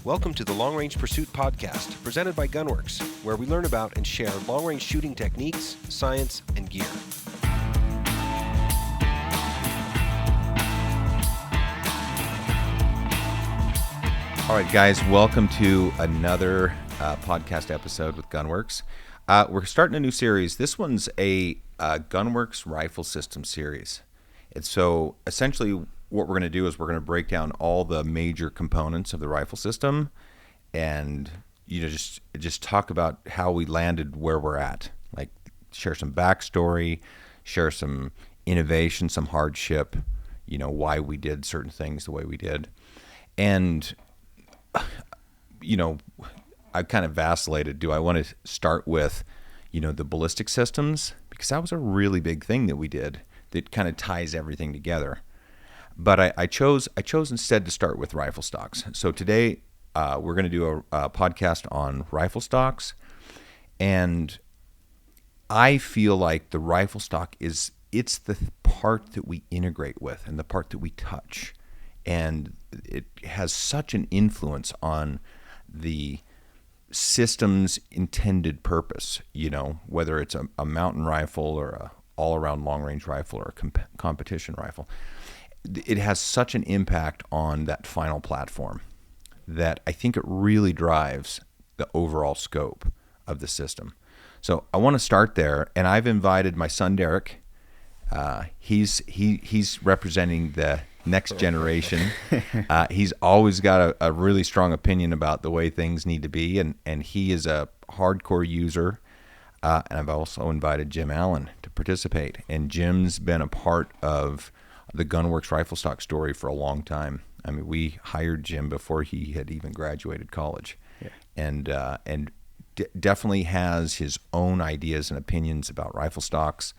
Welcome to the Long Range Pursuit Podcast, presented by Gunwerks, where we learn about and share long-range shooting techniques, science, and gear. All right, guys, welcome to another podcast episode with Gunwerks. We're starting a new series. This one's a Gunwerks rifle system series. And so essentially what we're going to do is we're going to break down all the major components of the rifle system and just talk about how we landed where we're at. Like share some backstory, share some innovation, some hardship, why we did certain things the way we did. And I kind of vacillated. Do I want to start with, the ballistic systems? Because that was a really big thing that we did that kind of ties everything together. But I chose instead to start with rifle stocks. So today we're going to do a podcast on rifle stocks. And I feel like the rifle stock it's the part that we integrate with and the part that we touch. And it has such an influence on the system's intended purpose, whether it's a mountain rifle or a all-around long-range rifle or a competition rifle. It has such an impact on that final platform that I think it really drives the overall scope of the system. So I want to start there, and I've invited my son Derek. He's representing the next generation. He's always got a really strong opinion about the way things need to be, and he is a hardcore user. And I've also invited Jim Allen to participate. And Jim's been a part of the Gunwerks rifle stock story for a long time. I mean, we hired Jim before he had even graduated college, and definitely has his own ideas and opinions about rifle stocks.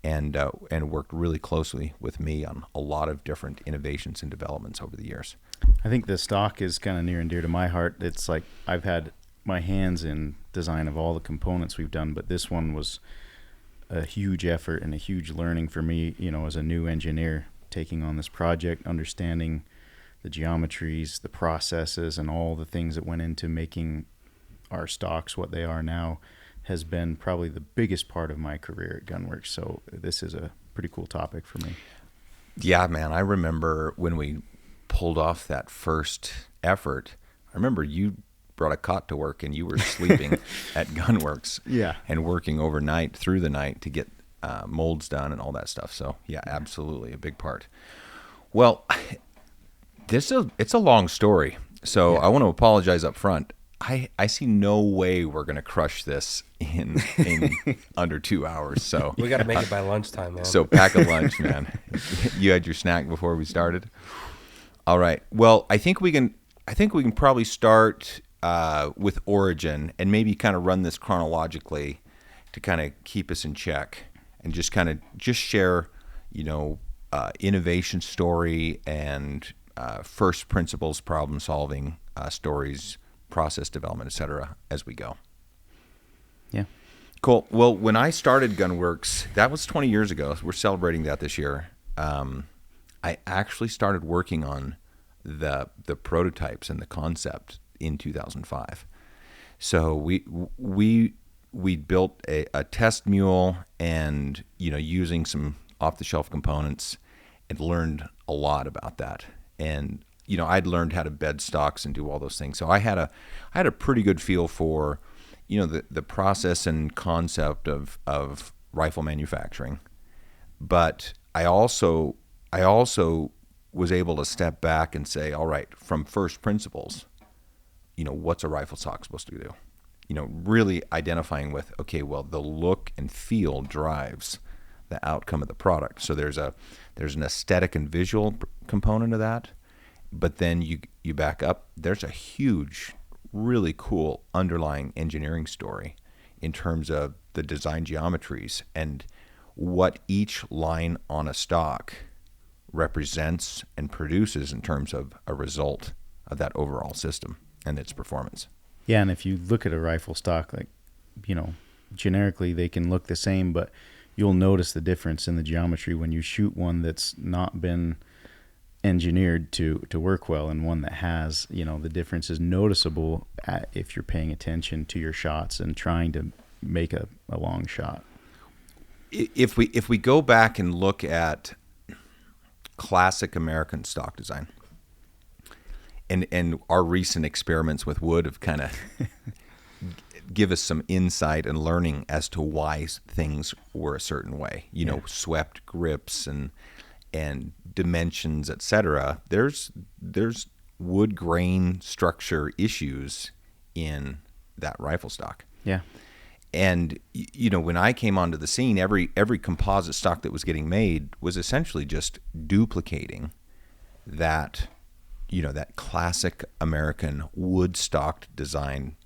And worked really closely with me on a lot of different innovations and developments over the years. I think the stock is kind of near and dear to my heart. It's like I've had my hands in design of all the components we've done, but this one was a huge effort and a huge learning for me, as a new engineer, taking on this project, understanding the geometries, the processes, and all the things that went into making our stocks what they are now has been probably the biggest part of my career at Gunwerks. So this is a pretty cool topic for me. Yeah, man. I remember when we pulled off that first effort, I remember you brought a cot to work and you were sleeping at Gunwerks and working overnight through the night to get molds done and all that stuff. So yeah, absolutely a big part. Well, it's a long story. So I want to apologize up front. I see no way we're going to crush this in under 2 hours. So We got to make it by lunchtime, man. So pack a lunch, man. You had your snack before we started? All right. Well, I think we can probably start with origin and maybe kind of run this chronologically to kind of keep us in check and just share, innovation story and first principles problem solving stories, process development, etc. as we go. Yeah. Cool. Well, when I started Gunwerks, that was 20 years ago. We're celebrating that this year. I actually started working on the prototypes and the concept in 2005. So we built a test mule and using some off-the-shelf components and learned a lot about that. And I'd learned how to bed stocks and do all those things. So I had a pretty good feel for, the process and concept of rifle manufacturing. But I also was able to step back and say, all right, from first principles, what's a rifle stock supposed to do? Really identifying with, okay, well, the look and feel drives the outcome of the product. So there's an aesthetic and visual component of that. But then you back up, there's a huge, really cool underlying engineering story in terms of the design geometries and what each line on a stock represents and produces in terms of a result of that overall system and its performance. Yeah, and if you look at a rifle stock, like, generically they can look the same, but you'll notice the difference in the geometry when you shoot one that's not been engineered to work well, and one that has, the difference is noticeable if you're paying attention to your shots and trying to make a long shot. If we go back and look at classic American stock design, and our recent experiments with wood have kind of give us some insight and learning as to why things were a certain way. Swept grips and dimensions, etc. There's wood grain structure issues in that rifle stock. Yeah. And when I came onto the scene, every composite stock that was getting made was essentially just duplicating that that classic American wood stocked design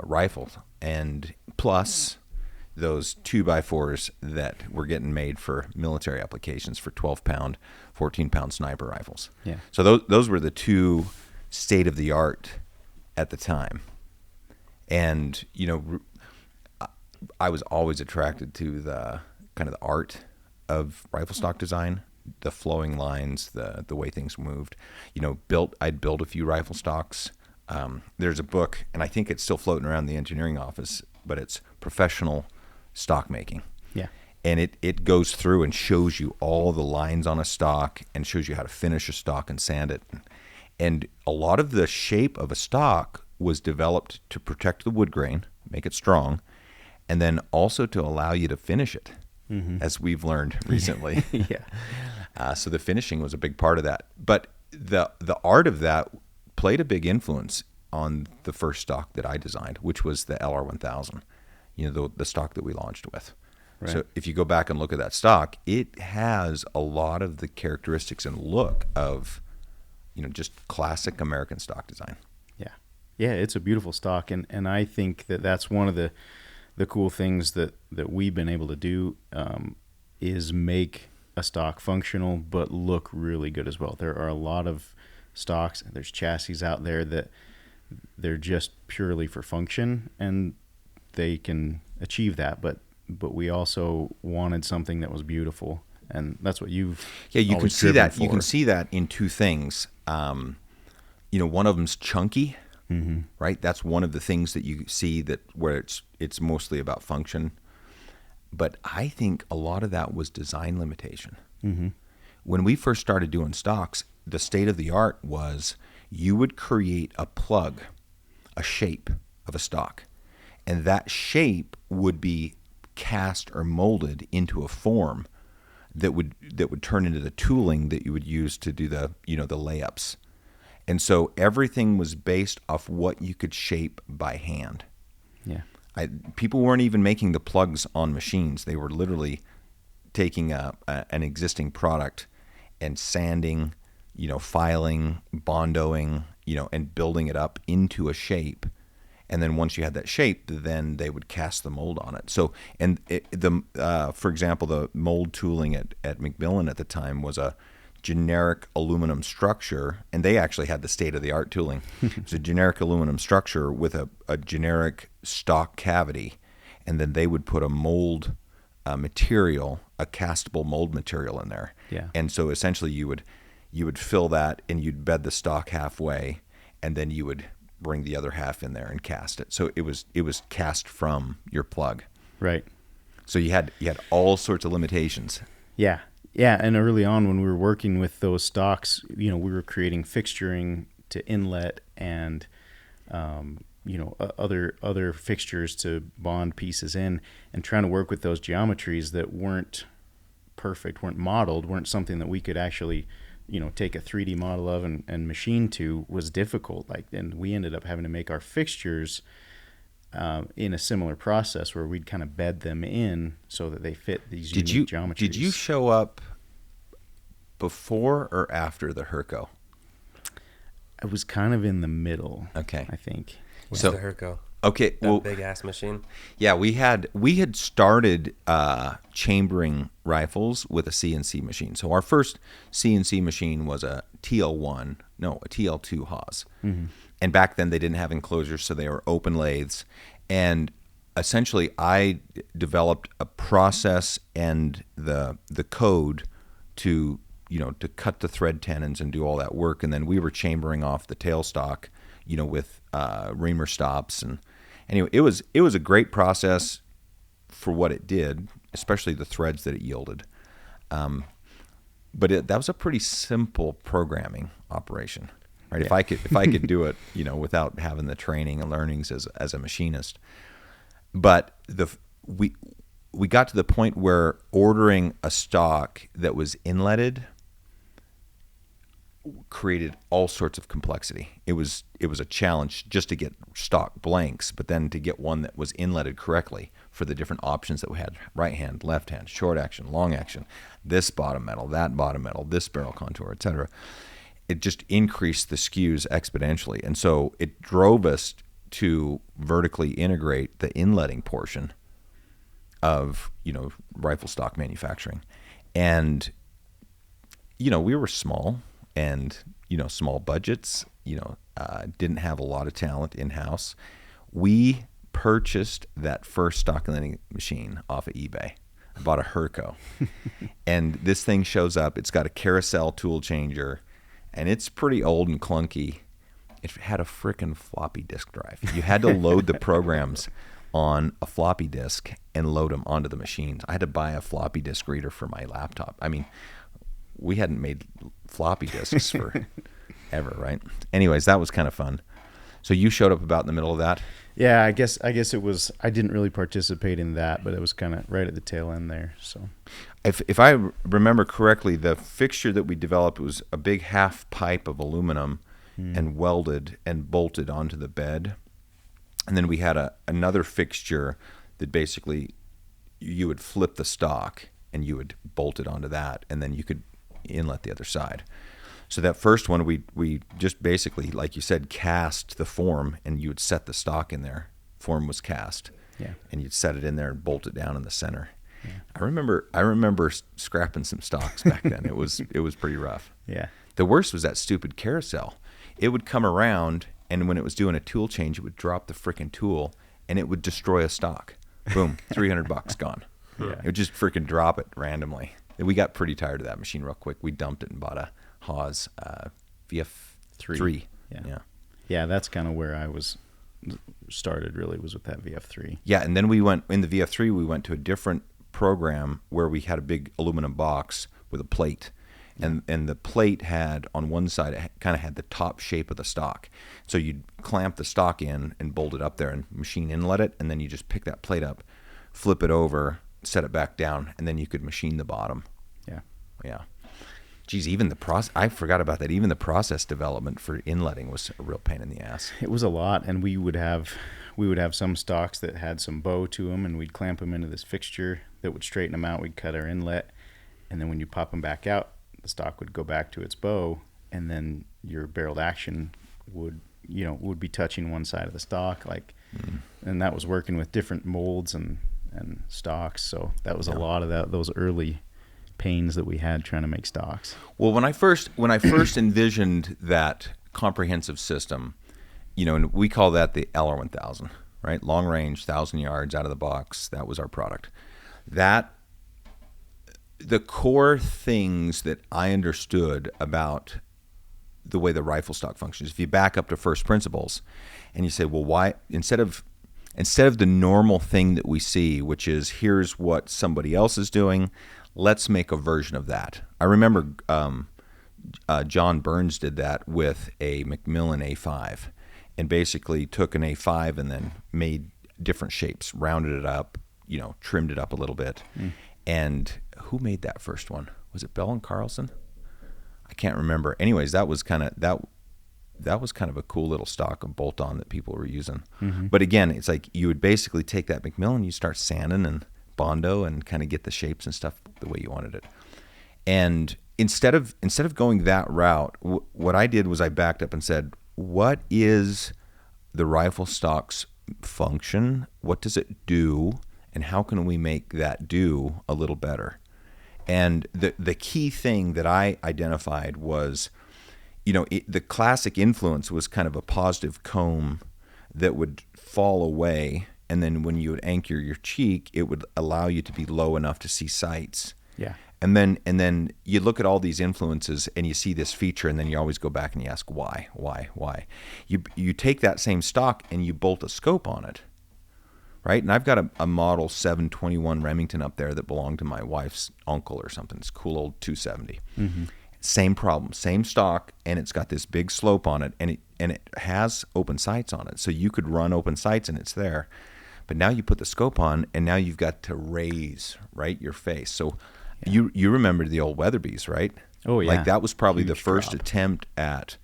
rifle, and plus those 2x4s that were getting made for military applications for 12-pound, 14-pound sniper rifles. Yeah. So those were the two state of the art at the time. And I was always attracted to the kind of the art of rifle stock design, the flowing lines, the way things moved. I'd built a few rifle stocks. There's a book, and I think it's still floating around the engineering office, but it's Professional Stock Making. Yeah. And it goes through and shows you all the lines on a stock and shows you how to finish a stock and sand it. And a lot of the shape of a stock was developed to protect the wood grain, make it strong, and then also to allow you to finish it, as we've learned recently. Yeah. So the finishing was a big part of that. But the art of that played a big influence on the first stock that I designed, which was the LR1000, the stock that we launched with. Right. So if you go back and look at that stock, it has a lot of the characteristics and look of, just classic American stock design. Yeah. Yeah, it's a beautiful stock, and I think that's one of the cool things that we've been able to do is make a stock functional but look really good as well. There are a lot of stocks, there's chassis out there that they're just purely for function, and they can achieve that, but we also wanted something that was beautiful, and that's what you've you can see that. for. You can see that in two things. One of them's chunky, right? That's one of the things that you see where it's mostly about function. But I think a lot of that was design limitation. When we first started doing stocks, the state of the art was you would create a plug, a shape of a stock, and that shape would be cast or molded into a form that would turn into the tooling that you would use to do the layups. And so everything was based off what you could shape by hand. Yeah. People weren't even making the plugs on machines. They were literally taking an existing product and sanding, filing, bondoing, and building it up into a shape. And then once you had that shape, then they would cast the mold on it. So, for example, the mold tooling at Macmillan at the time was a generic aluminum structure, and they actually had the state-of-the-art tooling. It was a generic aluminum structure with a generic stock cavity, and then they would put a mold material, a castable mold material in there. Yeah. And so essentially you would fill that, and you'd bed the stock halfway, and then you would bring the other half in there and cast it. So it was cast from your plug. Right. So you had all sorts of limitations. Yeah. Yeah, and early on when we were working with those stocks, we were creating fixturing to inlet and other fixtures to bond pieces in, and trying to work with those geometries that weren't perfect, weren't modeled, weren't something that we could actually take a 3D model of and machine to was difficult. And we ended up having to make our fixtures in a similar process where we'd kind of bed them in so that they fit these unique geometries. Did you show up before or after the Herco? I was kind of in the middle. Okay. I think. What's the Herco? Okay, That big ass machine. Yeah, we had started chambering rifles with a CNC machine. So our first CNC machine was a TL2 Haas. Mm-hmm. And back then they didn't have enclosures, so they were open lathes. And essentially I developed a process and the code to to cut the thread tenons and do all that work. And then we were chambering off the tailstock, with reamer stops. And anyway, it was a great process for what it did, especially the threads that it yielded. But that was a pretty simple programming operation, right? Yeah. If I could do it, without having the training and learnings as a machinist. But we got to the point where ordering a stock that was inletted created all sorts of complexity. It was a challenge just to get stock blanks, but then to get one that was inletted correctly for the different options that we had: right hand, left hand, short action, long action, this bottom metal, that bottom metal, this barrel contour, etc. It just increased the SKUs exponentially. And so it drove us to vertically integrate the inletting portion of, rifle stock manufacturing. And, we were small and, small budgets, didn't have a lot of talent in-house. We purchased that first stock inletting machine off of eBay. I bought a Herco. And this thing shows up. It's got a carousel tool changer, and it's pretty old and clunky. It had a frickin' floppy disk drive. You had to load the programs on a floppy disk and load them onto the machines. I had to buy a floppy disk reader for my laptop. I mean, we hadn't made floppy disks for ever, right? Anyways, that was kind of fun. So you showed up about in the middle of that? Yeah, I guess it was. I didn't really participate in that, but it was kind of right at the tail end there. So, if I remember correctly, the fixture that we developed was a big half pipe of aluminum and welded and bolted onto the bed. And then we had another fixture that basically you would flip the stock and you would bolt it onto that, and then you could inlet the other side. So that first one, we just basically, like you said, cast the form, and you would set the stock in there. Form was cast, and you'd set it in there and bolt it down in the center. Yeah. I remember scrapping some stocks back then. It was pretty rough. Yeah. The worst was that stupid carousel. It would come around, and when it was doing a tool change, it would drop the freaking tool, and it would destroy a stock. Boom, $300 gone. Yeah. It would just freaking drop it randomly. We got pretty tired of that machine real quick. We dumped it and bought a Haas VF3. Yeah, that's kind of where I was started, really, was with that VF3. Yeah, and then we went, in the VF3, we went to a different program where we had a big aluminum box with a plate. And the plate had, on one side, it kind of had the top shape of the stock. So you'd clamp the stock in and bolt it up there and machine inlet it, and then you just pick that plate up, flip it over, set it back down, and then you could machine the bottom. Yeah. Geez, even the process, I forgot about that. Even the process development for inletting was a real pain in the ass. It was a lot, and we would have some stocks that had some bow to them, and we'd clamp them into this fixture that would straighten them out. We'd cut our inlet, and then when you pop them back out, the stock would go back to its bow, and then your barreled action would be touching one side of the stock, and that was working with different molds and stocks. So that was a lot of those early pains that we had trying to make stocks. Well, when I first envisioned that comprehensive system, and we call that the LR1000, right? Long range, 1,000 yards out of the box. That was our product. The core things that I understood about the way the rifle stock functions, if you back up to first principles and you say, well, why, instead of the normal thing that we see, which is here's what somebody else is doing, let's make a version of that. I remember John Burns did that with a Macmillan A5, and basically took an A5 and then made different shapes, rounded it up, trimmed it up a little bit. And who made that first one? Was it Bell and Carlson? I can't remember. Anyways, that was kind of a cool little stock of bolt-on that people were using. Mm-hmm. But again, it's like you would basically take that Macmillan, you start sanding and Bondo and kind of get the shapes and stuff the way you wanted it. And instead of going that route, what I did was I backed up and said, what is the rifle stock's function? What does it do? And how can we make that do a little better? And the key thing that I identified was, the classic influence was kind of a positive comb that would fall away, and then when you would anchor your cheek, it would allow you to be low enough to see sights. Yeah. And then you look at all these influences and you see this feature, and then you always go back and you ask why. You take that same stock and you bolt a scope on it, right? And I've got a model 721 Remington up there that belonged to my wife's uncle or something. It's a cool old 270. Mm-hmm. Same problem, same stock, and it's got this big slope on it, and it has open sights on it. So you could run open sights and it's there. But now you put the scope on, and now you've got to raise, right, your face. So you remember the old Weatherby's, right? Oh, yeah. Like that was probably Huge the first drop. attempt at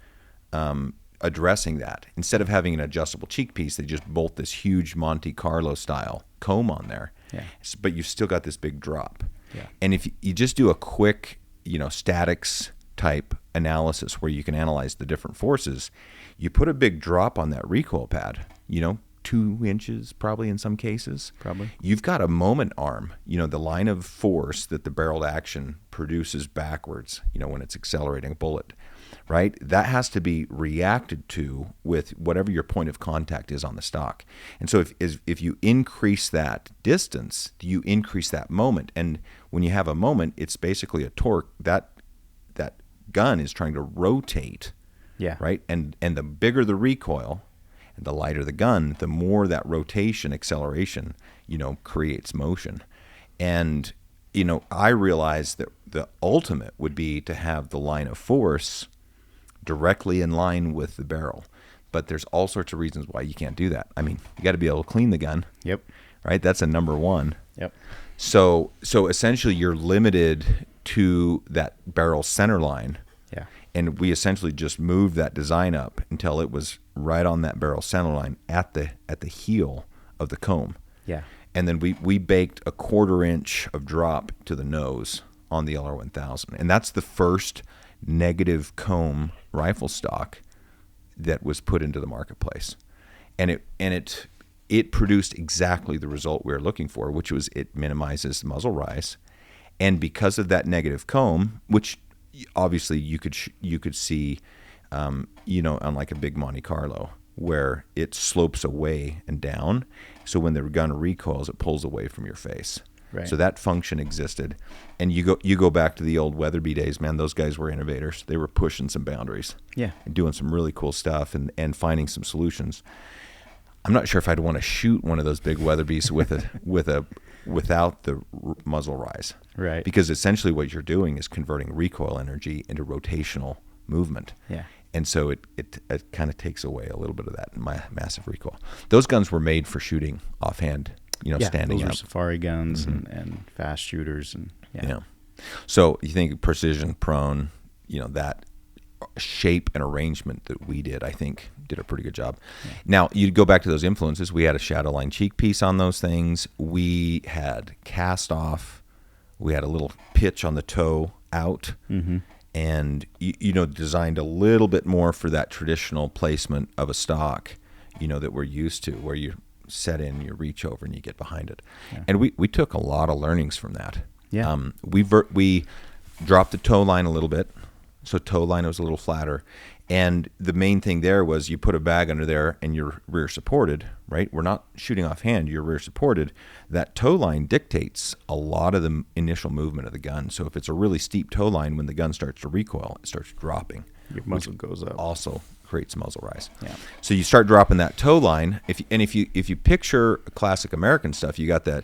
addressing that. Instead of having an adjustable cheek piece, they just bolt this huge Monte Carlo style comb on there. Yeah. But you've still got this big drop. Yeah. And if you just do a quick, statics type analysis where you can analyze the different forces, you put a big drop on that recoil pad, 2 inches probably in some cases. Probably. You've got a moment arm, the line of force that the barreled action produces backwards, when it's accelerating a bullet, right? That has to be reacted to with whatever your point of contact is on the stock. And so if you increase that distance, you increase that moment. And when you have a moment, it's basically a torque. That gun is trying to rotate, right? And the bigger the recoil, the lighter the gun, the more that rotation acceleration, creates motion. And, I realized that the ultimate would be to have the line of force directly in line with the barrel. But there's all sorts of reasons why you can't do that. I mean, you got to be able to clean the gun. Yep. Right? That's a number one. Yep. So essentially you're limited to that barrel center line. Yeah. And we essentially just moved that design up until it was right on that barrel center line at the heel of the comb. Yeah. And then we baked a 1/4 inch of drop to the nose on the LR1000. And that's the first negative comb rifle stock that was put into the marketplace. And it produced exactly the result we were looking for, which was it minimizes the muzzle rise. And because of that negative comb, which obviously you could see, on like a big Monte Carlo, where it slopes away and down. So when the gun recoils, it pulls away from your face. Right. So that function existed. And you go back to the old Weatherby days, man, those guys were innovators. They were pushing some boundaries. Yeah. And doing some really cool stuff and finding some solutions. I'm not sure if I'd want to shoot one of those big Weatherbys without the muzzle rise. Right. Because essentially what you're doing is converting recoil energy into rotational movement. Yeah. And so it kind of takes away a little bit of that massive recoil. Those guns were made for shooting offhand, standing those up. are safari guns and fast shooters and So you think precision prone, that shape and arrangement that we did, I think did a pretty good job. Yeah. Now you go back to those influences. We had a shadow line cheek piece on those things. We had cast off. We had a little pitch on the toe out. Mm-hmm. And, designed a little bit more for that traditional placement of a stock, that we're used to, where you set in, you reach over, and you get behind it. Yeah. And we took a lot of learnings from that. Yeah. We dropped the toe line a little bit, so toe line was a little flatter. And the main thing there was you put a bag under there and you're rear supported, right? We're not shooting offhand, you're rear supported. That toe line dictates a lot of the initial movement of the gun. So if it's a really steep toe line, when the gun starts to recoil, it starts dropping. Your muzzle goes up. Also creates muzzle rise. Yeah. So you start dropping that toe line. If you picture classic American stuff, you got the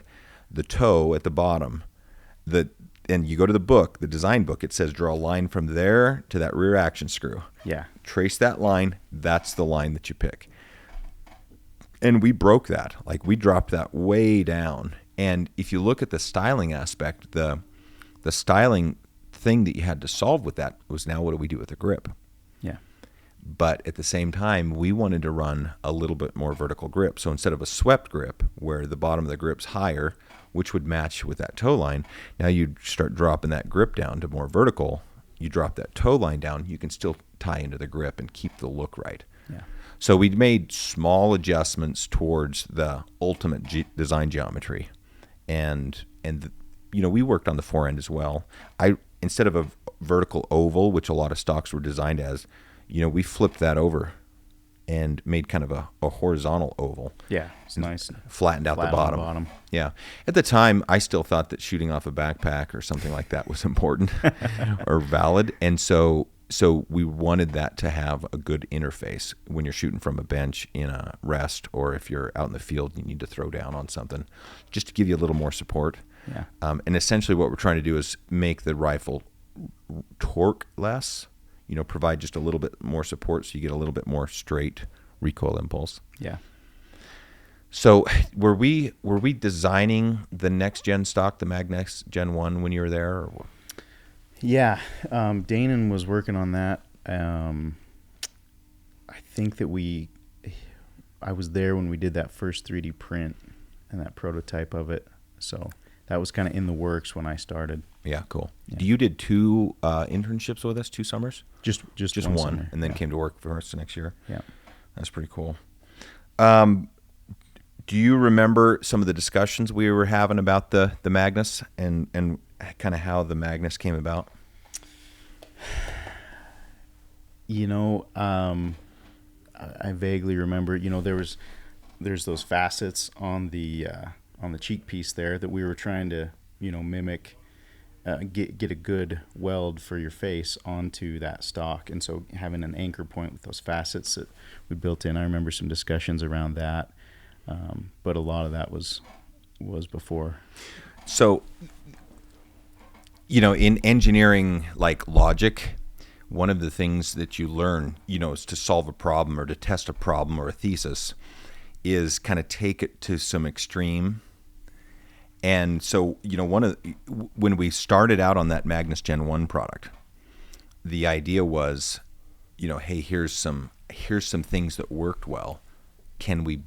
toe at the bottom. And you go to the book, the design book, it says draw a line from there to that rear action screw. Yeah. Trace that line. That's the line that you pick. And we broke that. Like we dropped that way down. And if you look at the styling aspect, the styling thing that you had to solve with that was now what do we do with the grip? Yeah. But at the same time, we wanted to run a little bit more vertical grip. So instead of a swept grip where the bottom of the grip's higher, which would match with that toe line, now you start dropping that grip down to more vertical. You drop that toe line down, you can still tie into the grip and keep the look right. Yeah. So we made small adjustments towards the ultimate design geometry. And we worked on the forend as well. Instead of a vertical oval, which a lot of stocks were designed as, we flipped that over and made kind of a horizontal oval. Yeah, it's nice. Flattened out the bottom. Yeah. At the time, I still thought that shooting off a backpack or something like that was important or valid. And so we wanted that to have a good interface when you're shooting from a bench in a rest, or if you're out in the field, you need to throw down on something, just to give you a little more support. Yeah. And essentially what we're trying to do is make the rifle torque less, provide just a little bit more support so you get a little bit more straight recoil impulse. Yeah. So were we designing the next gen stock, the Magnex Gen 1, when you were there? Or? Yeah. Danon was working on that. I think that I was there when we did that first 3D print and that prototype of it. So that was kind of in the works when I started. Yeah, cool. Yeah. You did 2 internships with us, 2 summers? Just one summer. and then came to work for us the next year? Yeah. That's pretty cool. Do you remember some of the discussions we were having about the Magnus and kind of how the Magnus came about? I vaguely remember, there's those facets on the cheek piece there that we were trying to, mimic, get a good weld for your face onto that stock. And so having an anchor point with those facets that we built in, I remember some discussions around that. But a lot of that was before. So, in engineering, like logic, one of the things that you learn, is to solve a problem or to test a problem or a thesis is kind of take it to some extreme. And so, when we started out on that Magnus Gen 1 product, the idea was, hey, here's some things that worked well. Can we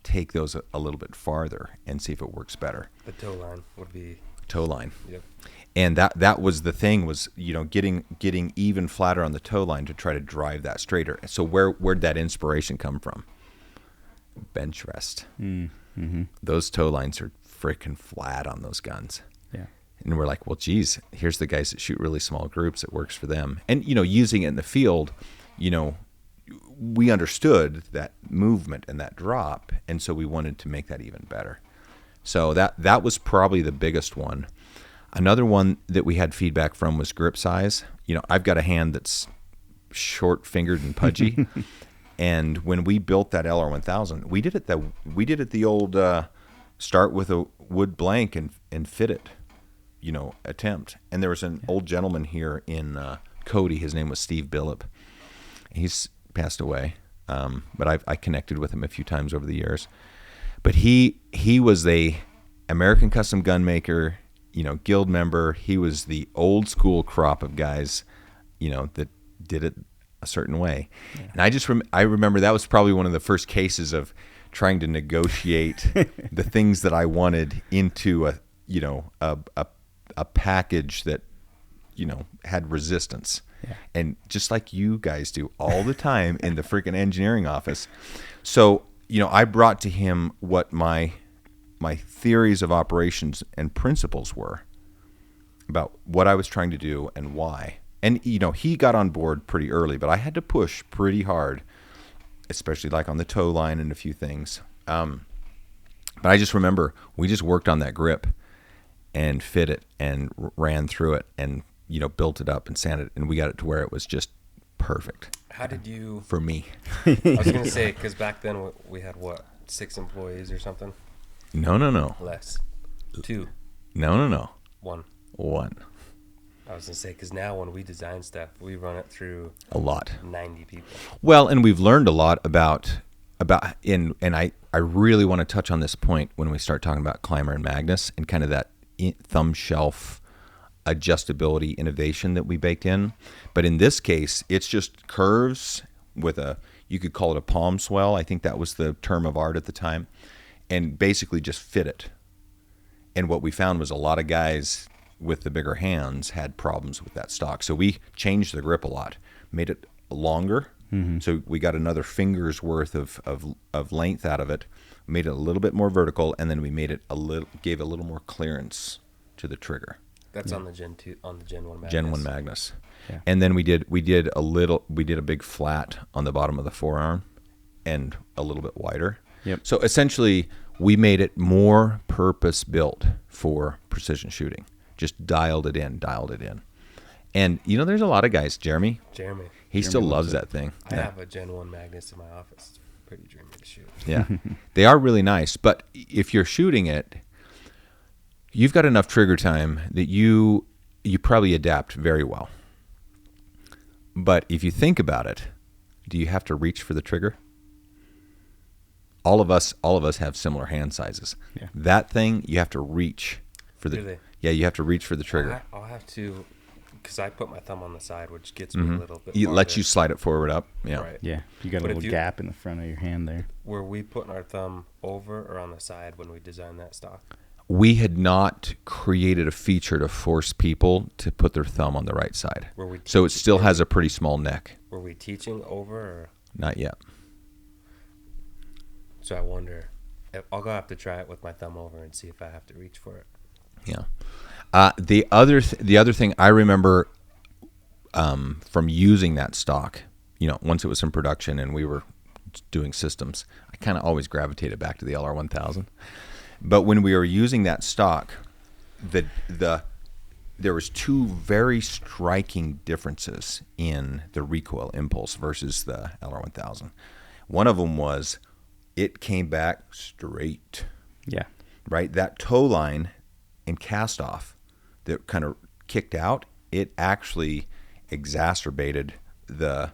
take those a little bit farther and see if it works better? The toe line would be... Toe line. Yep. And that was the thing, was, getting even flatter on the toe line to try to drive that straighter. So where'd that inspiration come from? Bench rest. Mm-hmm. Those toe lines are freaking flat on those guns. Yeah. And we're like, well, geez, here's the guys that shoot really small groups. It works for them. And, using it in the field, we understood that movement and that drop, and so we wanted to make that even better. So that was probably the biggest one. Another one that we had feedback from was grip size. I've got a hand that's short-fingered and pudgy, and when we built that LR1000, we did it the old start with a wood blank and fit it, attempt. And there was an old gentleman here in Cody. His name was Steve Billip. He's passed away, but I connected with him a few times over the years. But he was a American Custom Gun Maker, guild member. He was the old school crop of guys, that did it a certain way. Yeah. And I remember that was probably one of the first cases of trying to negotiate the things that I wanted into a package that, had resistance. Yeah. And just like you guys do all the time in the freaking engineering office. So, I brought to him what my theories of operations and principles were about what I was trying to do and why. And, he got on board pretty early, but I had to push pretty hard, especially like on the toe line and a few things. But I just remember we just worked on that grip and fit it and ran through it and, built it up and sanded it, and we got it to where it was just perfect. How did you... For me. I was going to say, because back then we had, 6 employees or something? No. Less. 2. No. 1. I was going to say, because now when we design stuff, we run it through... A lot. 90 people. Well, and we've learned a lot about and I really want to touch on this point when we start talking about Climber and Magnus and kind of that thumb shelf adjustability innovation that we baked in. But in this case, it's just curves with you could call it a palm swell. I think that was the term of art at the time. And basically just fit it. And what we found was a lot of guys with the bigger hands had problems with that stock. So we changed the grip a lot, made it longer. Mm-hmm. So we got another finger's worth of length out of it, made it a little bit more vertical, and then we made it gave a little more clearance to the trigger. That's on the Gen 2, on the Gen 1 Magnus. Gen 1 Magnus. Yeah. And then we did a big flat on the bottom of the forearm and a little bit wider. Yep. So essentially we made it more purpose built for precision shooting. Just dialed it in. And there's a lot of guys, Jeremy He still loves that thing. I have a Gen 1 Magnus in my office. It's pretty dreamy to shoot. Yeah. They are really nice, but if you're shooting it, you've got enough trigger time that you probably adapt very well. But if you think about it, do you have to reach for the trigger? All of us have similar hand sizes. Yeah. That thing, you have to reach for the. Really? Yeah, you have to reach for the trigger. I'll have to, because I put my thumb on the side, which gets me a little bit. It lets farther. you slide it forward up. Yeah. Right. Yeah, you got a But if little gap in the front of your hand there. Were we putting our thumb over or on the side when we designed that stock? We had not created a feature to force people to put their thumb on the right side. So it still has a pretty small neck. Were we teaching over or? Not yet. So I wonder. I'll go have to try it with my thumb over and see if I have to reach for it. Yeah. The other thing I remember from using that stock, once it was in production and we were doing systems, I kind of always gravitated back to the LR1000. But when we were using that stock, there was two very striking differences in the recoil impulse versus the LR1000. One of them was it came back straight. Yeah. Right? That toe line and cast off that kind of kicked out, it actually exacerbated the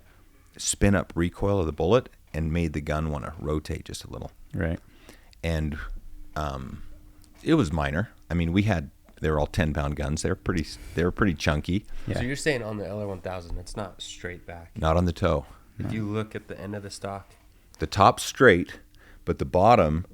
spin up recoil of the bullet and made the gun want to rotate just a little. Right. And it was minor. I mean, they were all 10-pound guns. They were pretty chunky. Yeah. So you're saying on the LR1000, it's not straight back. Not on the toe. If you look at the end of the stock, The top's straight, but the bottom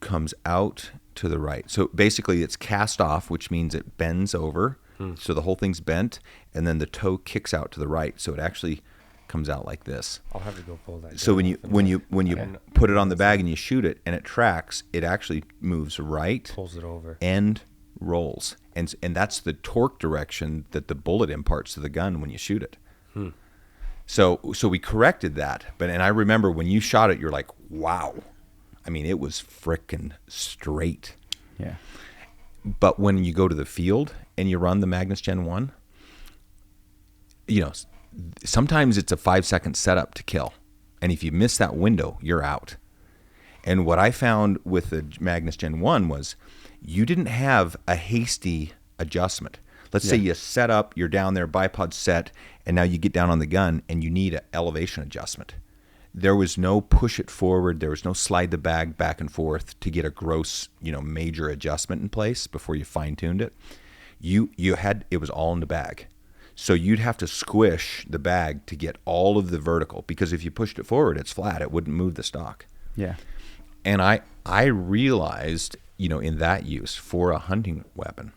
comes out to the right. So basically it's cast off, which means it bends over. So the whole thing's bent, and then the toe kicks out to the right. So it actually comes out like this. I'll have to go pull that. So down when off you and put it on the bag and you shoot it and it tracks, it actually moves right pulls it over. and rolls. And that's the torque direction that the bullet imparts to the gun when you shoot it. So we corrected that. And I remember when you shot it, you're like, wow. I mean, it was frickin' straight. Yeah. But when you go to the field and you run the Magnus Gen 1, sometimes it's a 5-second setup to kill. And if you miss that window, you're out. And what I found with the Magnus Gen 1 was you didn't have a hasty adjustment. Let's say you set up, you're down there, bipod set, and now you get down on the gun and you need an elevation adjustment. There was no push it forward. There was no slide the bag back and forth to get a gross, major adjustment in place before you fine-tuned it. It was all in the bag. So you'd have to squish the bag to get all of the vertical, because if you pushed it forward, it's flat. It wouldn't move the stock. Yeah. And I realized, in that use for a hunting weapon,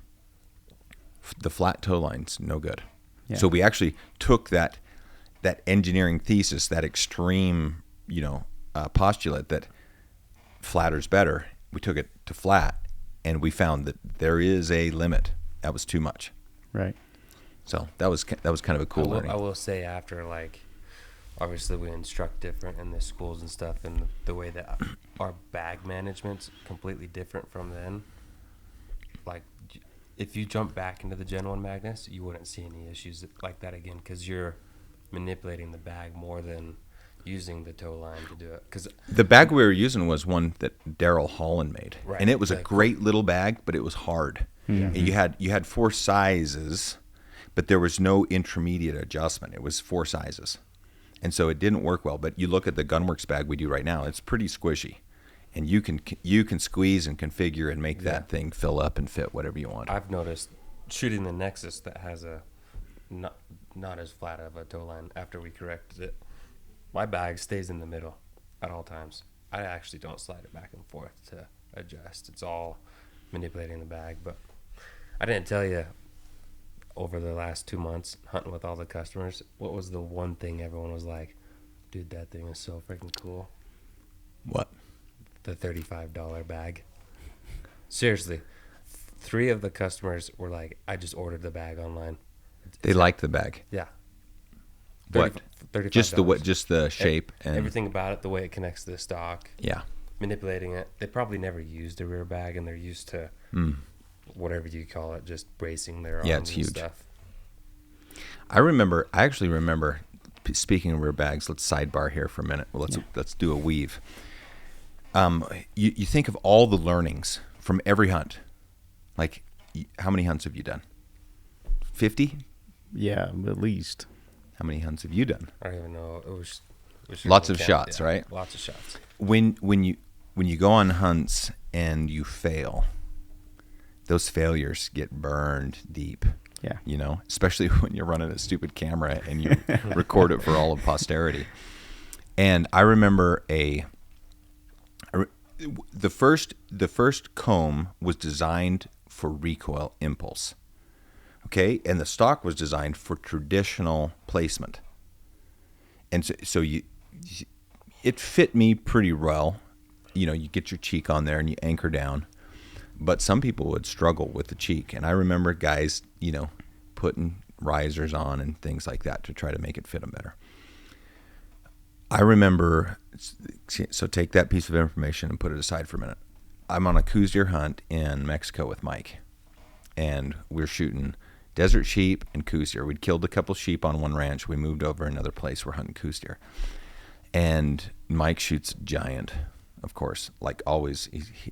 the flat toe line's no good. Yeah. So we actually took that engineering thesis, that extreme, postulate that flatter's better. We took it to flat, and we found that there is a limit. That was too much. Right. So that was kind of a cool learning. I will say after, obviously we instruct different in the schools and stuff, and the way that our bag management's completely different from then. If you jump back into the Gen 1 Magnus, you wouldn't see any issues like that again, because you're manipulating the bag more than using the toe line to do it. Cause the bag we were using was one that Daryl Holland made, Right, and it was exactly. a great little bag, but it was hard. And you had 4 sizes, but there was no intermediate adjustment. It was 4 sizes, and so it didn't work well. But you look at the Gunwerks bag we do right now; it's pretty squishy, and you can squeeze and configure and make that thing fill up and fit whatever you want. I've noticed shooting the Nexus that has a not as flat of a toe line after we corrected it, my bag stays in the middle at all times. I actually don't slide it back and forth to adjust. It's all manipulating the bag. But I didn't tell you, over the last 2 months hunting with all the customers, what was the one thing everyone was like, dude, that thing is so freaking cool? What? The $35 bag. Seriously, 3 of the customers were like, I just ordered the bag online. They liked the bag. Yeah. What? $35. Just the shape and everything about it, the way it connects to the stock. Yeah. Manipulating it. They probably never used a rear bag, and they're used to whatever you call it, just bracing their arms Yeah, it's and huge. stuff. I actually remember, speaking of rear bags, let's sidebar here for a minute. Well, let's do a weave. You think of all the learnings from every hunt. Like, how many hunts have you done? 50? Yeah, at least. How many hunts have you done? I don't even know. It was Lots of shots, right? Lots of shots. When you go on hunts and you fail, those failures get burned deep. Yeah. You know, especially when you're running a stupid camera and you record it for all of posterity. And I remember the first comb was designed for recoil impulse. Okay, and the stock was designed for traditional placement. And so it fit me pretty well. You know, you get your cheek on there and you anchor down. But some people would struggle with the cheek. And I remember guys, you know, putting risers on and things like that to try to make it fit them better. I remember, so take that piece of information and put it aside for a minute. I'm on a Coues deer hunt in Mexico with Mike. And we're shooting desert sheep and Coues deer. We'd killed a couple sheep on one ranch. We moved over another place. We're hunting Coues deer. And Mike shoots giant, of course. Like always,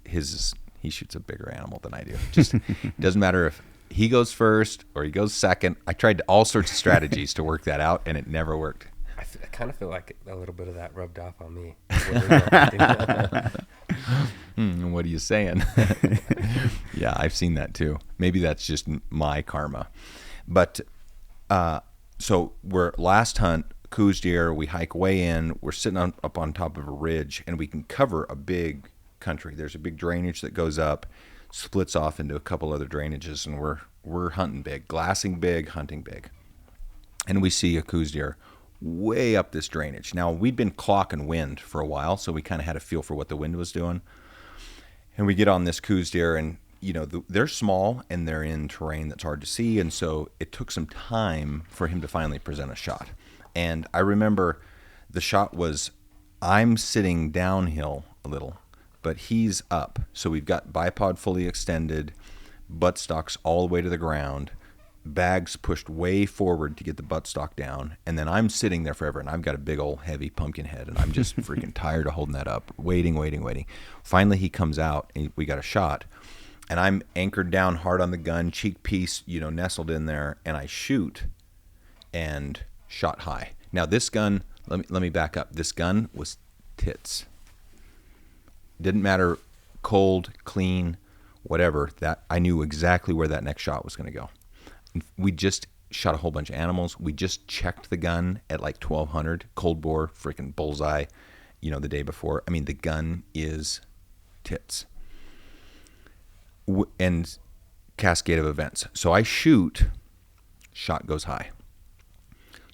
he shoots a bigger animal than I do. Just doesn't matter if he goes first or he goes second. I tried all sorts of strategies to work that out, and it never worked. I kind of feel like a little bit of that rubbed off on me. What are you saying? Yeah, I've seen that too. Maybe that's just my karma. But so we're last hunt, Coues deer. We hike way in. We're sitting up on top of a ridge, and we can cover a big country. There's a big drainage that goes up, splits off into a couple other drainages, and we're hunting big, glassing big, hunting big. And we see a Coues deer way up this drainage. Now, we'd been clocking wind for a while, so we kind of had a feel for what the wind was doing. And we get on this Coues deer, and you know, they're small and they're in terrain that's hard to see, and so it took some time for him to finally present a shot. And I remember the shot was, I'm sitting downhill a little, but he's up. So we've got bipod fully extended, buttstocks all the way to the ground, bags pushed way forward to get the buttstock down, and then I'm sitting there forever, and I've got a big old heavy pumpkin head, and I'm just freaking tired of holding that up, waiting. Finally, he comes out, and we got a shot, and I'm anchored down hard on the gun, cheek piece, you know, nestled in there, and I shoot, and shot high. Now this gun, let me back up. This gun was tits. Didn't matter, cold, clean, whatever. That I knew exactly where that next shot was going to go. We just shot a whole bunch of animals. We just checked the gun at like 1200, cold bore, freaking bullseye, you know, the day before. I mean, the gun is tits. And cascade of events. So I shoot, shot goes high.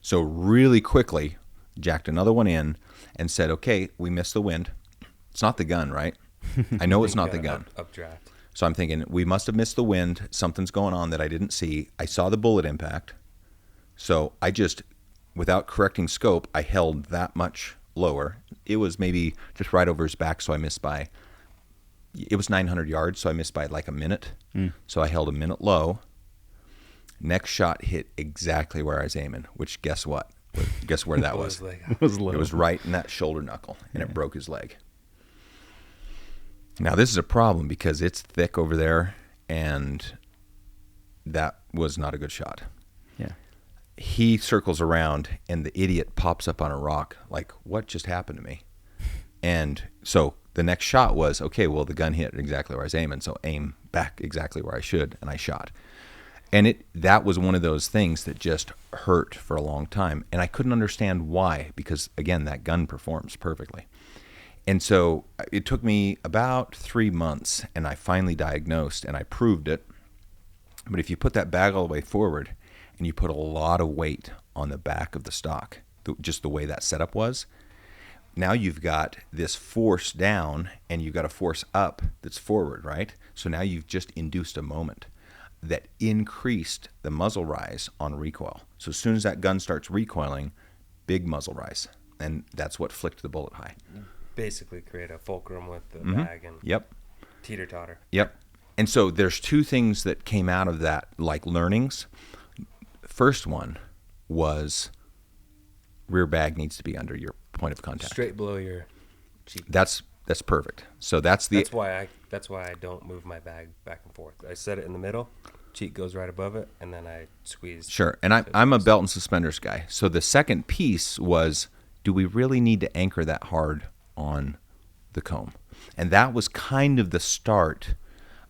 So really quickly, jacked another one in and said, okay, we missed the wind. It's not the gun, right? I know it's not the gun. Updraft. So I'm thinking, we must have missed the wind. Something's going on that I didn't see. I saw the bullet impact. So I just, without correcting scope, I held that much lower. It was maybe just right over his back, so I missed by, it was 900 yards, so I missed by like a minute. So I held a minute low. Next shot hit exactly where I was aiming, which guess what? Guess where that was? It was low. It was right in that shoulder knuckle, and it broke his leg. Now, this is a problem because it's thick over there, and that was not a good shot. Yeah. He circles around, and the idiot pops up on a rock like, what just happened to me? And so the next shot was, okay, well, the gun hit exactly where I was aiming, so aim back exactly where I should, and I shot. And that was one of those things that just hurt for a long time. And I couldn't understand why, because, again, that gun performs perfectly. And so it took me about 3 months, and I finally diagnosed, and I proved it. But if you put that bag all the way forward, and you put a lot of weight on the back of the stock, just the way that setup was, now you've got this force down and you've got a force up that's forward, right? So now you've just induced a moment that increased the muzzle rise on recoil. So as soon as that gun starts recoiling, big muzzle rise. And that's what flicked the bullet high. Basically create a fulcrum with the bag and Yep. teeter-totter. Yep. And so there's two things that came out of that, like learnings. First one was rear bag needs to be under your point of contact. Straight below your cheek. That's perfect. So that's why I don't move my bag back and forth. I set it in the middle, cheek goes right above it, and then I squeeze. Sure. And I'm a belt and suspenders guy. So the second piece was, do we really need to anchor that hard on the comb? And that was kind of the start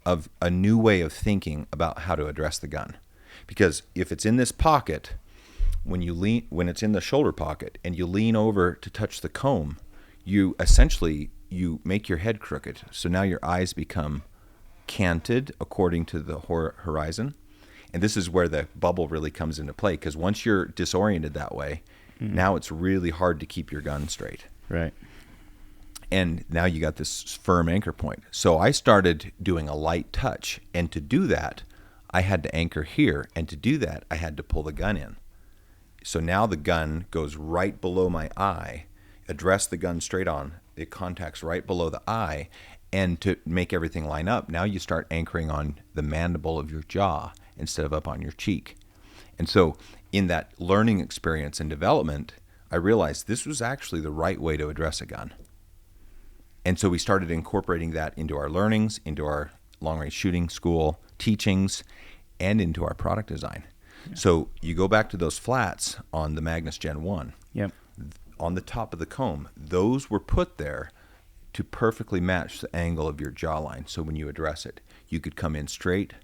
of a new way of thinking about how to address the gun. Because if it's in this pocket, when it's in the shoulder pocket and you lean over to touch the comb, you make your head crooked. So now your eyes become canted according to the horizon. And this is where the bubble really comes into play, because once you're disoriented that way, now it's really hard to keep your gun straight. Right. And now you got this firm anchor point. So I started doing a light touch. And to do that, I had to anchor here. And to do that, I had to pull the gun in. So now the gun goes right below my eye, address the gun straight on. It contacts right below the eye. And to make everything line up, now you start anchoring on the mandible of your jaw instead of up on your cheek. And so in that learning experience and development, I realized this was actually the right way to address a gun. And so we started incorporating that into our learnings, into our long-range shooting school teachings, and into our product design. Yeah. So you go back to those flats on the Magnus Gen 1. Yep. On the top of the comb, those were put there to perfectly match the angle of your jawline. So when you address it, you could come in straight,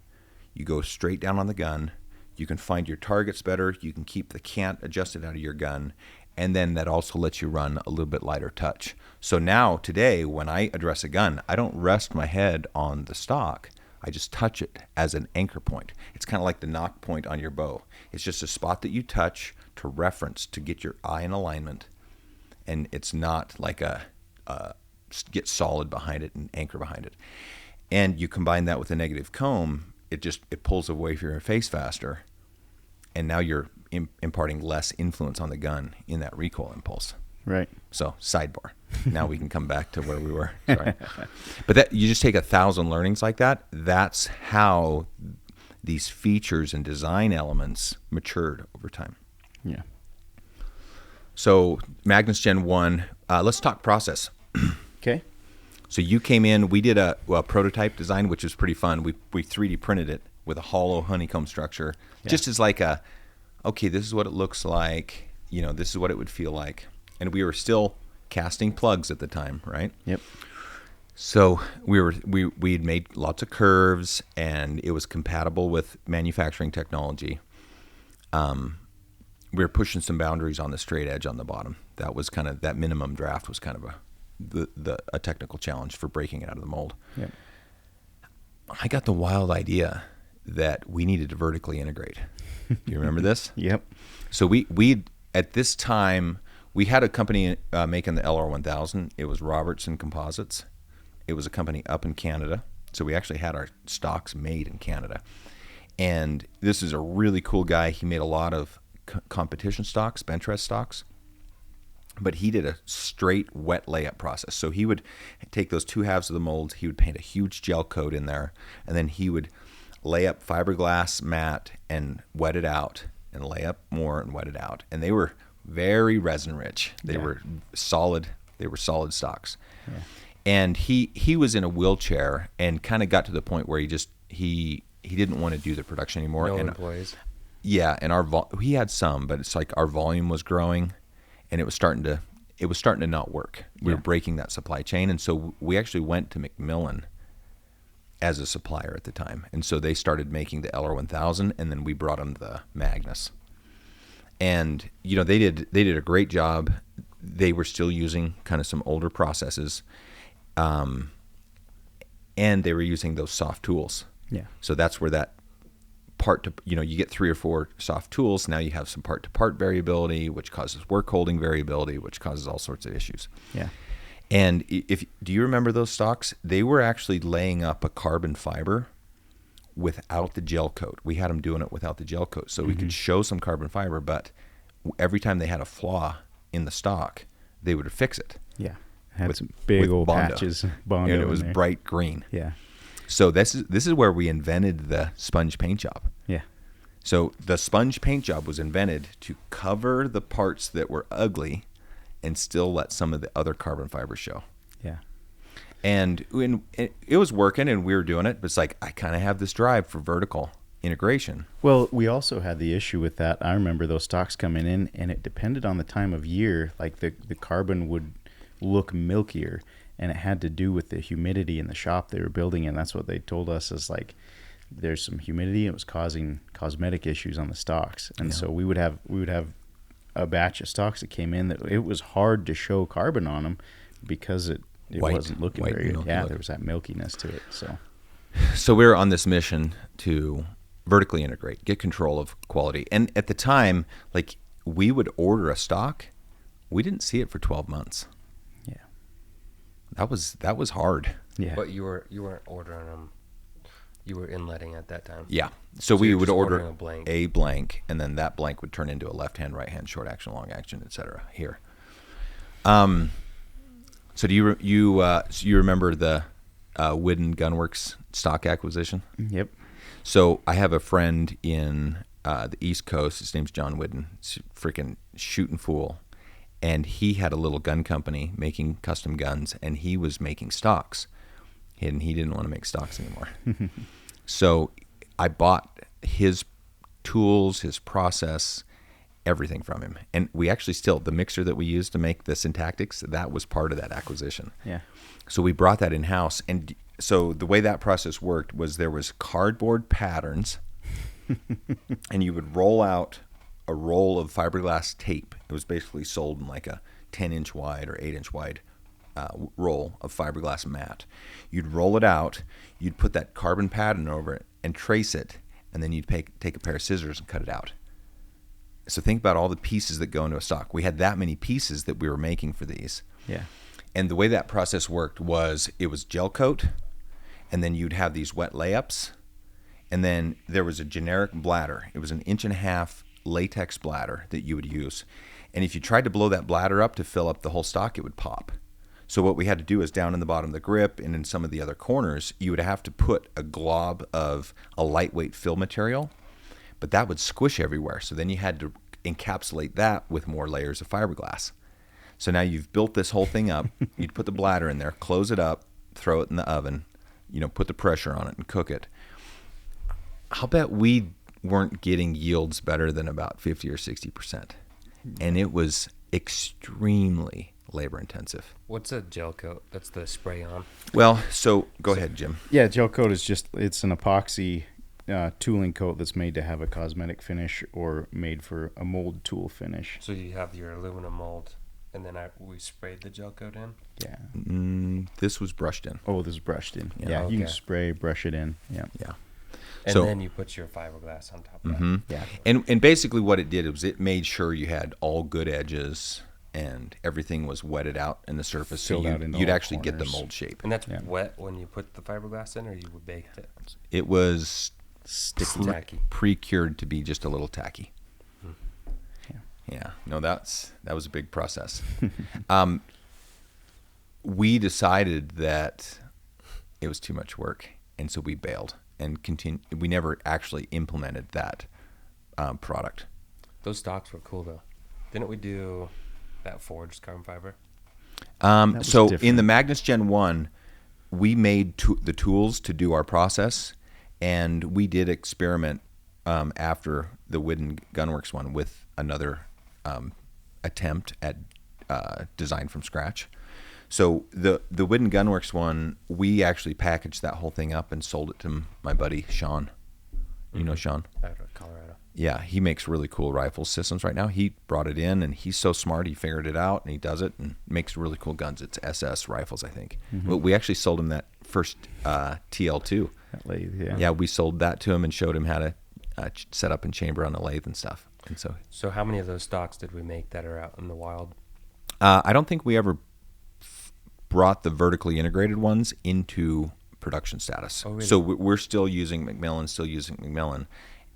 you go straight down on the gun, you can find your targets better, you can keep the cant adjusted out of your gun, and then that also lets you run a little bit lighter touch. So now, today, when I address a gun, I don't rest my head on the stock. I just touch it as an anchor point. It's kind of like the knock point on your bow. It's just a spot that you touch to reference, to get your eye in alignment. And it's not like get solid behind it and anchor behind it. And you combine that with a negative comb, it pulls away from your face faster. And now you're imparting less influence on the gun in that recoil impulse. Right. So sidebar. Now we can come back to where we were. Sorry. But that you just take 1,000 learnings like that. That's how these features and design elements matured over time. Yeah. So Magnus Gen 1, let's talk process. Okay. So you came in, we did a prototype design, which was pretty fun. We 3D printed it with a hollow honeycomb structure, just as like okay, this is what it looks like. This is what it would feel like. And we were still casting plugs at the time, right? Yep. So we'd made lots of curves, and it was compatible with manufacturing technology. We were pushing some boundaries on the straight edge on the bottom. That was kind of, that minimum draft was kind of a technical challenge for breaking it out of the mold. Yep. I got the wild idea that we needed to vertically integrate. Do you remember this? Yep. So we at this time, we had a company making the LR1000. It was Robertson Composites. It was a company up in Canada. So we actually had our stocks made in Canada. And this is a really cool guy. He made a lot of competition stocks, bench rest stocks. But he did a straight wet layup process. So he would take those two halves of the mold, he would paint a huge gel coat in there, and then he would lay up fiberglass mat and wet it out, and lay up more and wet it out. And they were very resin rich. They were solid. They were solid stocks. Yeah. And he was in a wheelchair and kind of got to the point where he didn't want to do the production anymore. No and employees. Yeah, and he had some, but it's like our volume was growing. And it was starting to not work. We were breaking that supply chain. And so we actually went to Macmillan as a supplier at the time. And so they started making the LR1000, and then we brought them the Magnus. And, they did a great job. They were still using kind of some older processes. And they were using those soft tools. Yeah. So that's where that part to, you get 3 or 4 soft tools. Now you have some part to part variability, which causes work holding variability, which causes all sorts of issues. Yeah. And do you remember those stocks? They were actually laying up a carbon fiber without the gel coat. We had them doing it without the gel coat, so we could show some carbon fiber, but every time they had a flaw in the stock, they would fix it. Yeah. Had some big old Bondo. patches. Bondo And it was in there. bright green. Yeah. So this is where we invented the sponge paint job. Yeah. So the sponge paint job was invented to cover the parts that were ugly and still let some of the other carbon fibers show. Yeah. And when it was working and we were doing it, but it's like, I kind of have this drive for vertical integration. Well, we also had the issue with that. I remember those stocks coming in, and it depended on the time of year. Like the carbon would look milkier, and it had to do with the humidity in the shop they were building in. That's what they told us, is like there's some humidity. It was causing cosmetic issues on the stocks, and so we would have a batch of stocks that came in that it was hard to show carbon on them because it wasn't looking very good. Yeah, there was that milkiness to it. So we were on this mission to vertically integrate, get control of quality. And at the time, like, we would order a stock, we didn't see it for 12 months. Yeah. That was hard. Yeah. But you weren't ordering them. You were inletting at that time. Yeah. So we you're would just order ordering a blank, and then that blank would turn into a left hand, right hand, short action, long action, etc. Here. So do you remember the Widden Gunwerks stock acquisition? Yep. So I have a friend in the East Coast. His name's John Widden. He's a freaking shooting fool. And he had a little gun company making custom guns, and he was making stocks. And he didn't want to make stocks anymore. So I bought his tools, his process, everything from him. And we actually the mixer that we used to make the syntactics, that was part of that acquisition. Yeah. So we brought that in-house. And so the way that process worked was there was cardboard patterns, and you would roll out a roll of fiberglass tape. It was basically sold in like a 10-inch wide or 8-inch wide roll of fiberglass mat. You'd roll it out, you'd put that carbon pattern over it and trace it, and then you'd take a pair of scissors and cut it out. So think about all the pieces that go into a stock. We had that many pieces that we were making for these. Yeah. And the way that process worked was it was gel coat, and then you'd have these wet layups, and then there was a generic bladder. It was an 1.5 inch latex bladder that you would use. And if you tried to blow that bladder up to fill up the whole stock, it would pop. So what we had to do is down in the bottom of the grip and in some of the other corners, you would have to put a glob of a lightweight fill material, but that would squish everywhere. So then you had to encapsulate that with more layers of fiberglass. So now you've built this whole thing up. You'd put the bladder in there, close it up, throw it in the oven, put the pressure on it and cook it. I'll bet we weren't getting yields better than about 50 or 60%. And it was extremely labor intensive. What's a gel coat? That's the spray on. Well, so go ahead, Jim. Yeah, gel coat is it's an epoxy tooling coat that's made to have a cosmetic finish or made for a mold tool finish. So you have your aluminum mold, and then we sprayed the gel coat in? Yeah. This was brushed in. Oh, this is brushed in. Yeah, okay. you can spray, brush it in. Yeah. Yeah. And So- then you put your fiberglass on top of Mm-hmm. that. Yeah. And basically what it did was it made sure you had all good edges and everything was wetted out in the surface, Filled so out in you'd all actually get the corners. mold shape. And that's Yeah. wet when you put the fiberglass in, or you would bake it? It was Sticky tacky. pre-cured to be just a little tacky. Yeah. Yeah, no, that was a big process. We decided that it was too much work, and so we bailed and we never actually implemented that product. Those stocks were cool, though. Didn't we do that forged carbon fiber? was So in different. the Magnus Gen 1, we made the tools to do our process, and we did experiment after the Widden Gunwerks one with another attempt at design from scratch. So the Widden Gunwerks one, we actually packaged that whole thing up and sold it to my buddy Sean. You know Sean? Out of Colorado. Yeah, he makes really cool rifle systems right now. He brought it in, and he's so smart. He figured it out, and he does it, and makes really cool guns. It's SS rifles, I think. But we actually sold him that first TL2. That lathe, yeah. Yeah, we sold that to him and showed him how to set up in chamber on the lathe and stuff. And So how many of those stocks did we make that are out in the wild? I don't think we ever brought the vertically integrated ones into production status. Oh, really? So we're still using McMillan,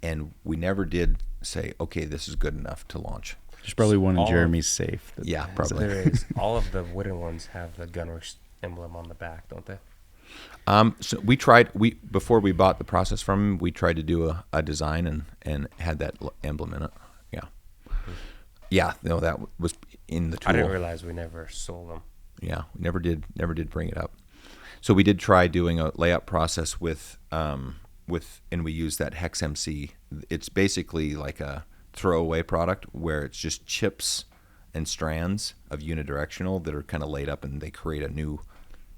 and we never did say, okay, this is good enough to launch. There's probably one in All- Jeremy's safe. Yeah, probably. There is. All of the wooden ones have the Gunwerks emblem on the back, don't they? So before we bought the process from him, we tried to do a design and had that emblem in it. Yeah. Yeah, no, that was in the tool. I didn't realize we never sold them. Yeah, we never did bring it up. So we did try doing a layup process with and we used that Hex MC. It's basically like a throwaway product where it's just chips and strands of unidirectional that are kind of laid up, and they create a new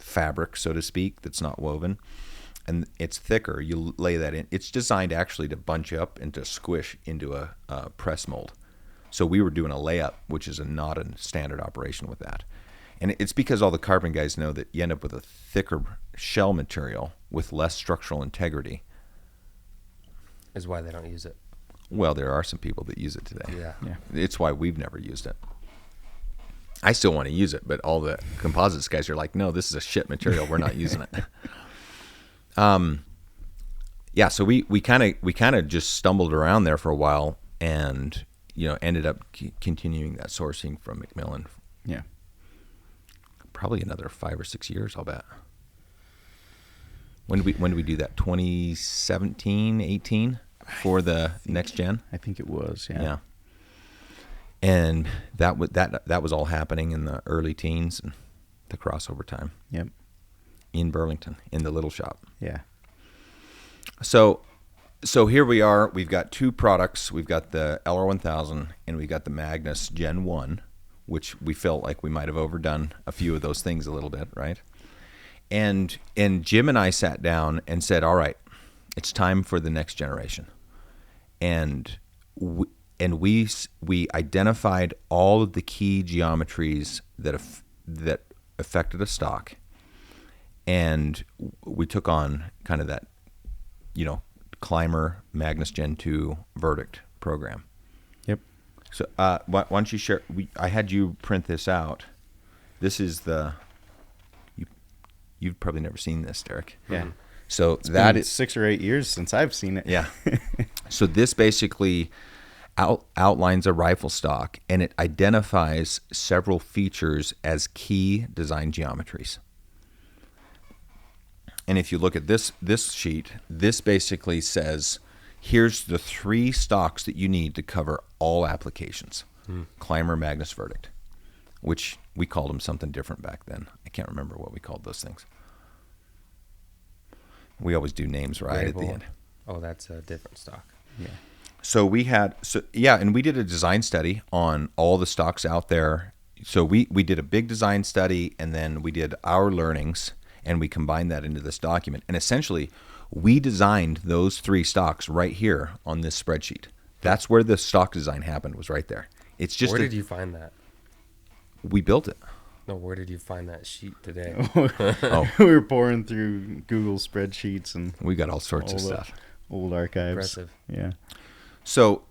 fabric, so to speak, that's not woven, and it's thicker. You lay that in. It's designed actually to bunch up and to squish into a press mold. So we were doing a layup, which is not a standard operation with that. And it's because all the carbon guys know that you end up with a thicker shell material with less structural integrity. Is why they don't use it. Well, there are some people that use it today. Yeah. It's why we've never used it. I still want to use it, but all the composites guys are like, no, this is a shit material. We're not using it. Yeah, so we kind of just stumbled around there for a while, and ended up continuing that sourcing from McMillan. Yeah. Probably another 5 or 6 years, I'll bet. When did we do that? 2017, 18 for the next gen? I think it was, yeah. Yeah. And that was all happening in the early teens and the crossover time. Yep. In Burlington, in the little shop. Yeah. So here we are. We've got two products. We've got the LR1000 and we've got the Magnus Gen 1, which we felt like we might have overdone a few of those things a little bit, right? And Jim and I sat down and said, all right, it's time for the next generation. And we identified all of the key geometries that affected a stock, and we took on kind of that, Climber Magnus Gen 2 verdict program. Yep. So why don't you share? I had you print this out. This is you've probably never seen this, Derek. Yeah. So It's that been is 6 or 8 years since I've seen it. Yeah. So this basically outlines a rifle stock, and it identifies several features as key design geometries. And if you look at this sheet, this basically says, here's the 3 stocks that you need to cover all applications. Climber, Magnus, Verdict, which we called them something different back then. I can't remember what we called those things. We always do names right at the end. Oh, that's a different stock. Yeah. So we did a design study on all the stocks out there. So we did a big design study, and then we did our learnings, and we combined that into this document. And essentially, we designed those 3 stocks right here on this spreadsheet. That's where the stock design happened, was right there. It's just Where did you find that? We built it. No, where did you find that sheet today? We were pouring through Google spreadsheets and We got all sorts of all the stuff. old archives. Impressive. Yeah. So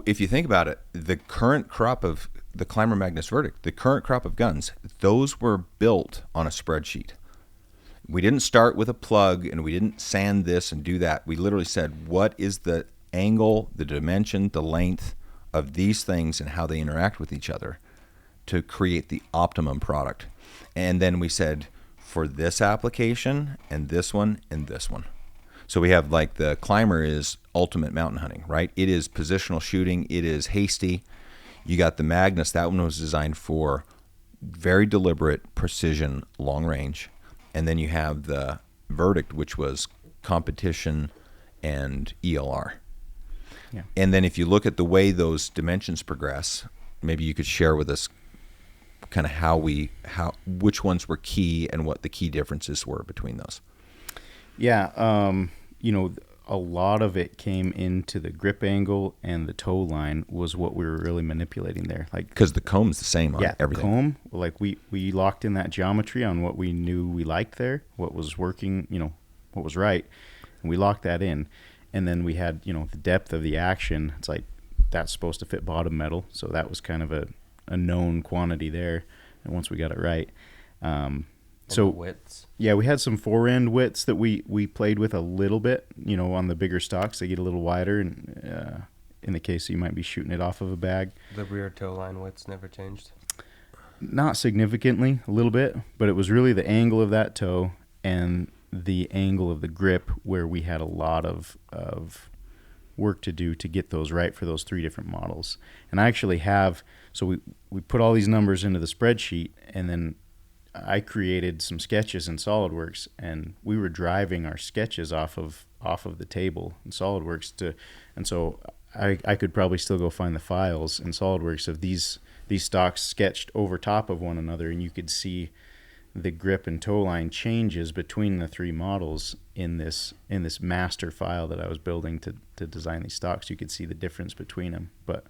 if you think about it, the current crop of the Climber Magnus Verdict, the current crop of guns, those were built on a spreadsheet. We didn't start with a plug, and we didn't sand this and do that. We literally said, what is the angle, the dimension, the length of these things and how they interact with each other to create the optimum product. And then we said, for this application and this one and this one. So we have, like, the Climber is ultimate mountain hunting, right? It is positional shooting. It is hasty. You got the Magnus. That one was designed for very deliberate precision, long range. And then you have the Verdict, which was competition and ELR. Yeah. And then if you look at the way those dimensions progress, maybe you could share with us kind of which ones were key and what the key differences were between those. Yeah. A lot of it came into the grip angle, and the toe line was what we were really manipulating there. Like, because the comb's the same on everything. Comb. Like we locked in that geometry on what we knew we liked there, what was working, what was right, and we locked that in. And then we had, the depth of the action. It's like that's supposed to fit bottom metal, so that was kind of a known quantity there. And once we got it right, So widths. yeah, we had some fore-end widths that we played with a little bit. On the bigger stocks, they get a little wider, and in the case you might be shooting it off of a bag. The rear toe line widths never changed. Not significantly, a little bit, but it was really the angle of that toe and the angle of the grip where we had a lot of work to do to get those right for those 3 different models. And I actually have, so we put all these numbers into the spreadsheet, and then I created some sketches in SolidWorks, and we were driving our sketches off of the table in SolidWorks and so I could probably still go find the files in SolidWorks of these stocks sketched over top of one another, and you could see the grip and toe line changes between the 3 models in this master file that I was building to design these stocks. You could see the difference between them, but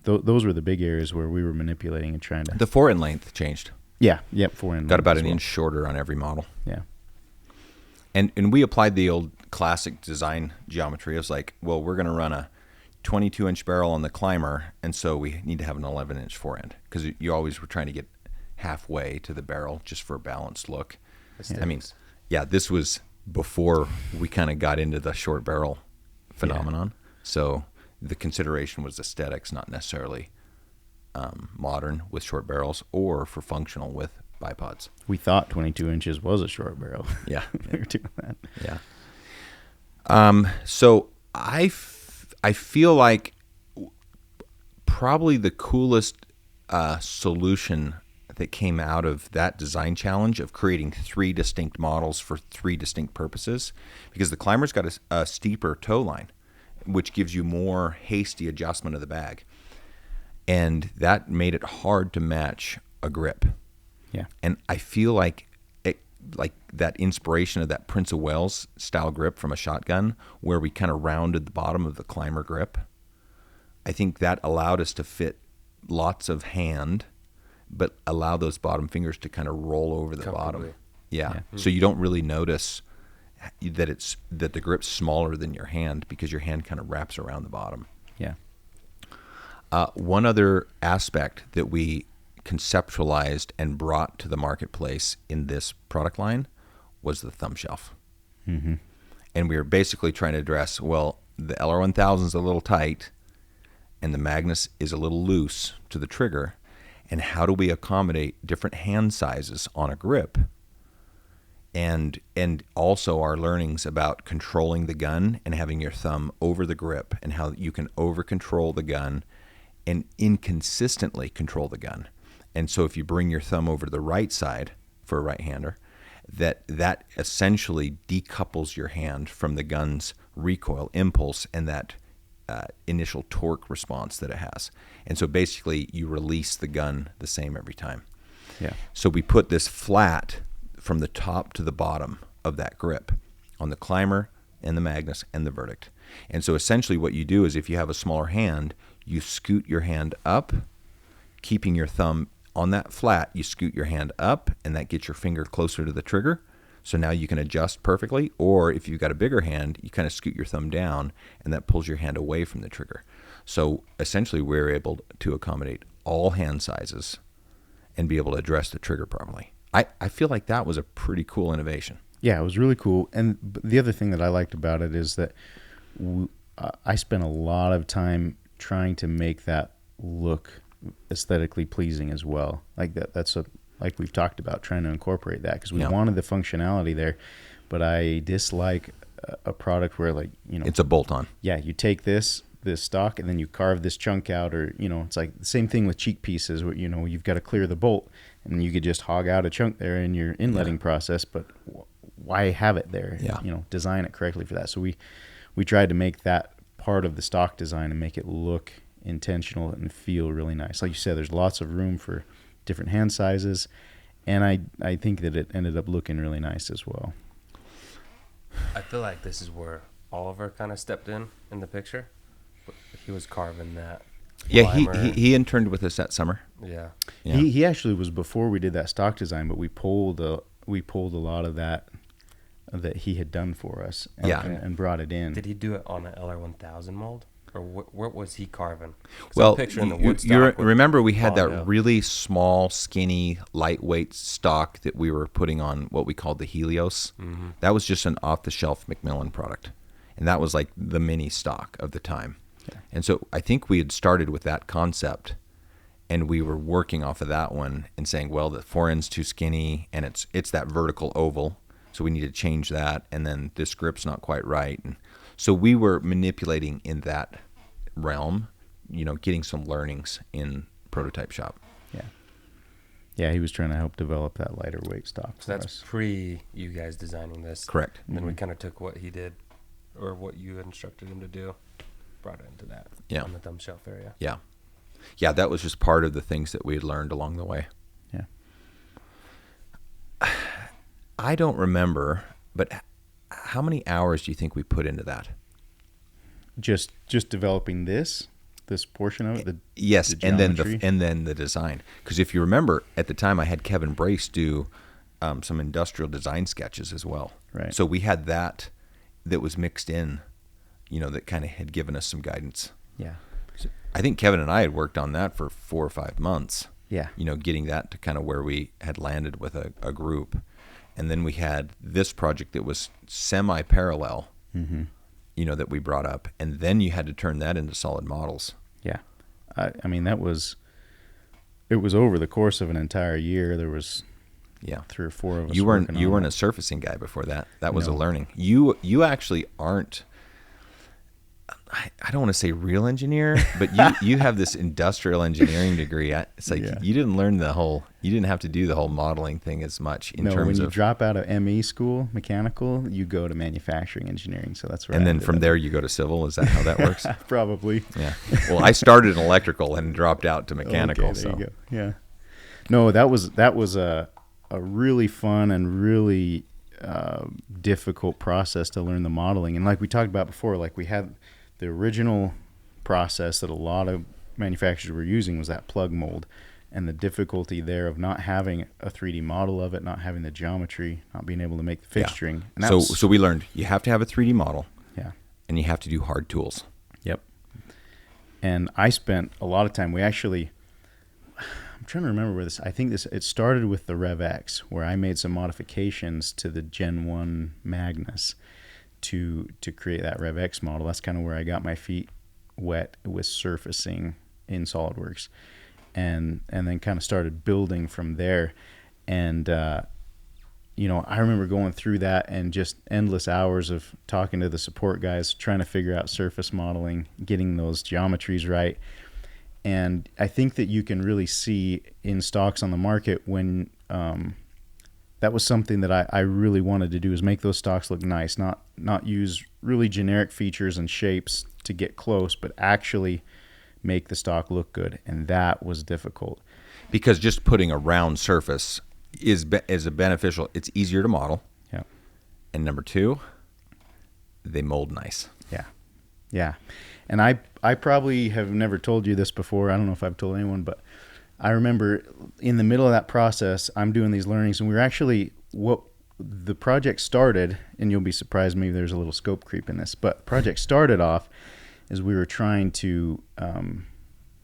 those were the big areas where we were manipulating and trying to. The fore-end length changed. Yeah, yep, fore-end. Got about an as well. inch shorter on every model. Yeah. And we applied the old classic design geometry. It was like, well, we're going to run a 22-inch barrel on the climber, and so we need to have an 11-inch fore-end, because you always were trying to get halfway to the barrel just for a balanced look. I mean, yeah, this was before we kind of got into the short barrel phenomenon. Yeah. So the consideration was aesthetics, not necessarily modern with short barrels or for functional with bipods. We thought 22 inches was a short barrel. Yeah. We were doing that. Yeah. So I feel like probably the coolest solution that came out of that design challenge of creating 3 distinct models for 3 distinct purposes, because the climber's got a steeper toe line, which gives you more hasty adjustment of the bag. And that made it hard to match a grip. Yeah. And I feel like that inspiration of that Prince of Wales style grip from a shotgun, where we kind of rounded the bottom of the climber grip, I think that allowed us to fit lots of hand, but allow those bottom fingers to kind of roll over the bottom. Yeah. So you don't really notice that the grip's smaller than your hand, because your hand kind of wraps around the bottom. Yeah. One other aspect that we conceptualized and brought to the marketplace in this product line was the thumb shelf. Mm-hmm. And we were basically trying to address, well, the LR1000 is a little tight and the Magnus is a little loose to the trigger, and how do we accommodate different hand sizes on a grip? And also our learnings about controlling the gun and having your thumb over the grip, and how you can over control the gun and inconsistently control the gun. And so if you bring your thumb over to the right side for a right-hander, that essentially decouples your hand from the gun's recoil impulse and that initial torque response that it has. And so basically you release the gun the same every time. Yeah. So we put this flat from the top to the bottom of that grip on the climber and the Magnus and the Verdict. And so essentially what you do is, if you have a smaller hand, you scoot your hand up, keeping your thumb on that flat. You scoot your hand up, and that gets your finger closer to the trigger. So now you can adjust perfectly. Or if you've got a bigger hand, you kind of scoot your thumb down, and that pulls your hand away from the trigger. So essentially we're able to accommodate all hand sizes and be able to address the trigger properly. I feel like that was a pretty cool innovation. Yeah, it was really cool. And the other thing that I liked about it is that I spent a lot of time trying to make that look aesthetically pleasing as well. Like like we've talked about, trying to incorporate that, because we wanted the functionality there. But I dislike a product where, like, it's a bolt-on. Yeah, you take this stock and then you carve this chunk out, or it's like the same thing with cheek pieces where you've got to clear the bolt, and you could just hog out a chunk there in your inletting process. But why have it there? Yeah. Design it correctly for that. So we tried to make that part of the stock design and make it look intentional and feel really nice. Like you said, there's lots of room for different hand sizes, and I think that it ended up looking really nice as well. I feel like this is where Oliver kind of stepped in the picture. He was carving that. Yeah, he interned with us that summer. Yeah. He actually was before we did that stock design, but we pulled a lot of that that he had done for us, and, Yeah. and brought it in. Did he do it on an LR1000 mold, or what was he carving? 'Cause Well, I'm picturing the you Woodstock with remember we had Bondo. that really small, skinny, lightweight stock that we were putting on what we called the Helios. Mm-hmm. That was just an off-the-shelf Macmillan product, and that was like the mini stock of the time. Yeah. And so I think we had started with that concept, and we were working off of that one and saying, well, the foreend's too skinny, and it's that vertical oval, so we need to change that, and then this grip's not quite right. And so we were manipulating in that realm, getting some learnings in prototype shop. Yeah, he was trying to help develop that lighter weight stock. So that's pre you guys designing this. Correct. And then we kind of took what he did, or what you instructed him to do, brought it into that Yeah. on the thumb shelf area. Yeah, that was just part of the things that we had learned along the way. Yeah. I don't remember, but how many hours do you think we put into that? Just developing this portion of it. Yes, the and then geometry? the design. Because if you remember, at the time I had Kevin Brace do some industrial design sketches as well. Right. So we had that was mixed in, that kind of had given us some guidance. Yeah. I think Kevin and I had worked on that for 4 or 5 months. Yeah. Getting that to kind of where we had landed with a group. And then we had this project that was semi-parallel, Mm-hmm. that we brought up. And then you had to turn that into solid models. Yeah. I mean, it was over the course of an entire year. There was Yeah. 3 or 4 of us. You weren't working on a it. surfacing guy before that. That was a No. learning. You actually aren't. I don't want to say real engineer, but you have this industrial engineering degree. It's like Yeah. you didn't learn you didn't have to do the whole modeling thing as much in No, when terms you of. drop out of ME school, mechanical, you go to manufacturing engineering. So that's where. And I then ended from up. there you go to civil. Is that how that works? Probably. Yeah. Well, I started in electrical and dropped out to mechanical. Okay, there you go. Yeah. No, that was a really fun and really difficult process to learn the modeling. And like we talked about before, like we had the original process that a lot of manufacturers were using was that plug mold, and the difficulty there of not having a 3D model of it, not having the geometry, not being able to make the fixturing. And that was, so we learned you have to have a 3D model. Yeah. And you have to do hard tools. Yep. And I spent a lot of time. I'm trying to remember I think it started with the Rev X, where I made some modifications to the Gen 1 Magnus to create that Rev X model. That's kind of where I got my feet wet with surfacing in SolidWorks, and then kind of started building from there. And I remember going through that and just endless hours of talking to the support guys, trying to figure out surface modeling, getting those geometries right. And I think that you can really see in stocks on the market when that was something that I really wanted to do, is make those stocks look nice, not use really generic features and shapes to get close, but actually make the stock look good. And that was difficult. Because just putting a round surface is a beneficial. It's easier to model. Yeah. And number 2, they mold nice. Yeah. And I probably have never told you this before. I don't know if I've told anyone, but I remember in the middle of that process, I'm doing these learnings, and we were actually, what the project started, and you'll be surprised maybe there's a little scope creep in this, but project started off as we were trying to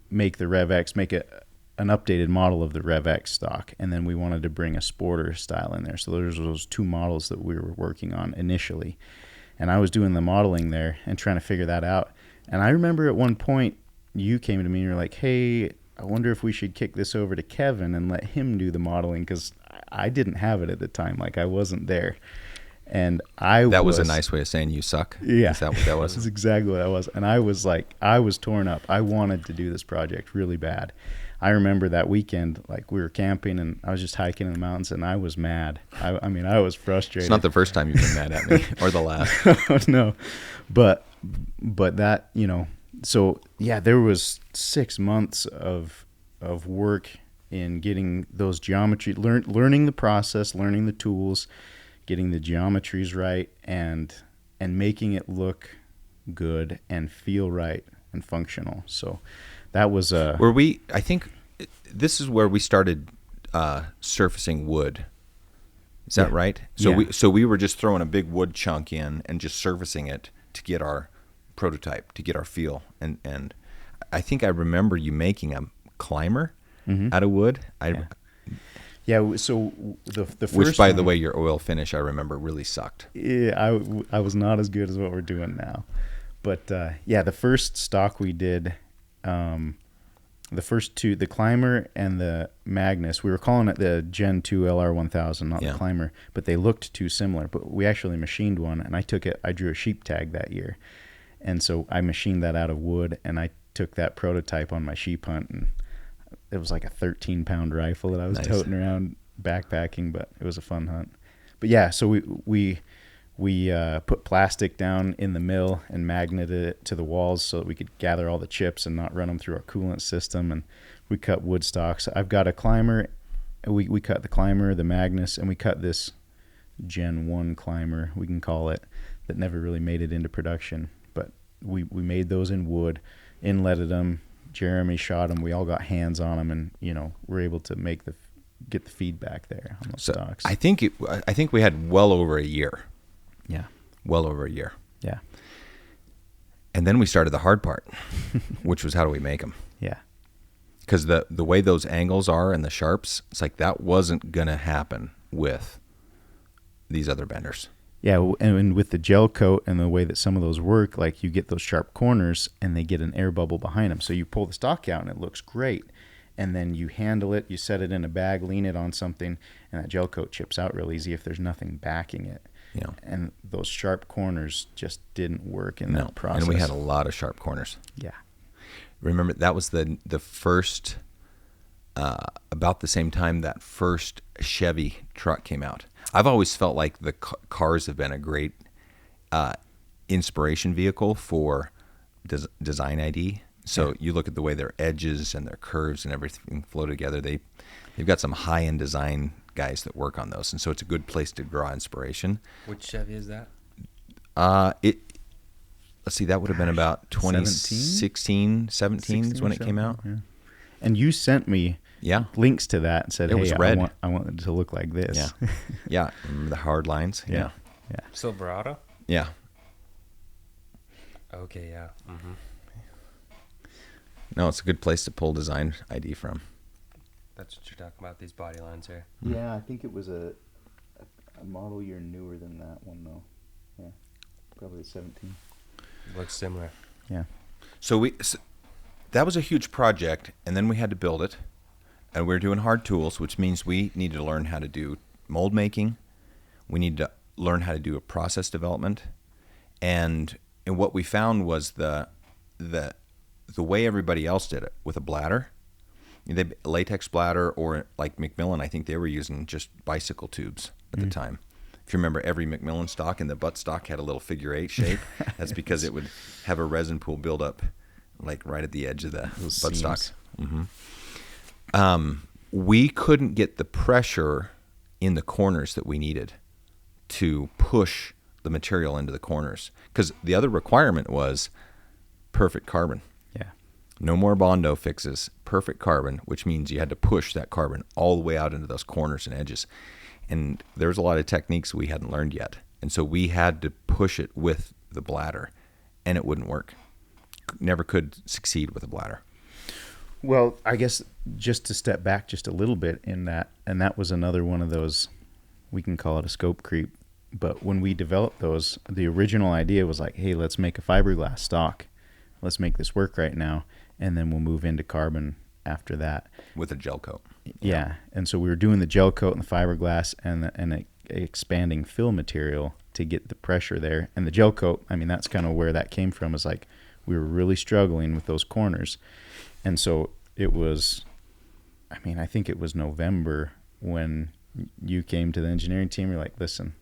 make the Rev X, make an updated model of the Rev X stock, and then we wanted to bring a Sporter style in there. So there's those 2 models that we were working on initially. And I was doing the modeling there and trying to figure that out. And I remember at one point you came to me and you're like, hey, I wonder if we should kick this over to Kevin and let him do the modeling, because I didn't have it at the time. Like, I wasn't there. And That was a nice way of saying you suck. Yeah. Is that what that was? That's exactly what I was. And I was like, I was torn up. I wanted to do this project really bad. I remember that weekend, like, we were camping and I was just hiking in the mountains, and I was mad. I mean, I was frustrated. It's not the first time you've been mad at me, or the last. No, but that, so yeah, there was 6 months of work in getting those geometry, learning the process, learning the tools, getting the geometries right, and making it look good and feel right and functional. So that was I think this is where we started surfacing wood Is that Yeah. right? So Yeah. we were just throwing a big wood chunk in and just servicing it to get our prototype, to get our feel. And I think I remember you making a climber out of wood. So the first Which, by one, the way, your oil finish I remember really sucked. yeah, I was not as good as what we're doing now, but the first stock we did, the first two, the Climber and the Magnus, we were calling it the Gen 2 LR1000, not the Climber, but they looked too similar. But we actually machined one, and I drew a sheep tag that year, and so I machined that out of wood, and I took that prototype on my sheep hunt, and it was like a 13-pound rifle that I was toting around backpacking, but it was a fun hunt. But yeah, so we put plastic down in the mill and magneted it to the walls so that we could gather all the chips and not run them through our coolant system. And we cut wood stocks. I've got a Climber. We cut the Climber, the Magnus, and we cut this Gen 1 Climber, we can call it, that never really made it into production. But we made those in wood, inletted them. Jeremy shot them. We all got hands on them, and we're able to get the feedback there on those stocks. I think we had well over a year. Yeah. Well over a year. Yeah. And then we started the hard part, which was how do we make them? Yeah. Because the way those angles are and the sharps, it's like that wasn't going to happen with these other benders. Yeah, and with the gel coat and the way that some of those work, like you get those sharp corners and they get an air bubble behind them. So you pull the stock out and it looks great. And then you handle it, you set it in a bag, lean it on something, and that gel coat chips out real easy if there's nothing backing it. Yeah. And those sharp corners just didn't work in that process. And we had a lot of sharp corners. Yeah. Remember, that was the first, about the same time that first Chevy truck came out. I've always felt like the cars have been a great inspiration vehicle for design ID. So you look at the way their edges and their curves and everything flow together. They've got some high-end design guys that work on those, and so it's a good place to draw inspiration. Which Chevy is that? Let's see, that would have been about 2016, 17 is when it came out. Yeah. And you sent me links to that and said, it was red. I want it to look like this. Yeah. Yeah. Remember the hard lines? Yeah. Yeah. Silverado? Yeah. Okay, yeah. Mm-hmm. No, it's a good place to pull design ID from. That's what you're talking about, these body lines here. Yeah, I think it was a model year newer than that one, though. Yeah, probably 17. Looks similar. Yeah. So that was a huge project, and then we had to build it, and we were doing hard tools, which means we needed to learn how to do mold making. We needed to learn how to do a process development, and what we found was the way everybody else did it with a bladder. Latex bladder, or like Macmillan, I think they were using just bicycle tubes at the time. If you remember, every Macmillan stock in the butt stock had a little figure 8 shape. That's because it would have a resin pool build up like right at the edge of the butt stock. Mm-hmm. We couldn't get the pressure in the corners that we needed to push the material into the corners, because the other requirement was perfect carbon. No more Bondo fixes, perfect carbon, which means you had to push that carbon all the way out into those corners and edges. And there was a lot of techniques we hadn't learned yet. And so we had to push it with the bladder, and it wouldn't work. Never could succeed with a bladder. Well, I guess just to step back just a little bit in that, and that was another one of those, we can call it a scope creep. But when we developed those, the original idea was like, hey, let's make a fiberglass stock. Let's make this work right now. And then we'll move into carbon after that. With a gel coat. Yeah. And so we were doing the gel coat and the fiberglass and a expanding fill material to get the pressure there. And the gel coat, I mean, that's kind of where that came from, is like we were really struggling with those corners. And so it was, I mean, I think it was November when you came to the engineering team. You're like, listen,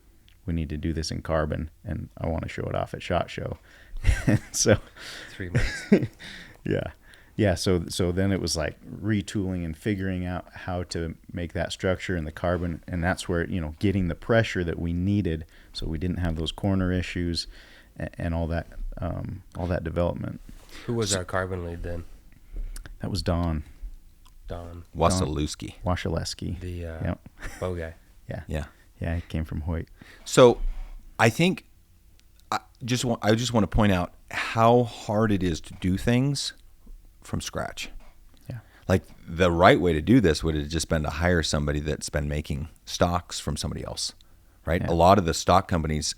we need to do this in carbon, and I want to show it off at SHOT Show. So 3 months. Yeah, so then it was like retooling and figuring out how to make that structure in the carbon, and that's where, getting the pressure that we needed so we didn't have those corner issues and all that development. Who was our carbon lead then? That was Don Wasilewski. Wasilewski. The Yep. bow guy. Yeah. Yeah, it came from Hoyt. So I think I just want to point out how hard it is to do things from scratch. Yeah. Like the right way to do this would have just been to hire somebody that's been making stocks from somebody else, right? Yeah. A lot of the stock companies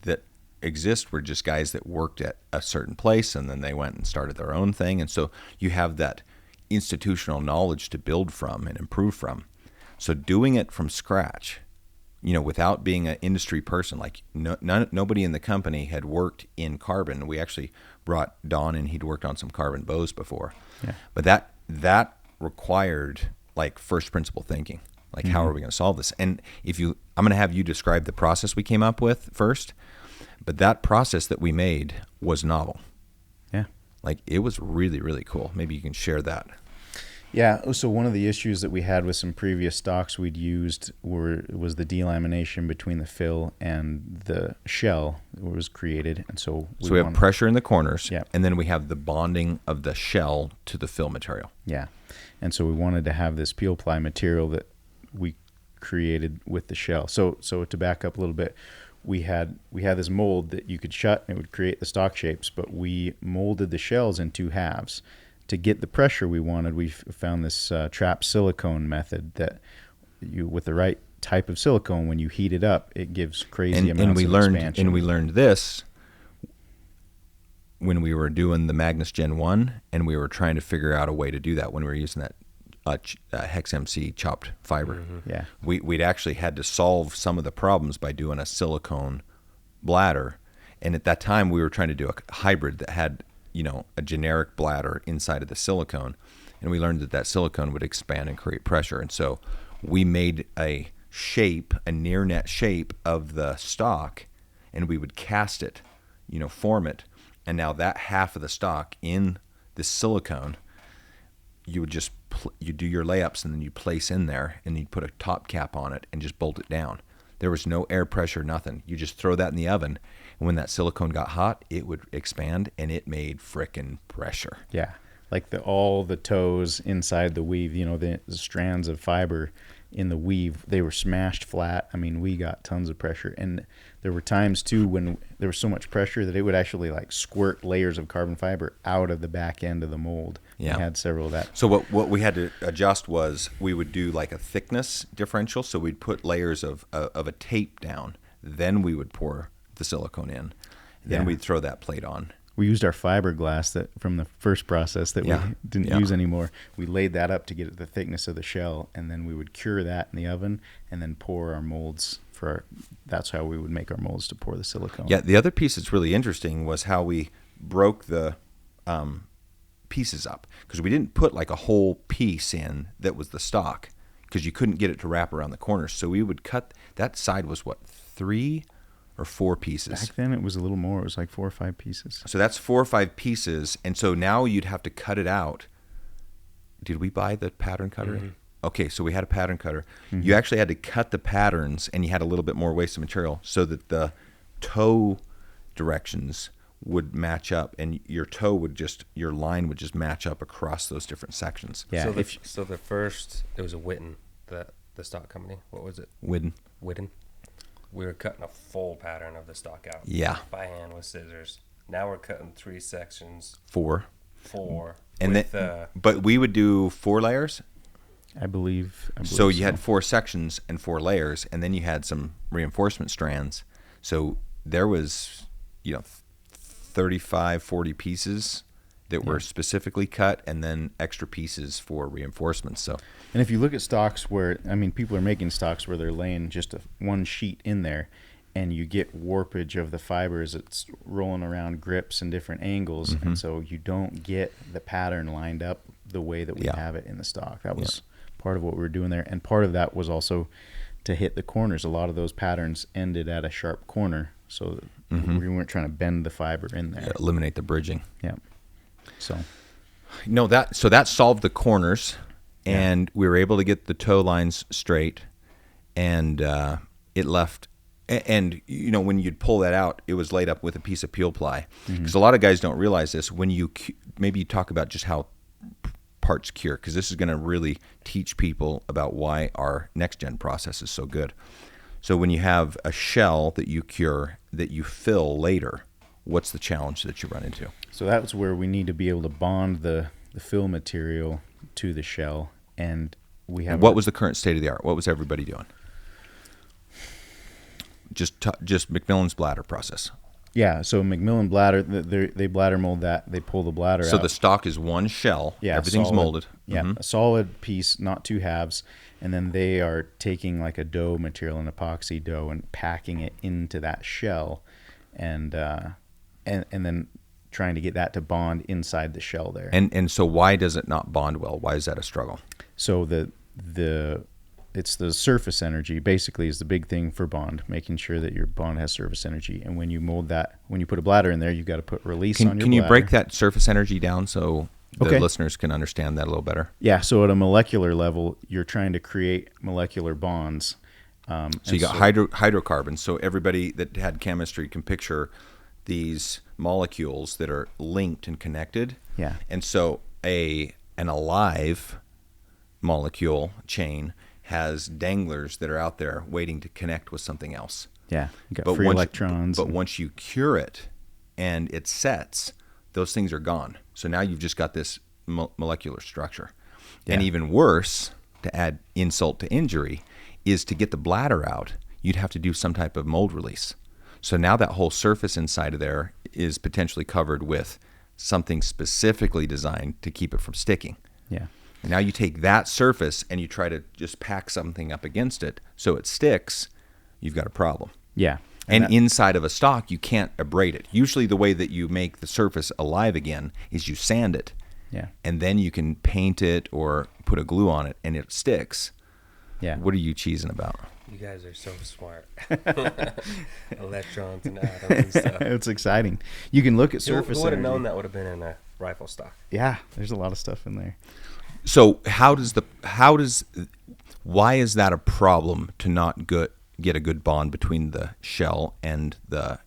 that exist were just guys that worked at a certain place and then they went and started their own thing. And so you have that institutional knowledge to build from and improve from. So doing it from scratch, without being an industry person, like nobody in the company had worked in carbon. We actually brought Don in. He'd worked on some carbon bows before. Yeah. But that required like first principle thinking. Like, how are we going to solve this? And I'm going to have you describe the process we came up with first. But that process that we made was novel. Yeah. Like, it was really, really cool. Maybe you can share that. Yeah. So one of the issues that we had with some previous stocks we'd used was the delamination between the fill and the shell that was created. And so we have pressure in the corners, Yeah. and then we have the bonding of the shell to the fill material. Yeah. And so we wanted to have this peel ply material that we created with the shell. So to back up a little bit, we had this mold that you could shut and it would create the stock shapes, but we molded the shells in two halves. To get the pressure we wanted, we found this trap silicone method that with the right type of silicone, when you heat it up, it gives crazy amounts of expansion. And we learned this when we were doing the Magnus Gen 1, and we were trying to figure out a way to do that when we were using that Hex MC chopped fiber. Mm-hmm. Yeah. We'd actually had to solve some of the problems by doing a silicone bladder. And at that time, we were trying to do a hybrid that had a generic bladder inside of the silicone, and we learned that silicone would expand and create pressure. And so we made a near net shape of the stock, and we would cast it, form it. And now that half of the stock in the silicone, you would just you do your layups and then you place in there, and you'd put a top cap on it and just bolt it down. There was no air pressure, nothing. You just throw that in the oven, and when that silicone got hot, it would expand, and it made frickin' pressure. Yeah, like all the toes inside the weave, the strands of fiber in the weave, they were smashed flat. I mean, we got tons of pressure, and there were times too when there was so much pressure that it would actually like squirt layers of carbon fiber out of the back end of the mold. Yeah. We had several of that. So what we had to adjust was we would do like a thickness differential. So we'd put layers of a tape down. Then we would pour the silicone in. Then we'd throw that plate on. We used our fiberglass that from the first process that we didn't use anymore. We laid that up to get the thickness of the shell, and then we would cure that in the oven and then pour our molds that's how we would make our molds to pour the silicone. Yeah, the other piece that's really interesting was how we broke the pieces up, because we didn't put like a whole piece in that was the stock, because you couldn't get it to wrap around the corners. So we would cut, that side was 3 or 4 pieces. Back then it was a little more. It was like 4 or 5 pieces. So that's 4 or 5 pieces, and so now you'd have to cut it out. Did we buy the pattern cutter? Mm-hmm. Okay, so we had a pattern cutter. Mm-hmm. You actually had to cut the patterns, and you had a little bit more waste of material so that the toe directions would match up, and your line would just match up across those different sections. Yeah. So the first, it was a Witten, the stock company. What was it? Witten. We were cutting a full pattern of the stock out. Yeah. By hand with scissors. Now we're cutting 3 sections. 4. And with, then, but we would do 4 layers. I believe So you had 4 sections and 4 layers, and then you had some reinforcement strands. So there was, 35, 40 pieces that were specifically cut, and then extra pieces for reinforcements. So, and if you look at stocks people are making stocks where they're laying just one sheet in there, and you get warpage of the fibers. It's rolling around grips and different angles, and so you don't get the pattern lined up the way that we have it in the stock. That was part of what we were doing there, and part of that was also to hit the corners. A lot of those patterns ended at a sharp corner, so we weren't trying to bend the fiber in there. eliminate the bridging. Yeah. So that solved the corners, and we were able to get the toe lines straight, and it left. And when you'd pull that out, it was laid up with a piece of peel ply, because a lot of guys don't realize this. When you talk about just how parts cure, because this is going to really teach people about why our next gen process is so good. So when you have a shell that you cure that you fill later, what's the challenge that you run into? So that's where we need to be able to bond the fill material to the shell. And we have. And what was the current state of the art? What was everybody doing? Just Macmillan's bladder process. Yeah, so Macmillan bladder, they bladder mold that. They pull the bladder out. So the stock is one shell. Yeah, everything's solid. molded. Yeah, a solid piece, not two halves. And then they are taking like a dough material, an epoxy dough, and packing it into that shell, and then trying to get that to bond inside the shell there. And so why does it not bond well? Why is that a struggle? So it's the surface energy basically is the big thing for bond, making sure that your bond has surface energy. And when you mold that, when you put a bladder in there, you've got to put release on your bladder. Can you break that surface energy down so the Okay. listeners can understand that a little better? Yeah, so at a molecular level, you're trying to create molecular bonds. So you got hydrocarbons. So everybody that had chemistry can picture these molecules that are linked and connected. Yeah. And so an alive molecule chain has danglers that are out there waiting to connect with something else. Yeah, you got free electrons. But once you cure it and it sets, those things are gone. So now you've just got this molecular structure. Yeah. And even worse, to add insult to injury, is to get the bladder out, you'd have to do some type of mold release. So now that whole surface inside of there is potentially covered with something specifically designed to keep it from sticking. Yeah. Now you take that surface and you try to just pack something up against it so it sticks, you've got a problem. Yeah. And inside of a stock, you can't abrade it. Usually the way that you make the surface alive again is you sand it. Yeah. And then you can paint it or put a glue on it and it sticks. Yeah. What are you cheesing about? You guys are so smart. Electrons and atoms and stuff. It's exciting. You can look at surface Who would have energy. known that would have been in a rifle stock? Yeah, there's a lot of stuff in there. So why is that a problem to not get a good bond between the shell and the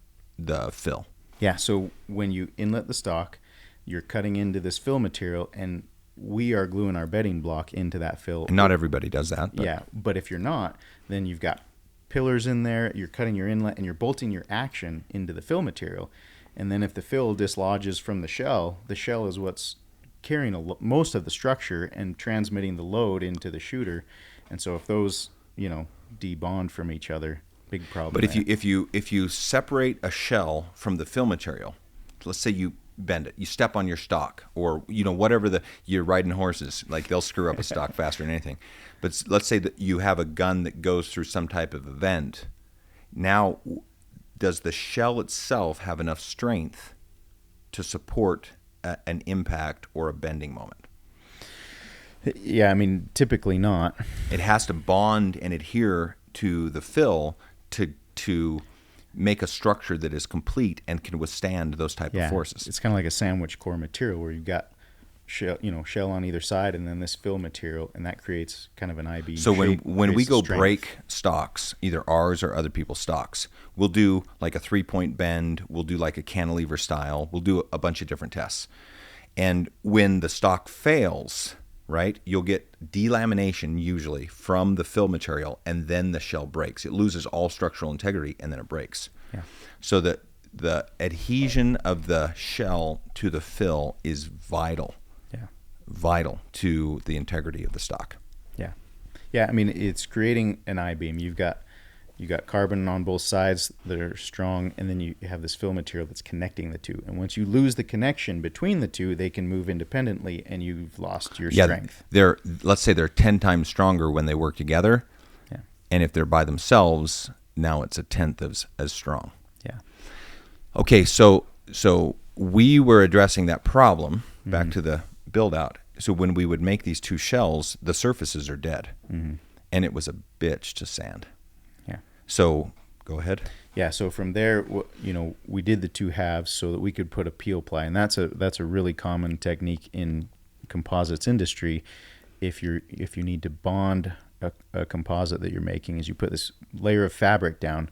fill? Yeah, so when you inlet the stock, you're cutting into this fill material, and we are gluing our bedding block into that fill. And not everybody does that. But. Yeah, but if you're not, then you've got pillars in there, you're cutting your inlet, and you're bolting your action into the fill material. And then if the fill dislodges from the shell is what's carrying most of the structure and transmitting the load into the shooter. And so if those, debond from each other, big problem. But there. if you separate a shell from the fill material, let's say you bend it, you step on your stock, or whatever you're riding horses, like they'll screw up a stock faster than anything. But let's say that you have a gun that goes through some type of event. Now, does the shell itself have enough strength to support an impact or a bending moment? Yeah, I mean, typically not. It has to bond and adhere to the fill to make a structure that is complete and can withstand those type of forces. It's kind of like a sandwich core material where you've got shell on either side and then this fill material, and that creates kind of an IB. So when we go strength. break stocks, either ours or other people's stocks, we'll do like a 3-point bend, we'll do like a cantilever style, we'll do a bunch of different tests. And when the stock fails, right, you'll get delamination usually from the fill material, and then the shell breaks. It loses all structural integrity, and then it breaks. Yeah. So that the adhesion of the shell to the fill is vital to the integrity of the stock. Yeah, I mean, it's creating an I-beam. You've got carbon on both sides that are strong, and then you have this fill material that's connecting the two. And once you lose the connection between the two, they can move independently, and you've lost your strength. Let's say they're 10 times stronger when they work together. Yeah. And if they're by themselves, now it's a tenth as strong. Yeah. Okay, so we were addressing that problem back to the build out. So when we would make these two shells, the surfaces are dead. Mm-hmm. And it was a bitch to sand. Yeah. So go ahead. Yeah, so from there, we did the two halves so that we could put a peel ply, and that's a really common technique in composites industry. If you need to bond a composite that you're making, is you put this layer of fabric down.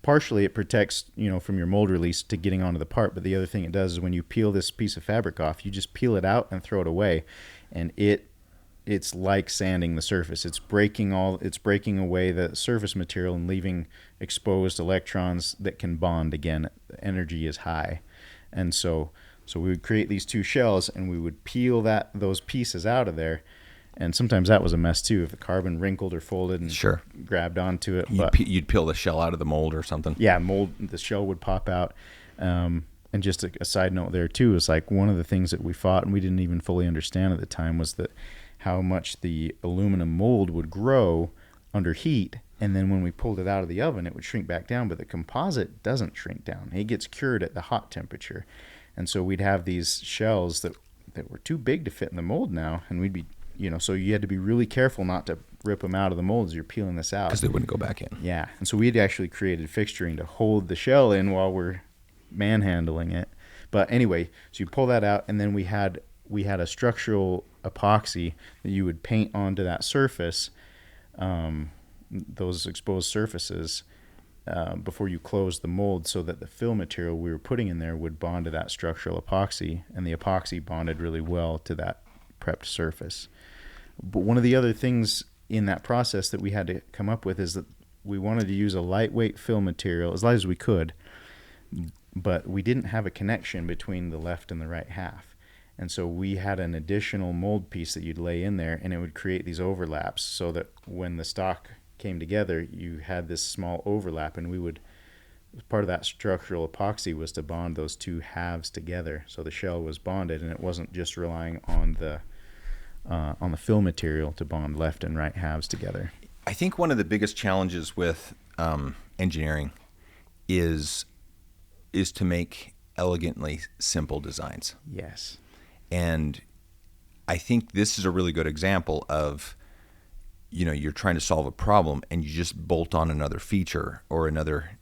Partially, it protects from your mold release to getting onto the part, but the other thing it does is when you peel this piece of fabric off, you just peel it out and throw it away, and it it's like sanding the surface. It's breaking away the surface material and leaving exposed electrons that can bond again. The energy is high. And so we would create these two shells, and we would peel those pieces out of there. And sometimes that was a mess too, if the carbon wrinkled or folded and Sure. grabbed onto it. You'd peel the shell out of the mold or something. Yeah, the shell would pop out. And just a side note there too is like one of the things that we fought and we didn't even fully understand at the time was that how much the aluminum mold would grow under heat, and then when we pulled it out of the oven, it would shrink back down. But the composite doesn't shrink down; it gets cured at the hot temperature, and so we'd have these shells that were too big to fit in the mold now, and we'd be, so you had to be really careful not to rip them out of the mold as you're peeling this out Because they wouldn't go back in. Yeah, and so we had actually created fixturing to hold the shell in while we're manhandling it. But anyway, so you pull that out, and then we had a structural epoxy that you would paint onto that surface, those exposed surfaces, before you close the mold, so that the fill material we were putting in there would bond to that structural epoxy, and the epoxy bonded really well to that prepped surface. But one of the other things in that process that we had to come up with is that we wanted to use a lightweight fill material, as light as we could, but we didn't have a connection between the left and the right half. And so we had an additional mold piece that you'd lay in there, and it would create these overlaps so that when the stock came together, you had this small overlap, and we would, part of that structural epoxy was to bond those two halves together. So the shell was bonded, and it wasn't just relying on the fill material to bond left and right halves together. I think one of the biggest challenges with engineering is to make elegantly simple designs. Yes. And I think this is a really good example of, you're trying to solve a problem and you just bolt on another feature or another,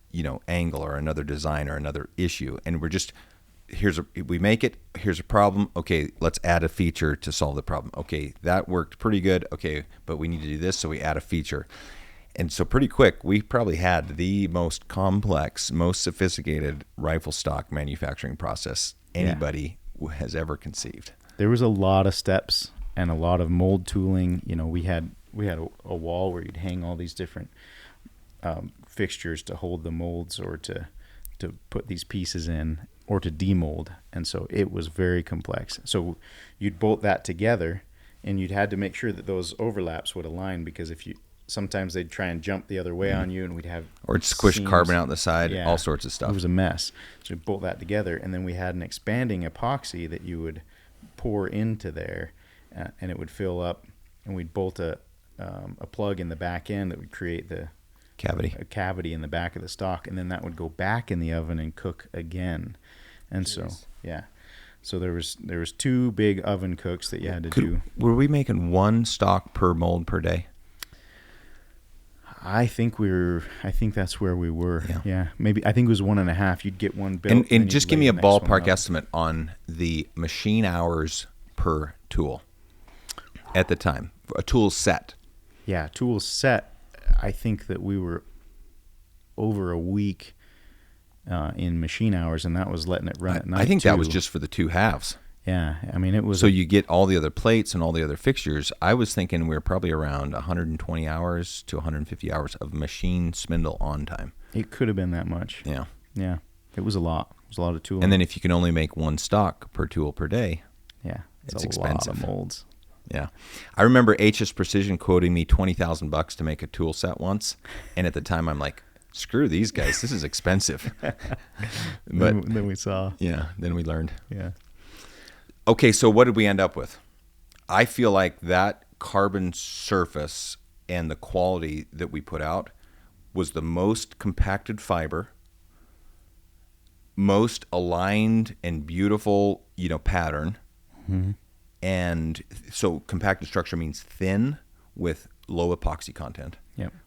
angle or another design or another issue. And we make it, here's a problem. Okay, let's add a feature to solve the problem. Okay, that worked pretty good. Okay, but we need to do this, so we add a feature. And so pretty quick, we probably had the most complex, most sophisticated rifle stock manufacturing process anybody has ever conceived. There was a lot of steps and a lot of mold tooling. We had a wall where you'd hang all these different fixtures to hold the molds or to put these pieces in or to demold. And so it was very complex. So you'd bolt that together, and you'd had to make sure that those overlaps would align, because sometimes they'd try and jump the other way on you, and we'd have or it'd squish seams. Carbon out the side, all sorts of stuff. It was a mess. So we'd bolt that together, and then we had an expanding epoxy that you would pour into there, and it would fill up, and we'd bolt a plug in the back end that would create a cavity in the back of the stock, and then that would go back in the oven and cook again. And so there was two big oven cooks that you had to do. Were we making one stock per mold per day? I think that's where we were. Yeah. Maybe, I think it was 1.5. You'd get one built. And just give me a ballpark estimate on the machine hours per tool at the time. A tool set. Yeah, tool set. I think that we were over a week in machine hours, and that was letting it run at night. I think that was just for the two halves. Yeah, I mean, it was. So you get all the other plates and all the other fixtures. I was thinking we were probably around 120 hours to 150 hours of machine spindle on time. It could have been that much. Yeah. Yeah, it was a lot. It was a lot of tooling. And then if you can only make one stock per tool per day, it's expensive. Lot of molds. Yeah, I remember HS Precision quoting me $20,000 to make a tool set once, and at the time I'm like, screw these guys, this is expensive. But then we saw. Yeah, then we learned. Yeah. Okay, so what did we end up with? I feel like that carbon surface and the quality that we put out was the most compacted fiber, most aligned and beautiful, pattern. Mm-hmm. And so compacted structure means thin with low epoxy content,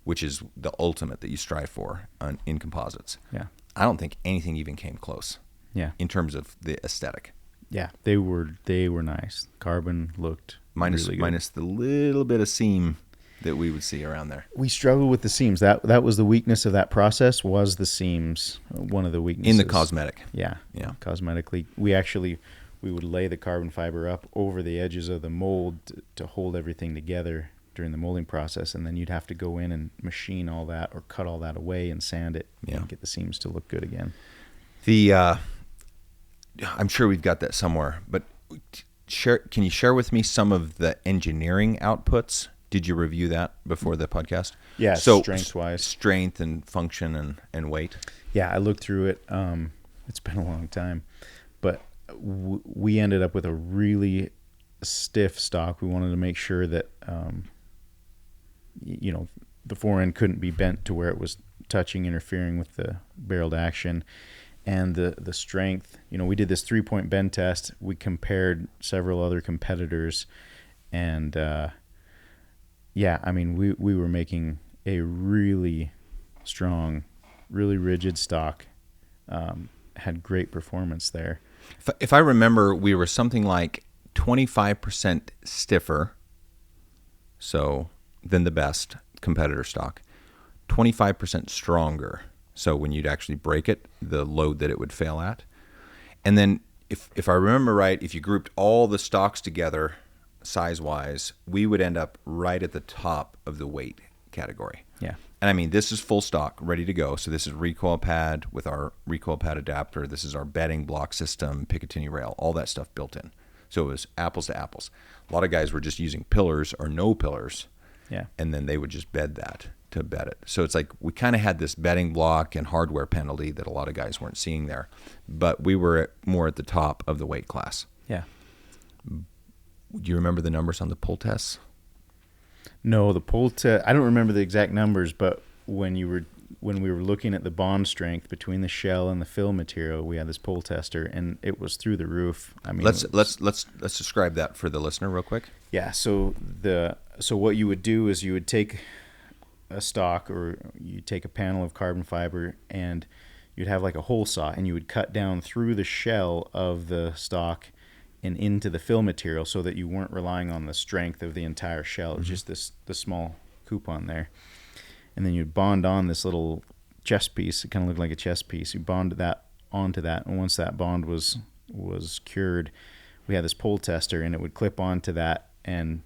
which is the ultimate that you strive for in composites. Yeah. I don't think anything even came close. Yeah. In terms of the aesthetic. Yeah, they were nice. Carbon looked really good. Minus the little bit of seam that we would see around there. We struggled with the seams. That was the weakness of that process, was the seams. One of the weaknesses In the cosmetic. Yeah. Yeah. Cosmetically, we actually we would lay the carbon fiber up over the edges of the mold to hold everything together during the molding process, and then you'd have to go in and machine all that or cut all that away and sand it and get the seams to look good again. I'm sure we've got that somewhere, but can you share with me some of the engineering outputs? Did you review that before the podcast? Yeah, so strength-wise. Strength and function and weight. Yeah, I looked through it. It's been a long time, but we ended up with a really stiff stock. We wanted to make sure that the forend couldn't be bent to where it was interfering with the barreled action, and the strength. We did this 3-point bend test. We compared several other competitors, and we were making a really strong, really rigid stock. Had great performance there. If I remember, we were something like 25% stiffer, so than the best competitor stock, 25% stronger. So when you'd actually break it, the load that it would fail at. And then if I remember right, if you grouped all the stocks together size-wise, we would end up right at the top of the weight category. Yeah. And I mean, this is full stock, ready to go. So this is recoil pad with our recoil pad adapter. This is our bedding block system, Picatinny rail, all that stuff built in. So it was apples to apples. A lot of guys were just using pillars or no pillars. Yeah. And then they would just bed that to bed it. So it's like we kind of had this bedding block and hardware penalty that a lot of guys weren't seeing there. But we were more at the top of the weight class. Yeah. Do you remember the numbers on the pull tests? No, the pull test. I don't remember the exact numbers, but when we were looking at the bond strength between the shell and the fill material, we had this pull tester, and it was through the roof. I mean, let's describe that for the listener real quick. Yeah. So what you would do is you would take a stock, or you take a panel of carbon fiber, and you'd have like a hole saw, and you would cut down through the shell of the stock and into the fill material, so that you weren't relying on the strength of the entire shell. It was just the small coupon there. And then you'd bond on this little chest piece. It kind of looked like a chest piece. You bonded that onto that, and once that bond was cured, we had this pull tester, and it would clip onto that, and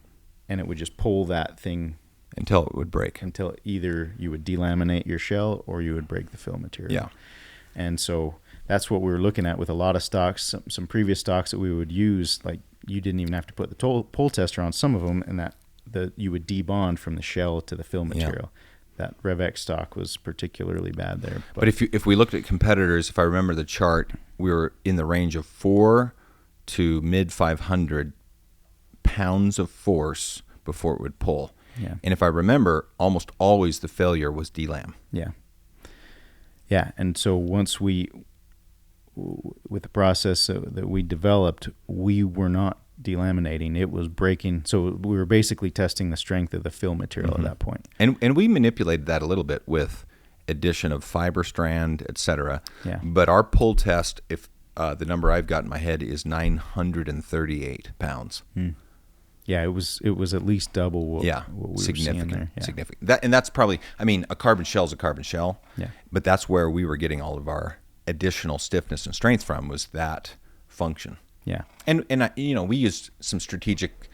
it would just pull that thing until it would break. Until either you would delaminate your shell or you would break the fill material. Yeah. And so that's what we were looking at with a lot of stocks. Some previous stocks that we would use, like you didn't even have to put the pull tester on some of them, and you would debond from the shell to the fill material. Yeah. That RevX stock was particularly bad there. But if we looked at competitors, if I remember the chart, we were in the range of 4 to mid 500 pounds of force before it would pull. Yeah. And if I remember, almost always the failure was delam. Yeah. Yeah, and so once with the process that we developed, we were not delaminating. It was breaking. So we were basically testing the strength of the fill material at that point. And we manipulated that a little bit with addition of fiber strand, etc. Yeah. But our pull test, if the number I've got in my head is 938 pounds. Yeah, it was at least double what we were seeing there. Yeah. Significant. And that's probably, I mean, a carbon shell is a carbon shell. Yeah. But that's where we were getting all of our additional stiffness and strength from, was that function. Yeah. And we used some strategic,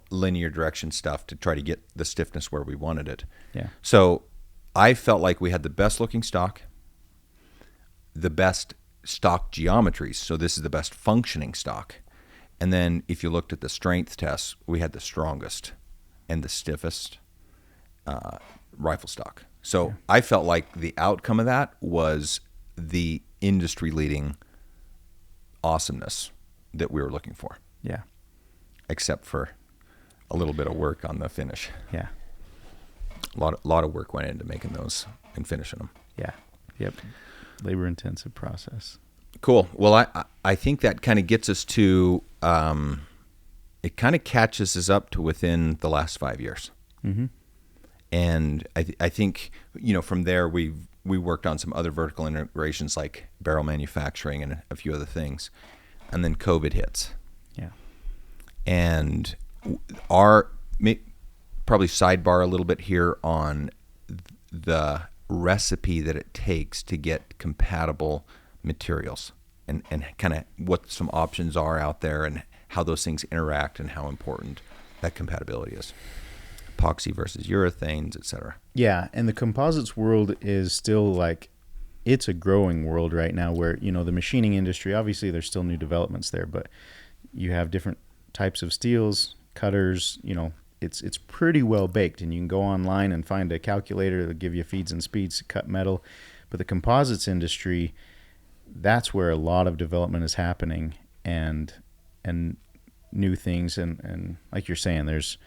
linear direction stuff to try to get the stiffness where we wanted it. Yeah. So I felt like we had the best looking stock, the best stock geometries. So this is the best functioning stock. And then if you looked at the strength tests, we had the strongest and the stiffest rifle stock. So I felt like the outcome of that was the industry-leading awesomeness that we were looking for. Yeah. Except for a little bit of work on the finish. Yeah. A lot of work went into making those and finishing them. Yeah. Yep. Labor-intensive process. Cool. Well, I think that kind of gets us to, it kind of catches us up to within the last 5 years. Mm-hmm. And I think, from there we worked on some other vertical integrations like barrel manufacturing and a few other things. And then COVID hits. Yeah. And probably sidebar a little bit here on the recipe that it takes to get compatible materials. and kind of what some options are out there and how those things interact and how important that compatibility is. Epoxy versus urethanes, etc. Yeah, and the composites world is still like, it's a growing world right now where, you know, the machining industry, obviously there's still new developments there, but you have different types of steels, cutters, you know, it's pretty well baked, and you can go online and find a calculator that'll give you feeds and speeds to cut metal. But the composites industry, that's where a lot of development is happening, and new things, and like you're saying, there's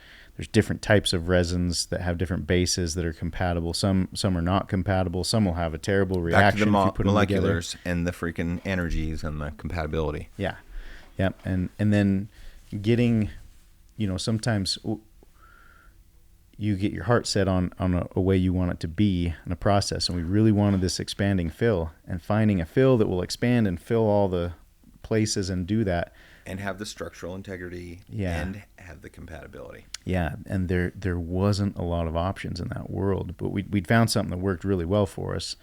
different types of resins that have different bases that are compatible. Some are not compatible. Some will have a terrible reaction if you put them together. Moleculars and the freaking energies and the compatibility. Yeah, yeah, and then getting, you know, sometimes you get your heart set on a way you want it to be in a process, and we really wanted this expanding fill, and finding a fill that will expand and fill all the places and do that. And have the structural integrity, Yeah. and have the compatibility. Yeah, and there wasn't a lot of options in that world, but we'd found something that worked really well for us.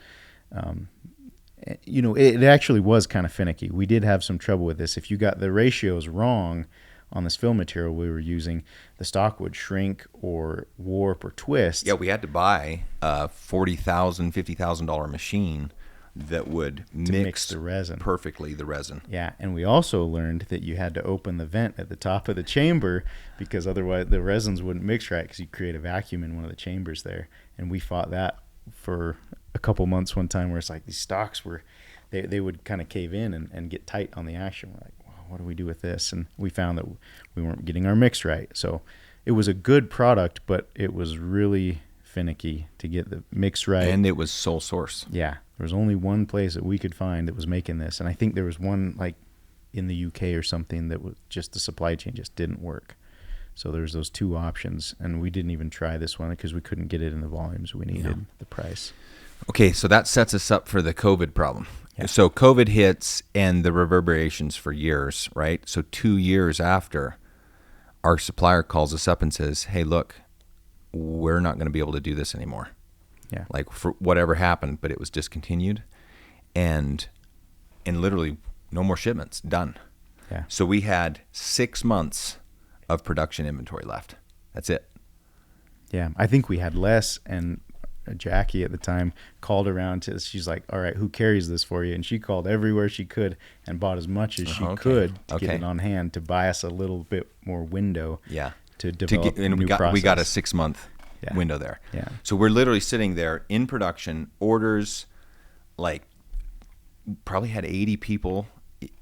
You know, it actually was kind of finicky. We did have some trouble with this. If you got the ratios wrong on this fill material we were using, the stock would shrink or warp or twist. Yeah, we had to buy a $40,000, $50,000 machine that would mix the resin perfectly, the resin. Yeah, and we also learned that you had to open the vent at the top of the chamber, because otherwise the resins wouldn't mix right, because you create a vacuum in one of the chambers there. And we fought that for a couple months one time, where it's like these stocks were, they would kind of cave in and get tight on the action. We're like, well, what do we do with this? And we found that we weren't getting our mix right. So it was a good product, but it was really finicky to get the mix right. And it was sole source. Yeah. There was only one place that we could find that was making this. And I think there was one like in the UK or something that was just, the supply chain just didn't work. So there's those two options. And we didn't even try this one because we couldn't get it in the volumes we needed, the price. Okay, so that sets us up for the COVID problem. Yeah. So COVID hits and the reverberations for years, right? So 2 years after, our supplier calls us up and says, hey, look, we're not going to be able to do this anymore. Yeah. Like, for whatever happened, but it was discontinued, and literally no more shipments, done. Yeah. So we had 6 months of production inventory left. That's it. Yeah. I think we had less, and Jackie at the time called around to, she's like, all right, who carries this for you? And she called everywhere she could and bought as much as she could to get it on hand, to buy us a little bit more window. Yeah. To develop and a new process. we got a 6 month window there. Yeah. So we're literally sitting there in production, orders, like probably had 80 people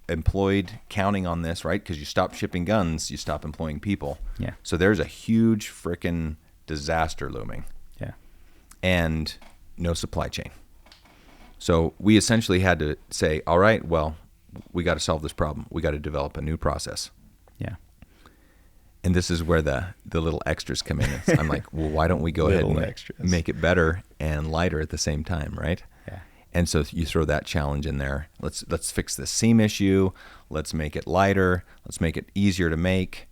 employed counting on this, right? Because you stop shipping guns, you stop employing people. Yeah. So there's a huge freaking disaster looming. Yeah. And no supply chain. So we essentially had to say, all right, well, we got to solve this problem. We got to develop a new process. Yeah. And this is where the little extras come in. I'm like, well, why don't we go ahead and make it better and lighter at the same time, right? Yeah. And so you throw that challenge in there. Let's fix the seam issue. Let's make it lighter. Let's make it easier to make.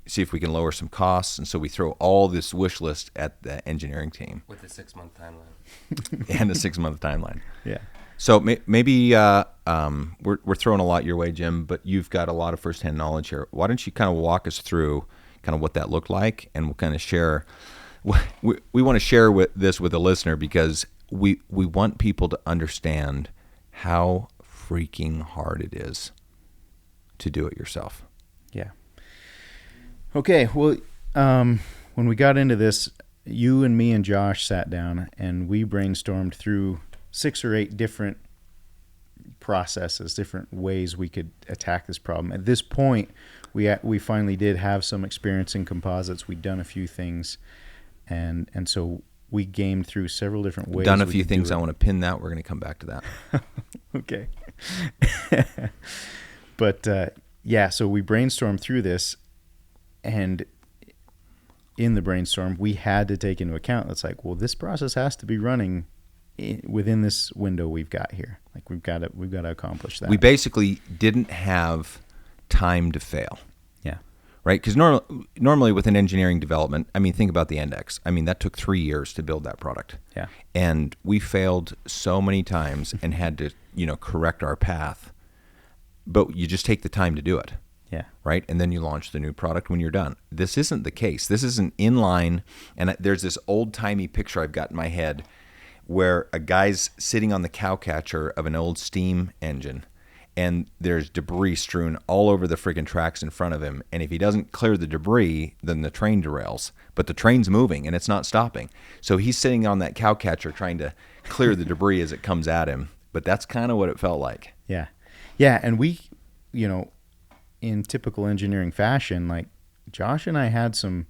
See if we can lower some costs. And so we throw all this wish list at the engineering team. With a 6 month timeline. And a 6 month timeline. Yeah. So maybe we're throwing a lot your way, Jim, but you've got a lot of firsthand knowledge here. Why don't you kind of walk us through kind of what that looked like, and we'll kind of share. We want to share this with the listener, because we want people to understand how freaking hard it is to do it yourself. Yeah. Okay. Well, when we got into this, you and me and Josh sat down and we brainstormed through 6 or 8 different processes, different ways we could attack this problem. At this point, we finally did have some experience in composites. We'd done a few things, and so we gamed through several different ways. Done a few things. I want to pin that. We're going to come back to that. Okay. But so we brainstormed through this, and in the brainstorm, we had to take into account that's like, well, this process has to be running within this window we've got here. Like we've got to accomplish that. We basically didn't have time to fail. Yeah. right? Because normally with an engineering development, I mean, think about the index. I mean, that took 3 years to build that product. Yeah. And we failed so many times and had to, correct our path. But you just take the time to do it. Yeah. Right? And then you launch the new product when you're done. This isn't the case. This is an inline. And there's this old-timey picture I've got in my head where a guy's sitting on the cow catcher of an old steam engine, and there's debris strewn all over the friggin' tracks in front of him. And if he doesn't clear the debris, then the train derails. But the train's moving, and it's not stopping. So he's sitting on that cow catcher trying to clear the debris as it comes at him. But that's kind of what it felt like. Yeah. Yeah, and we, in typical engineering fashion, like Josh and I had some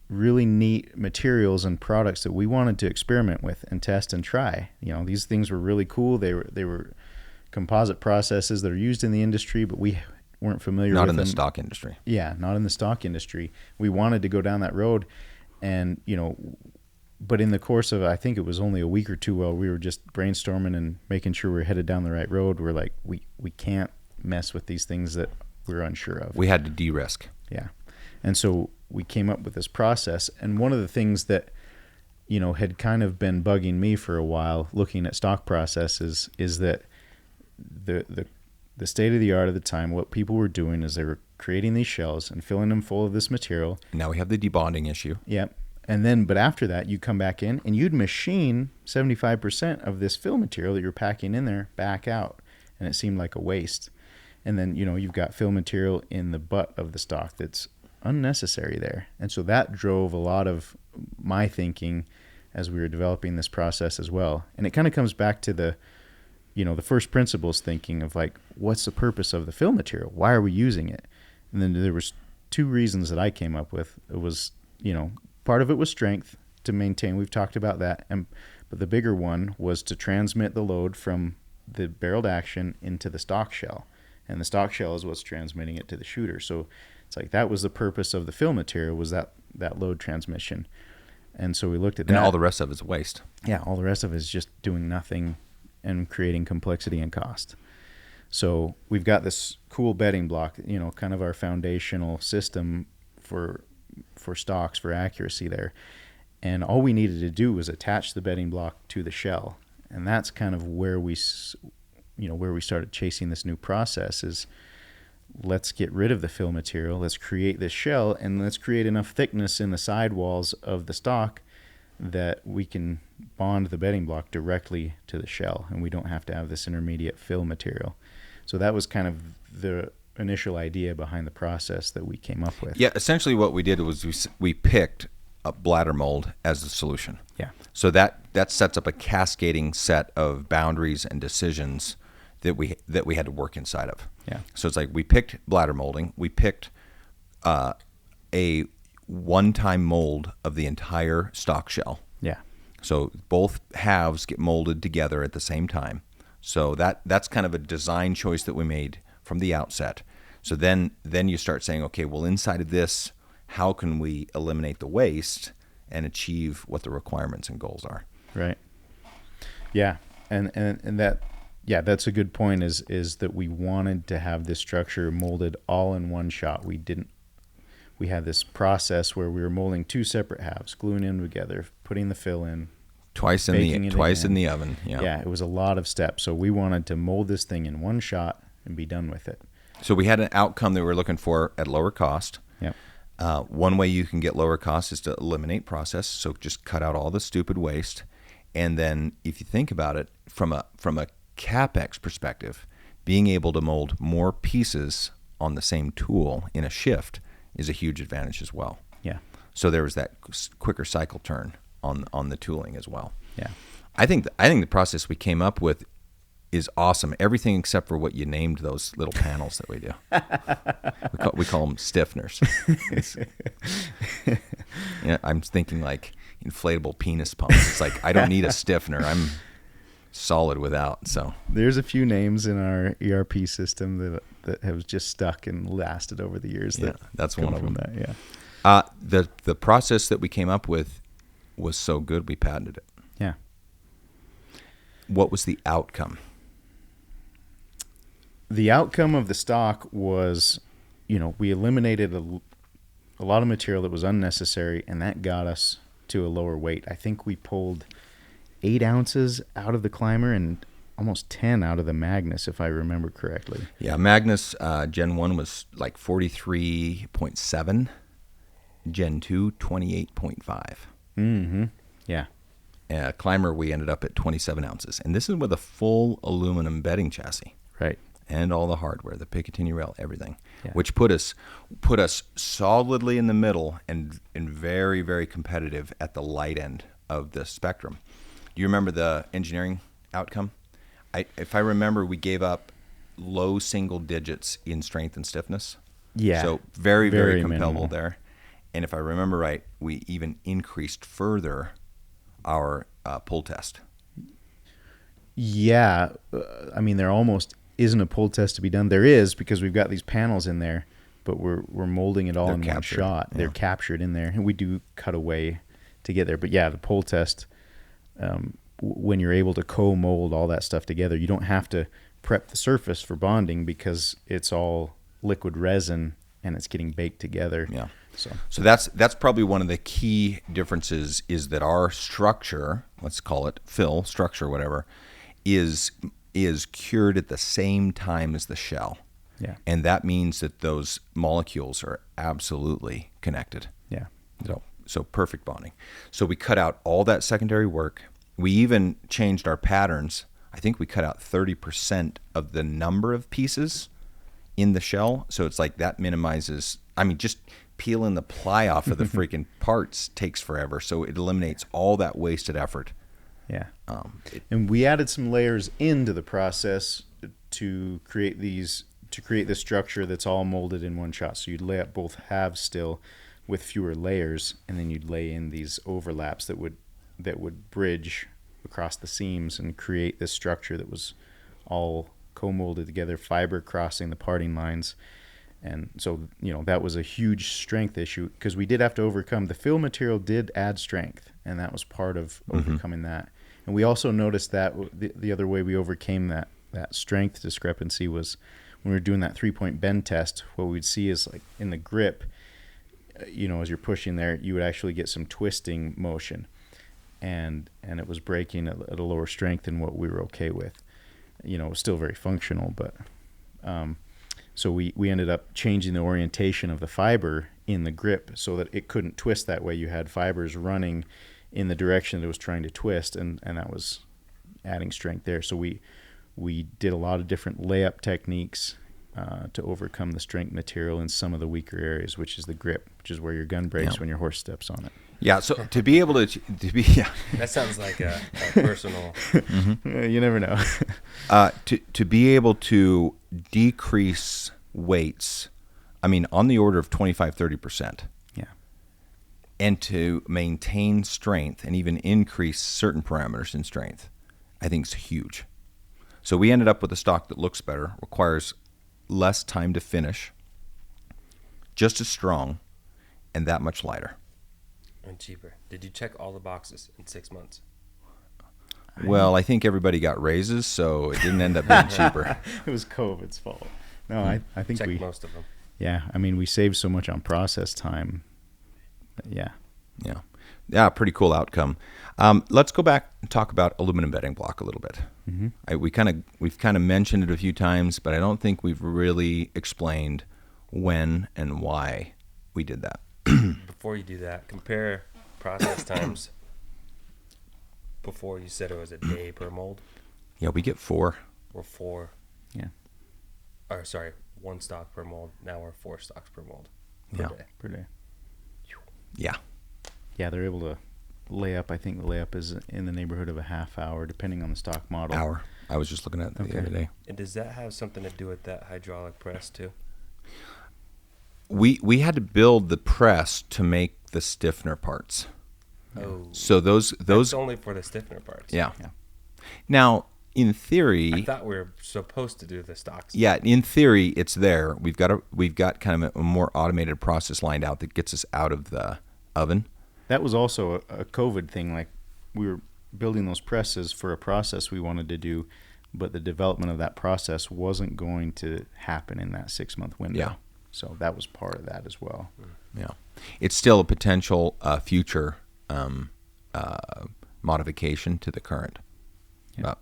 really neat materials and products that we wanted to experiment with and test and try. These things were really cool. They were composite processes that are used in the industry, but we weren't familiar with them. Not in the stock industry. Yeah, not in the stock industry. We wanted to go down that road, and but in the course of, I think it was only a week or two while we were just brainstorming and making sure we're headed down the right road, we're like, we can't mess with these things that we're unsure of. We had to de-risk. Yeah. And so we came up with this process. And one of the things that, had kind of been bugging me for a while looking at stock processes is that the state of the art at the time, what people were doing is they were creating these shells and filling them full of this material. And now we have the debonding issue. Yep. And then, but after that, you come back in and you'd machine 75% of this fill material that you're packing in there back out. And it seemed like a waste. And then, you've got fill material in the butt of the stock that's unnecessary there. And so that drove a lot of my thinking as we were developing this process as well. And it kind of comes back to the first principles thinking of like, what's the purpose of the fill material? Why are we using it? And then there was 2 reasons that I came up with. It was, part of it was strength to maintain. We've talked about that. But the bigger one was to transmit the load from the barreled action into the stock shell. And the stock shell is what's transmitting it to the shooter. So it's like that was the purpose of the fill material, was that load transmission. And so we looked at that. And all the rest of it is waste. Yeah, all the rest of it is just doing nothing and creating complexity and cost. So we've got this cool bedding block, kind of our foundational system for stocks, for accuracy there. And all we needed to do was attach the bedding block to the shell. And that's kind of where we started chasing this new process is, let's get rid of the fill material, let's create this shell, and let's create enough thickness in the sidewalls of the stock that we can bond the bedding block directly to the shell, and we don't have to have this intermediate fill material. So that was kind of the initial idea behind the process that we came up with. Yeah, essentially what we did was we picked a bladder mold as the solution. Yeah. So that sets up a cascading set of boundaries and decisions that we had to work inside of. Yeah. So it's like we picked bladder molding. We picked a one-time mold of the entire stock shell. Yeah. So both halves get molded together at the same time. So that's kind of a design choice that we made from the outset. So then you start saying, okay, well, inside of this, how can we eliminate the waste and achieve what the requirements and goals are? Right. Yeah. And that, yeah, that's a good point is that we wanted to have this structure molded all in one shot. We had this process where we were molding 2 separate halves, gluing them together, putting the fill in, twice in the oven. Yeah. Yeah, it was a lot of steps. So we wanted to mold this thing in one shot and be done with it. So we had an outcome that we were looking for at lower cost. Yep. One way you can get lower cost is to eliminate process. So just cut out all the stupid waste. And then if you think about it from a CapEx perspective, being able to mold more pieces on the same tool in a shift is a huge advantage as well. Yeah. So there was that quicker cycle turn on the tooling as well. Yeah. I think the process we came up with is awesome. Everything except for what you named those little panels that we do. we call them stiffeners. Yeah, I'm thinking like inflatable penis pumps. It's like I don't need a stiffener. I'm solid without. So there's a few names in our ERP system that have just stuck and lasted over the years. Yeah, that's one of them. That, yeah. The process that we came up with was so good we patented it. Yeah. What was the outcome? The outcome of the stock was, we eliminated a lot of material that was unnecessary, and that got us to a lower weight. I think we pulled 8 ounces out of the Climber and almost 10 out of the Magnus, if I remember correctly. Yeah, Magnus Gen 1 was like 43.7, Gen 2, 28.5. Mm-hmm. Yeah. Climber, we ended up at 27 ounces. And this is with a full aluminum bedding chassis. Right. And all the hardware, the Picatinny rail, everything, Yeah. which put us solidly in the middle and very, very competitive at the light end of the spectrum. Do you remember the engineering outcome? If I remember, we gave up low single digits in strength and stiffness. Yeah. So very, very, Very comparable minimal. there. And if I remember right, we even increased further our pull test. Yeah. I mean, there almost isn't a pull test to be done. There is, because we've got these panels in there, but we're molding it all They're in captured, one shot. They're yeah. captured in there, and we do cut away to get there. But yeah, the pull test, when you're able to co-mold all that stuff together, you don't have to prep the surface for bonding because it's all liquid resin and it's getting baked together. Yeah. So that's probably one of the key differences, is that our structure, let's call it fill structure, whatever, is cured at the same time as the shell. yeah, And that means that those molecules are absolutely connected. yeah, So perfect bonding. So we cut out all that secondary work. We even changed our patterns. I think we cut out 30% of the number of pieces in the shell. So it's like that minimizes, just peeling the ply off of the freaking parts takes forever. So it eliminates all that wasted effort. yeah. And we added some layers into the process to create this structure that's all molded in one shot. So you'd lay up both halves still with fewer layers, and then you'd lay in these overlaps that would bridge across the seams and create this structure that was all co-molded together, fiber crossing the parting lines. And so, that was a huge strength issue, because we did have to overcome, the fill material did add strength, and that was part of overcoming that. And we also noticed that the other way we overcame that strength discrepancy was when we were doing that 3-point bend test. What we'd see is, like, in the grip, as you're pushing there, you would actually get some twisting motion, and it was breaking at a lower strength than what we were okay with. It was still very functional, but so we ended up changing the orientation of the fiber in the grip so that it couldn't twist that way. You had fibers running in the direction that it was trying to twist, and that was adding strength there. So we did a lot of different layup techniques to overcome the strength material in some of the weaker areas, which is the grip, which is where your gun breaks when your horse steps on it. Yeah. So to be able to be, That sounds like a personal. You never know. to be able to decrease weights, on the order of 25-30%. Yeah. And to maintain strength and even increase certain parameters in strength, I think is huge. So we ended up with a stock that looks better, requires less time to finish, just as strong, and that much lighter. And cheaper. Did you check all the boxes in 6 months? Well, I think everybody got raises, so it didn't end up being cheaper. It was COVID's fault. No, I think Checked most of them. Yeah, we saved so much on process time. Yeah. Yeah, pretty cool outcome. Let's go back and talk about aluminum bedding block a little bit. Mm-hmm. We've kind of mentioned it a few times, but I don't think we've really explained when and why we did that. Before you do that, compare process times. Before you said it was a day per mold, Yeah, we get 4. or 4. Yeah. Or sorry, 1 stock per mold. Now we're 4 stocks per mold Yeah. per day. Per day. Yeah. Yeah, they're able to lay up. I think the layup is in the neighborhood of a half hour, depending on the stock model. Hour. I was just looking at that the other day. And does that have something to do with that hydraulic press too? We had to build the press to make the stiffener parts. Oh, So those that's only for the stiffener parts. yeah. Yeah. Now, in theory, I thought we were supposed to do the stocks. yeah, in theory, it's there. We've got kind of a more automated process lined out that gets us out of the oven. That was also a COVID thing. Like, we were building those presses for a process we wanted to do, but the development of that process wasn't going to happen in that 6-month window. Yeah. So that was part of that as well. Yeah, it's still a potential future modification to the current. Yeah. But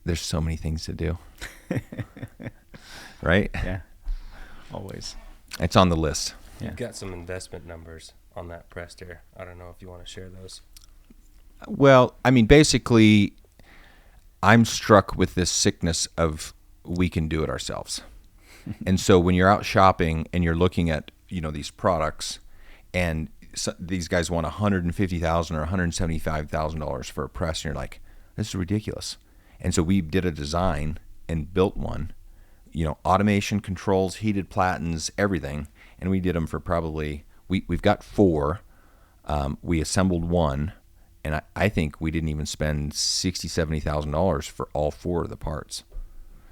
there's so many things to do, right? Yeah, always. It's on the list. Yeah. You've got some investment numbers on that pressed here. I don't know if you want to share those. Well, I mean, basically, I'm struck with this sickness of we can do it ourselves. And so when you're out shopping and you're looking at, these products, and these guys want $150,000 or $175,000 for a press, and you're like, this is ridiculous. And so we did a design and built one, automation controls, heated platens, everything. And we did them for probably, we've got 4. We assembled one, and I think we didn't even spend $60,000, $70,000 for all 4 of the parts.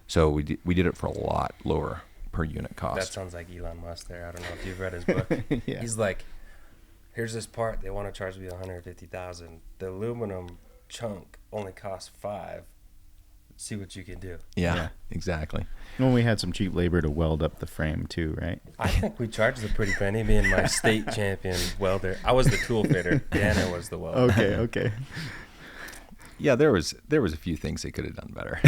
So we did it for a lot lower per unit cost. That sounds like Elon Musk there. I don't know if you've read his book. Yeah. He's like, here's this part. They want to charge me $150,000. The aluminum chunk only costs $5,000. See what you can do. Yeah, exactly. Well, we had some cheap labor to weld up the frame too, right? I think we charged a pretty penny. Me and my state champion welder. I was the tool fitter. Dana was the welder. Okay. Yeah, there was a few things they could have done better.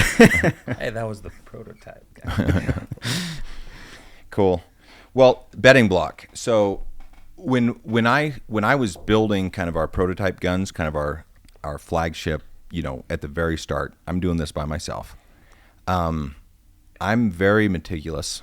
Hey, that was the prototype guy. Cool. Well, bedding block. So when I was building kind of our prototype guns, kind of our flagship, at the very start, I'm doing this by myself. I'm very meticulous,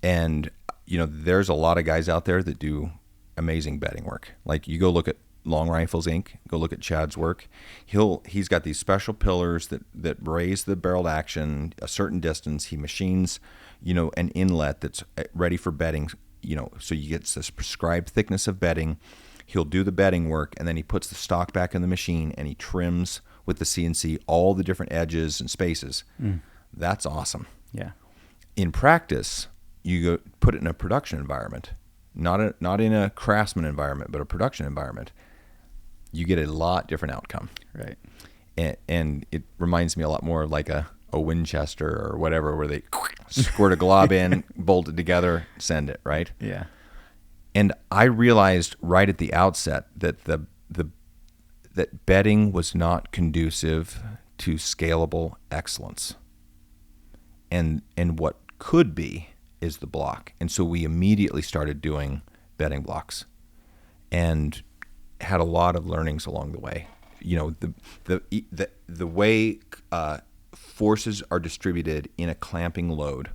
and there's a lot of guys out there that do amazing bedding work. Like, you go look at Long Rifles Inc., go look at Chad's work. He's got these special pillars that raise the barreled action a certain distance. He machines, an inlet that's ready for bedding, so you get this prescribed thickness of bedding. He'll do the bedding work, and then he puts the stock back in the machine, and he trims with the CNC all the different edges and spaces. That's awesome. Yeah. In practice, you go put it in a production environment, not in a craftsman environment, but a production environment. You get a lot different outcome. Right. And it reminds me a lot more of like a Winchester or whatever, where they squirt a glob in, bolt it together, send it, right? Yeah. And I realized right at the outset that that bedding was not conducive to scalable excellence. And what could be is the block. And so we immediately started doing bedding blocks, and had a lot of learnings along the way. The way forces are distributed in a clamping load,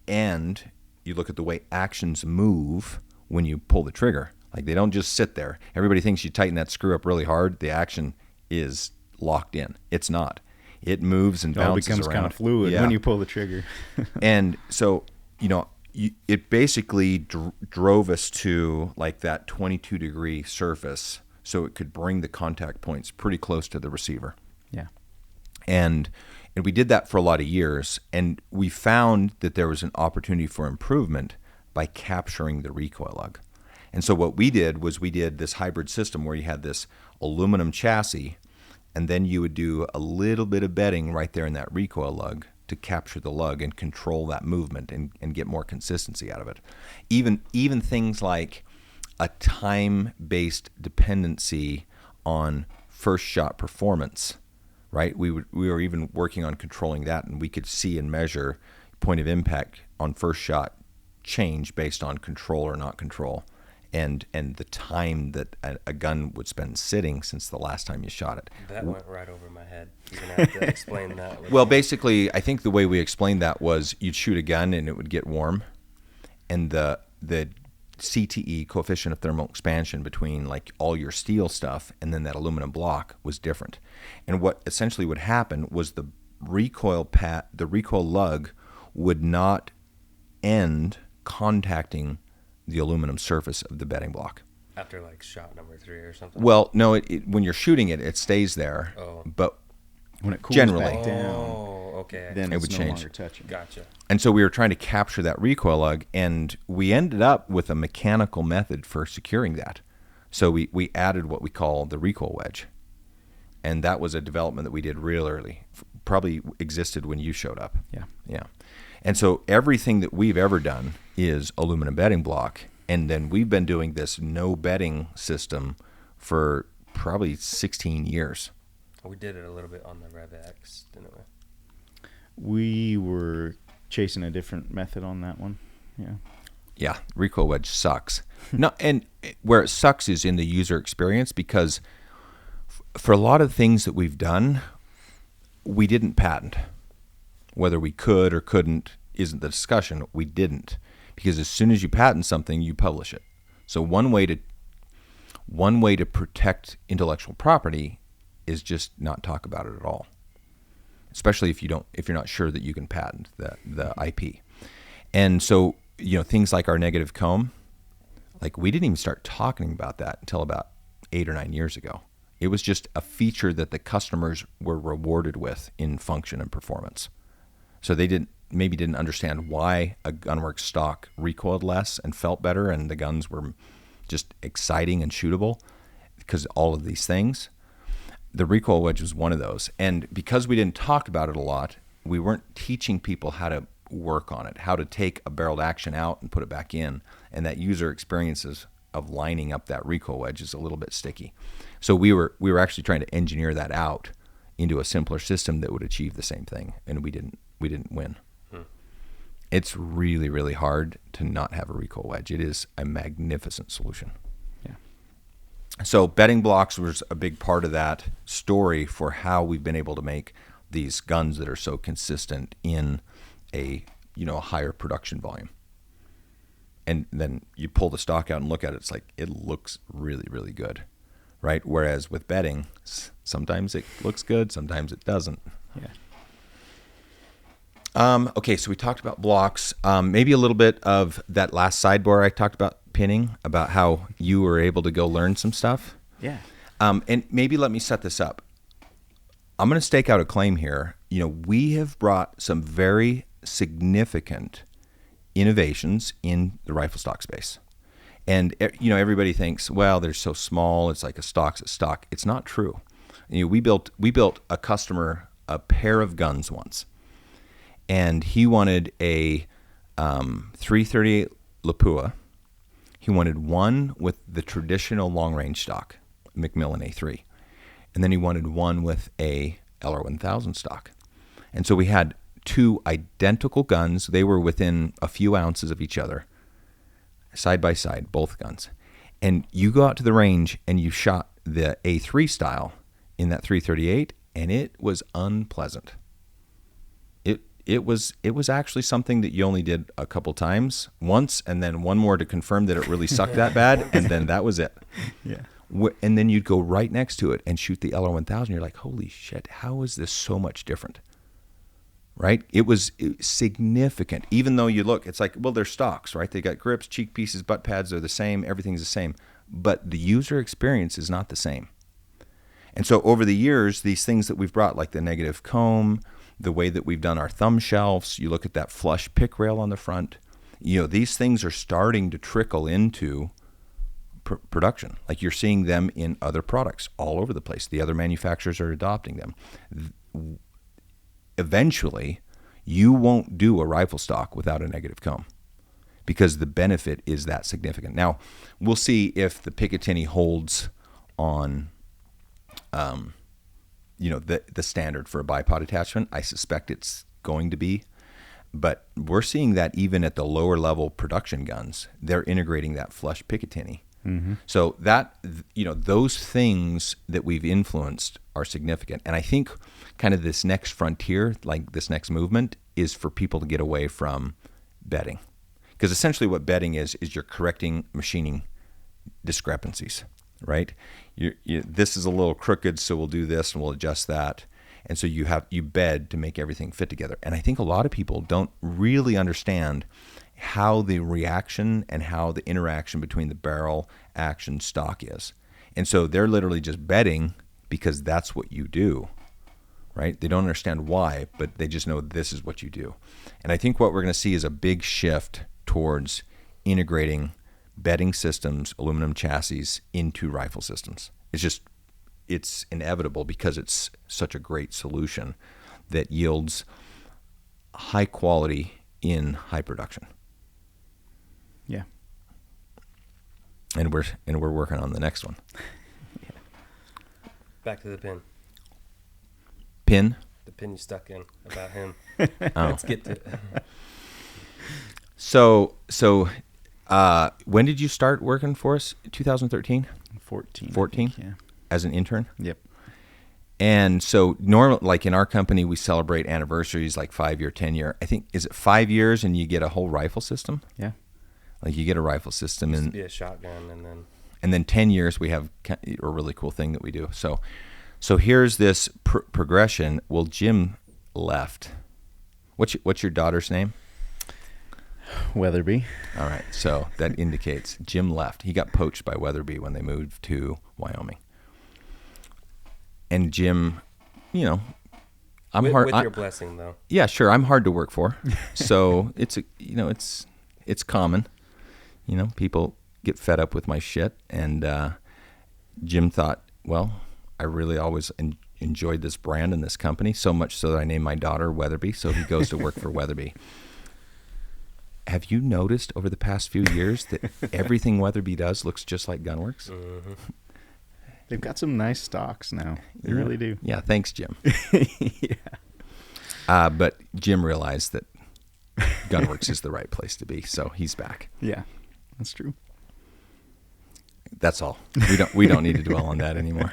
and you look at the way actions move when you pull the trigger. Like, they don't just sit there. Everybody thinks you tighten that screw up really hard, the action is locked in. It's not. It moves and It all bounces becomes around. kind of fluid when you pull the trigger. And so, it basically drove us to like that 22-degree surface, so it could bring the contact points pretty close to the receiver. Yeah. And we did that for a lot of years, and we found that there was an opportunity for improvement by capturing the recoil lug. And so what we did was we did this hybrid system where you had this aluminum chassis, and then you would do a little bit of bedding right there in that recoil lug to capture the lug and control that movement and get more consistency out of it. Even things like a time-based dependency on first shot performance, right? We were even working on controlling that, and we could see and measure point of impact on first shot change based on control or not control, and the time that a gun would spend sitting since the last time you shot it. That went right over my head. You're going to have to explain that. Well, basically, I think the way we explained that was you'd shoot a gun and it would get warm, and the CTE, coefficient of thermal expansion, between like all your steel stuff and then that aluminum block was different. And what essentially would happen was the recoil lug would not end contacting the aluminum surface of the bedding block. After like shot number 3 or something? Well, no, when you're shooting it, it stays there. Oh. But When it cools Generally. back down, Oh, okay. then It it's would no change. longer touching. Gotcha. And so we were trying to capture that recoil lug, and we ended up with a mechanical method for securing that. So we added what we call the recoil wedge. And that was a development that we did real early. Probably existed when you showed up. Yeah. Yeah. And so everything that we've ever done is aluminum bedding block. And then we've been doing this no bedding system for probably 16 years. We did it a little bit on the Rev X, didn't we? We were chasing a different method on that one. Yeah. Yeah, recoil wedge sucks. No, and where it sucks is in the user experience, because for a lot of things that we've done, we didn't patent. Whether we could or couldn't isn't the discussion. We didn't, because as soon as you patent something, you publish it. So one way to protect intellectual property is just not talk about it at all. Especially if you're not sure that you can patent the IP. And so, things like our negative comb, like we didn't even start talking about that until about 8 or 9 years ago. It was just a feature that the customers were rewarded with in function and performance. So they didn't understand why a Gunwerks stock recoiled less and felt better, and the guns were just exciting and shootable because all of these things. The recoil wedge was one of those. And because we didn't talk about it a lot, we weren't teaching people how to work on it, how to take a barreled action out and put it back in. And that user experiences of lining up that recoil wedge is a little bit sticky. So we were actually trying to engineer that out into a simpler system that would achieve the same thing, and we didn't win. It's really, really hard to not have a recoil wedge. It is a magnificent solution. Yeah. So bedding blocks was a big part of that story for how we've been able to make these guns that are so consistent in a higher production volume. And then you pull the stock out and look at it, it's like it looks really, really good, right? Whereas with bedding, sometimes it looks good, sometimes it doesn't. Yeah. Okay, so we talked about blocks. Maybe a little bit of that last sidebar I talked about pinning, about how you were able to go learn some stuff. Yeah. And maybe let me set this up. I'm going to stake out a claim here. We have brought some very significant innovations in the rifle stock space. And, everybody thinks, well, they're so small. It's like a stock's a stock. It's not true. We built a customer a pair of guns once. And he wanted a 338 Lapua. He wanted one with the traditional long-range stock, Macmillan A3. And then he wanted one with a LR1000 stock. And so we had two identical guns. They were within a few ounces of each other, side by side, both guns. And you go out to the range and you shot the A3 style in that 338, and it was unpleasant. It was actually something that you only did a couple times, once, and then one more to confirm that it really sucked that bad, and then that was it. Yeah. And then you'd go right next to it and shoot the LR1000. You're like, holy shit, how is this so much different? Right? It was significant. Even though you look, it's like, well, they're stocks, right? They got grips, cheek pieces, butt pads, they're the same, everything's the same. But the user experience is not the same. And so over the years, these things that we've brought, like the negative comb, the way that we've done our thumb shelves, you look at that flush pick rail on the front, these things are starting to trickle into production. Like you're seeing them in other products all over the place. The other manufacturers are adopting them. Eventually, you won't do a rifle stock without a negative comb because the benefit is that significant. Now, we'll see if the Picatinny holds on the standard for a bipod attachment. I suspect it's going to be, but we're seeing that even at the lower level production guns, they're integrating that flush Picatinny. Mm-hmm. So that, those things that we've influenced are significant. And I think kind of this next frontier, like this next movement, is for people to get away from bedding. Because essentially what bedding is you're correcting machining discrepancies, right? This is a little crooked, so we'll do this and we'll adjust that. And so you bed to make everything fit together. And I think a lot of people don't really understand how the reaction and how the interaction between the barrel, action, stock is. And so they're literally just bedding because that's what you do, right? They don't understand why, but they just know this is what you do. And I think what we're going to see is a big shift towards integrating bedding systems, aluminum chassis into rifle systems. It's inevitable because it's such a great solution that yields high quality in high production. Yeah. And we're working on the next one. Back to the pin. Pin? The pin you stuck in about him. Oh. Let's get to it. So when did you start working for us? 2013? 14. 14? Yeah. As an intern? Yep. And so normal, like in our company, we celebrate anniversaries like 5-year, 10-year. I think, is it 5 years and you get a whole rifle system? Yeah. Like you get a rifle system Used to and be a shotgun, and then 10 years we have a really cool thing that we do. So here's this progression. Well, Jim left. What's your daughter's name? Weatherby. All right. So that indicates Jim left. He got poached by Weatherby when they moved to Wyoming. And Jim, I'm with, hard. with your blessing, though. Yeah, sure. I'm hard to work for. So it's common. People get fed up with my shit. And Jim thought, well, I really always enjoyed this brand and this company, so much so that I named my daughter Weatherby. So he goes to work for Weatherby. Have you noticed over the past few years that everything Weatherby does looks just like Gunwerks? Mm-hmm. They've got some nice stocks now. They really do. Yeah, thanks, Jim. Yeah. But Jim realized that Gunwerks is the right place to be, so he's back. Yeah. That's true. That's all. We don't need to dwell on that anymore.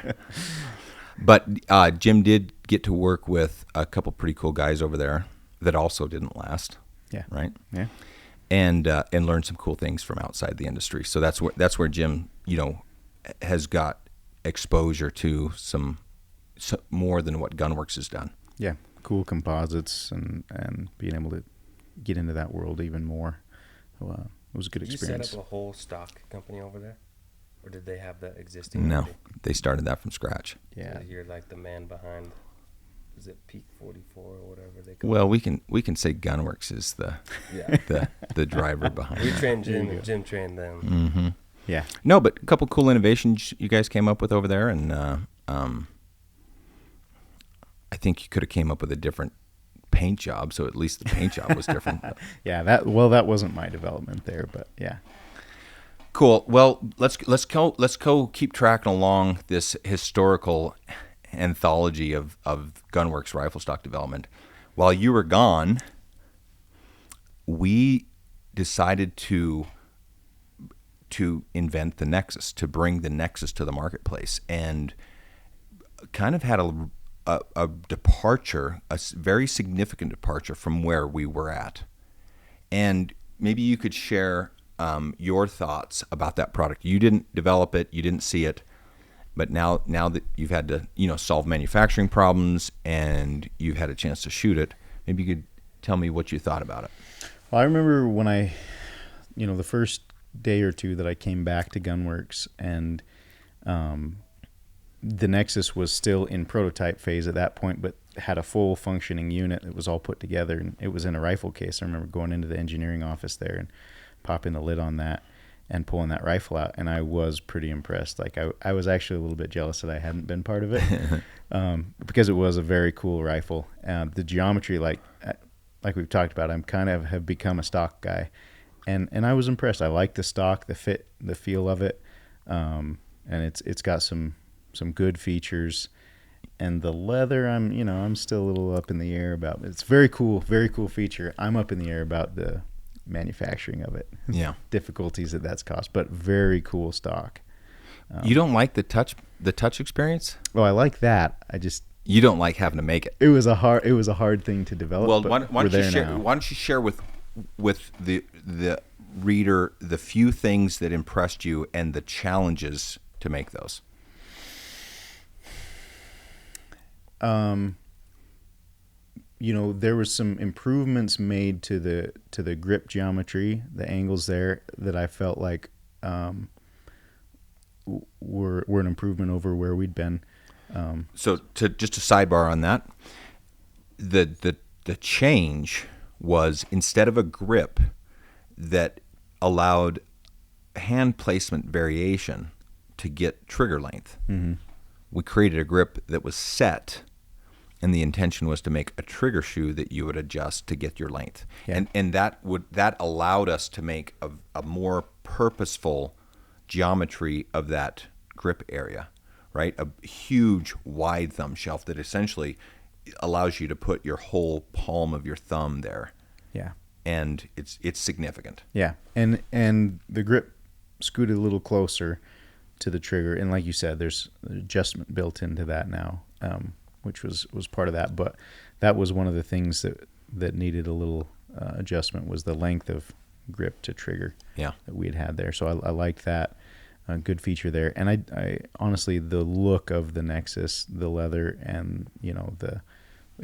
But Jim did get to work with a couple pretty cool guys over there that also didn't last. Yeah. Right. Yeah. And learn some cool things from outside the industry. So that's where Jim, has got exposure to some more than what Gunwerks has done. Yeah. Cool composites and being able to get into that world even more. It was a good experience. Did you set up a whole stock company over there? Or did they have that existing? No, already? they started that from scratch. Yeah. So you're like the man behind, is it Peak 44 or whatever they call Well, it? we can say Gunwerks is the Yeah. the driver behind We that. trained There Jim you and go. Jim trained them. Mm-hmm. Yeah. No, but a couple cool innovations you guys came up with over there, and I think you could have came up with a different paint job, so at least the paint job was different. Yeah. That wasn't my development there, but yeah. Cool. Well, let's go keep tracking along this historical anthology of Gunwerks rifle stock development. While you were gone, we decided to invent the Nexus, to bring the Nexus to the marketplace, and kind of had a departure, a very significant departure from where we were at. And maybe you could share your thoughts about that product. You didn't develop it, you didn't see it, but now that you've had to solve manufacturing problems and you've had a chance to shoot it, maybe you could tell me what you thought about it. Well, I remember when I, the first day or two that I came back to Gunwerks, and the Nexus was still in prototype phase at that point, but had a full functioning unit. It was all put together, and it was in a rifle case. I remember going into the engineering office there and popping the lid on that and pulling that rifle out, and I was pretty impressed. Like I was actually a little bit jealous that I hadn't been part of it, because it was a very cool rifle. The geometry, like we've talked about, I'm kind of have become a stock guy, and I was impressed. I like the stock, the fit, the feel of it, and it's got some good features. And the leather, I'm still a little up in the air about. It's very cool feature. I'm up in the air about the manufacturing of it. Yeah. Difficulties that's caused, but very cool stock. You don't like the touch experience? Oh, I like that. You don't like having to make it. It was a hard thing to develop. Well, but why we're don't you there share? now. Why don't you share with the reader the few things that impressed you and the challenges to make those? There was some improvements made to the grip geometry, the angles there, that I felt like were an improvement over where we'd been. So just a sidebar on that, the change was, instead of a grip that allowed hand placement variation to get trigger length, we created a grip that was set, and the intention was to make a trigger shoe that you would adjust to get your length. Yeah. And that allowed us to make a more purposeful geometry of that grip area, right? A huge wide thumb shelf that essentially allows you to put your whole palm of your thumb there. Yeah. And it's significant. Yeah. And the grip scooted a little closer to the trigger, and like you said, there's adjustment built into that now, which was part of that. But that was one of the things that needed a little adjustment, was the length of grip to trigger. Yeah. That we had there. So I liked that. Good feature there. And I honestly, the look of the Nexus, the leather, and the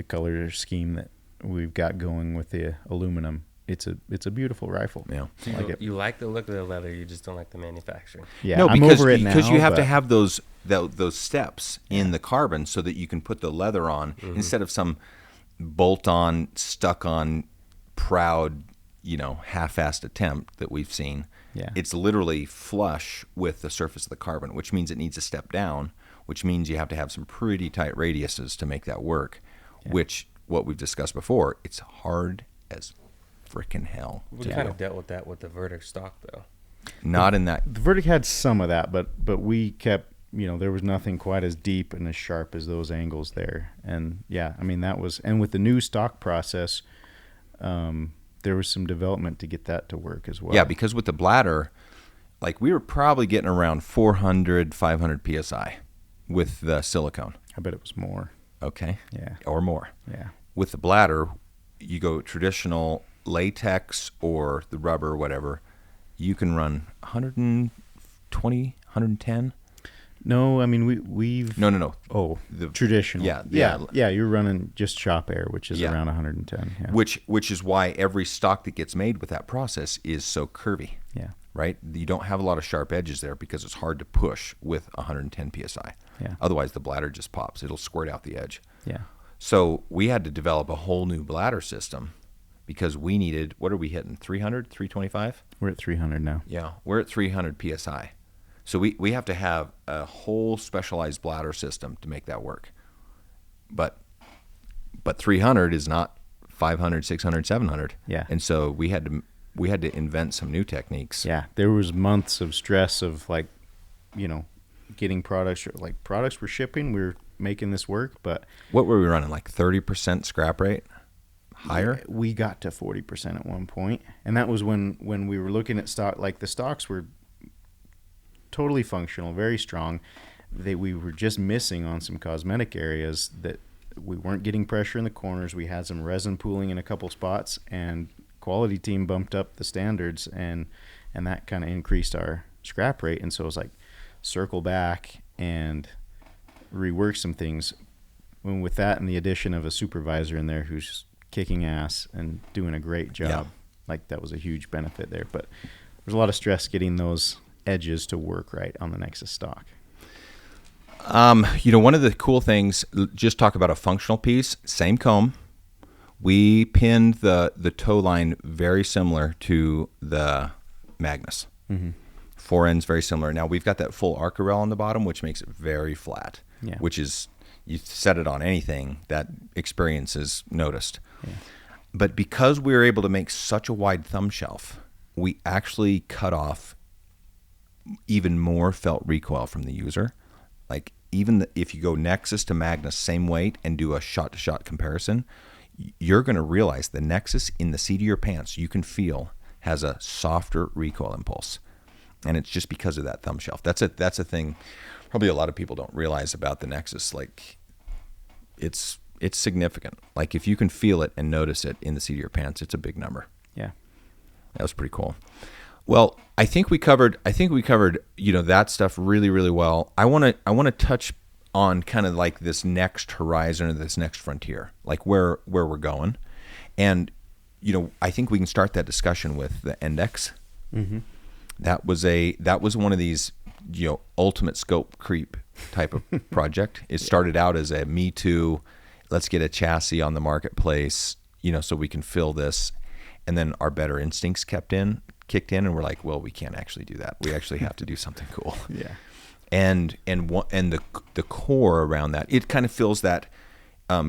color scheme that we've got going with the aluminum, it's a beautiful rifle. Yeah. I like it. You like the look of the leather, you just don't like the manufacturing. Yeah, No, I'm because over it now, because you have to but- have those steps in the carbon so that you can put the leather on instead of some bolt-on, stuck-on, proud, half-assed attempt that we've seen. Yeah. It's literally flush with the surface of the carbon, which means it needs a step down, which means you have to have some pretty tight radiuses to make that work, which, what we've discussed before, it's hard as frickin' hell. We to kind do. of dealt with that with the Verdict stock, though. Not in that. The Verdict had some of that, but we kept, there was nothing quite as deep and as sharp as those angles there. And yeah, I mean, that was, and with the new stock process, there was some development to get that to work as well. Yeah, because with the bladder, like we were probably getting around 400, 500 PSI with the silicone. I bet it was more. Okay. Yeah. Or more. Yeah. With the bladder, you go traditional latex or the rubber or whatever, you can run 120, 110. No, I mean, we've... No. Oh, The traditional. yeah. Yeah, you're running just shop air, which is Yeah. around 110. Yeah. Which is why every stock that gets made with that process is so curvy. Yeah. Right? You don't have a lot of sharp edges there because it's hard to push with 110 PSI. Yeah. Otherwise, the bladder just pops. It'll squirt out the edge. Yeah. So we had to develop a whole new bladder system because we needed, what are we hitting, 300, 325? We're at 300 now. Yeah, we're at 300 PSI. So we have to have a whole specialized bladder system to make that work. But 300 is not 500, 600, 700. Yeah. And so we had to invent some new techniques. Yeah, there was months of stress of getting products. Products were shipping, we were making this work, but What were we running, like 30% scrap rate? Higher? we got to 40% at one point, and that was when we were looking at stock. Like the stocks were totally functional, very strong. We were just missing on some cosmetic areas that we weren't getting pressure in the corners. We had some resin pooling in a couple spots, and quality team bumped up the standards, and that kind of increased our scrap rate. And so it was like circle back and rework some things. And with that and the addition of a supervisor in there who's kicking ass and doing a great job, Yeah. like that was a huge benefit there. But there's a lot of stress getting those edges to work right on the Nexus stock. One of the cool things, just talk about a functional piece, same comb. We pinned the toe line very similar to the Magnus. Mm-hmm. Four ends very similar. Now we've got that full arc rail on the bottom, which makes it very flat. Yeah. Which is, you set it on anything, that experience is noticed. Yeah. But because we were able to make such a wide thumb shelf, we actually cut off even more felt recoil from the user. Like even if you go Nexus to Magnus, same weight, and do a shot-to-shot comparison, you're going to realize the Nexus in the seat of your pants, you can feel, has a softer recoil impulse. And it's just because of that thumb shelf. That's a thing probably a lot of people don't realize about the Nexus. Like it's significant. Like if you can feel it and notice it in the seat of your pants, it's a big number. Yeah. That was pretty cool. Well, I think we covered that stuff really, really well. I want to touch on kind of like this next horizon or this next frontier, like where we're going. And I think we can start that discussion with the Index. Mm-hmm. That was one of these ultimate scope creep type of project. It started out as a Me Too, let's get a chassis on the marketplace, so we can fill this. And then our better instincts kicked in, and we're like, well, we can't actually do that. We actually have to do something cool. Yeah. And the core around that, it kind of fills that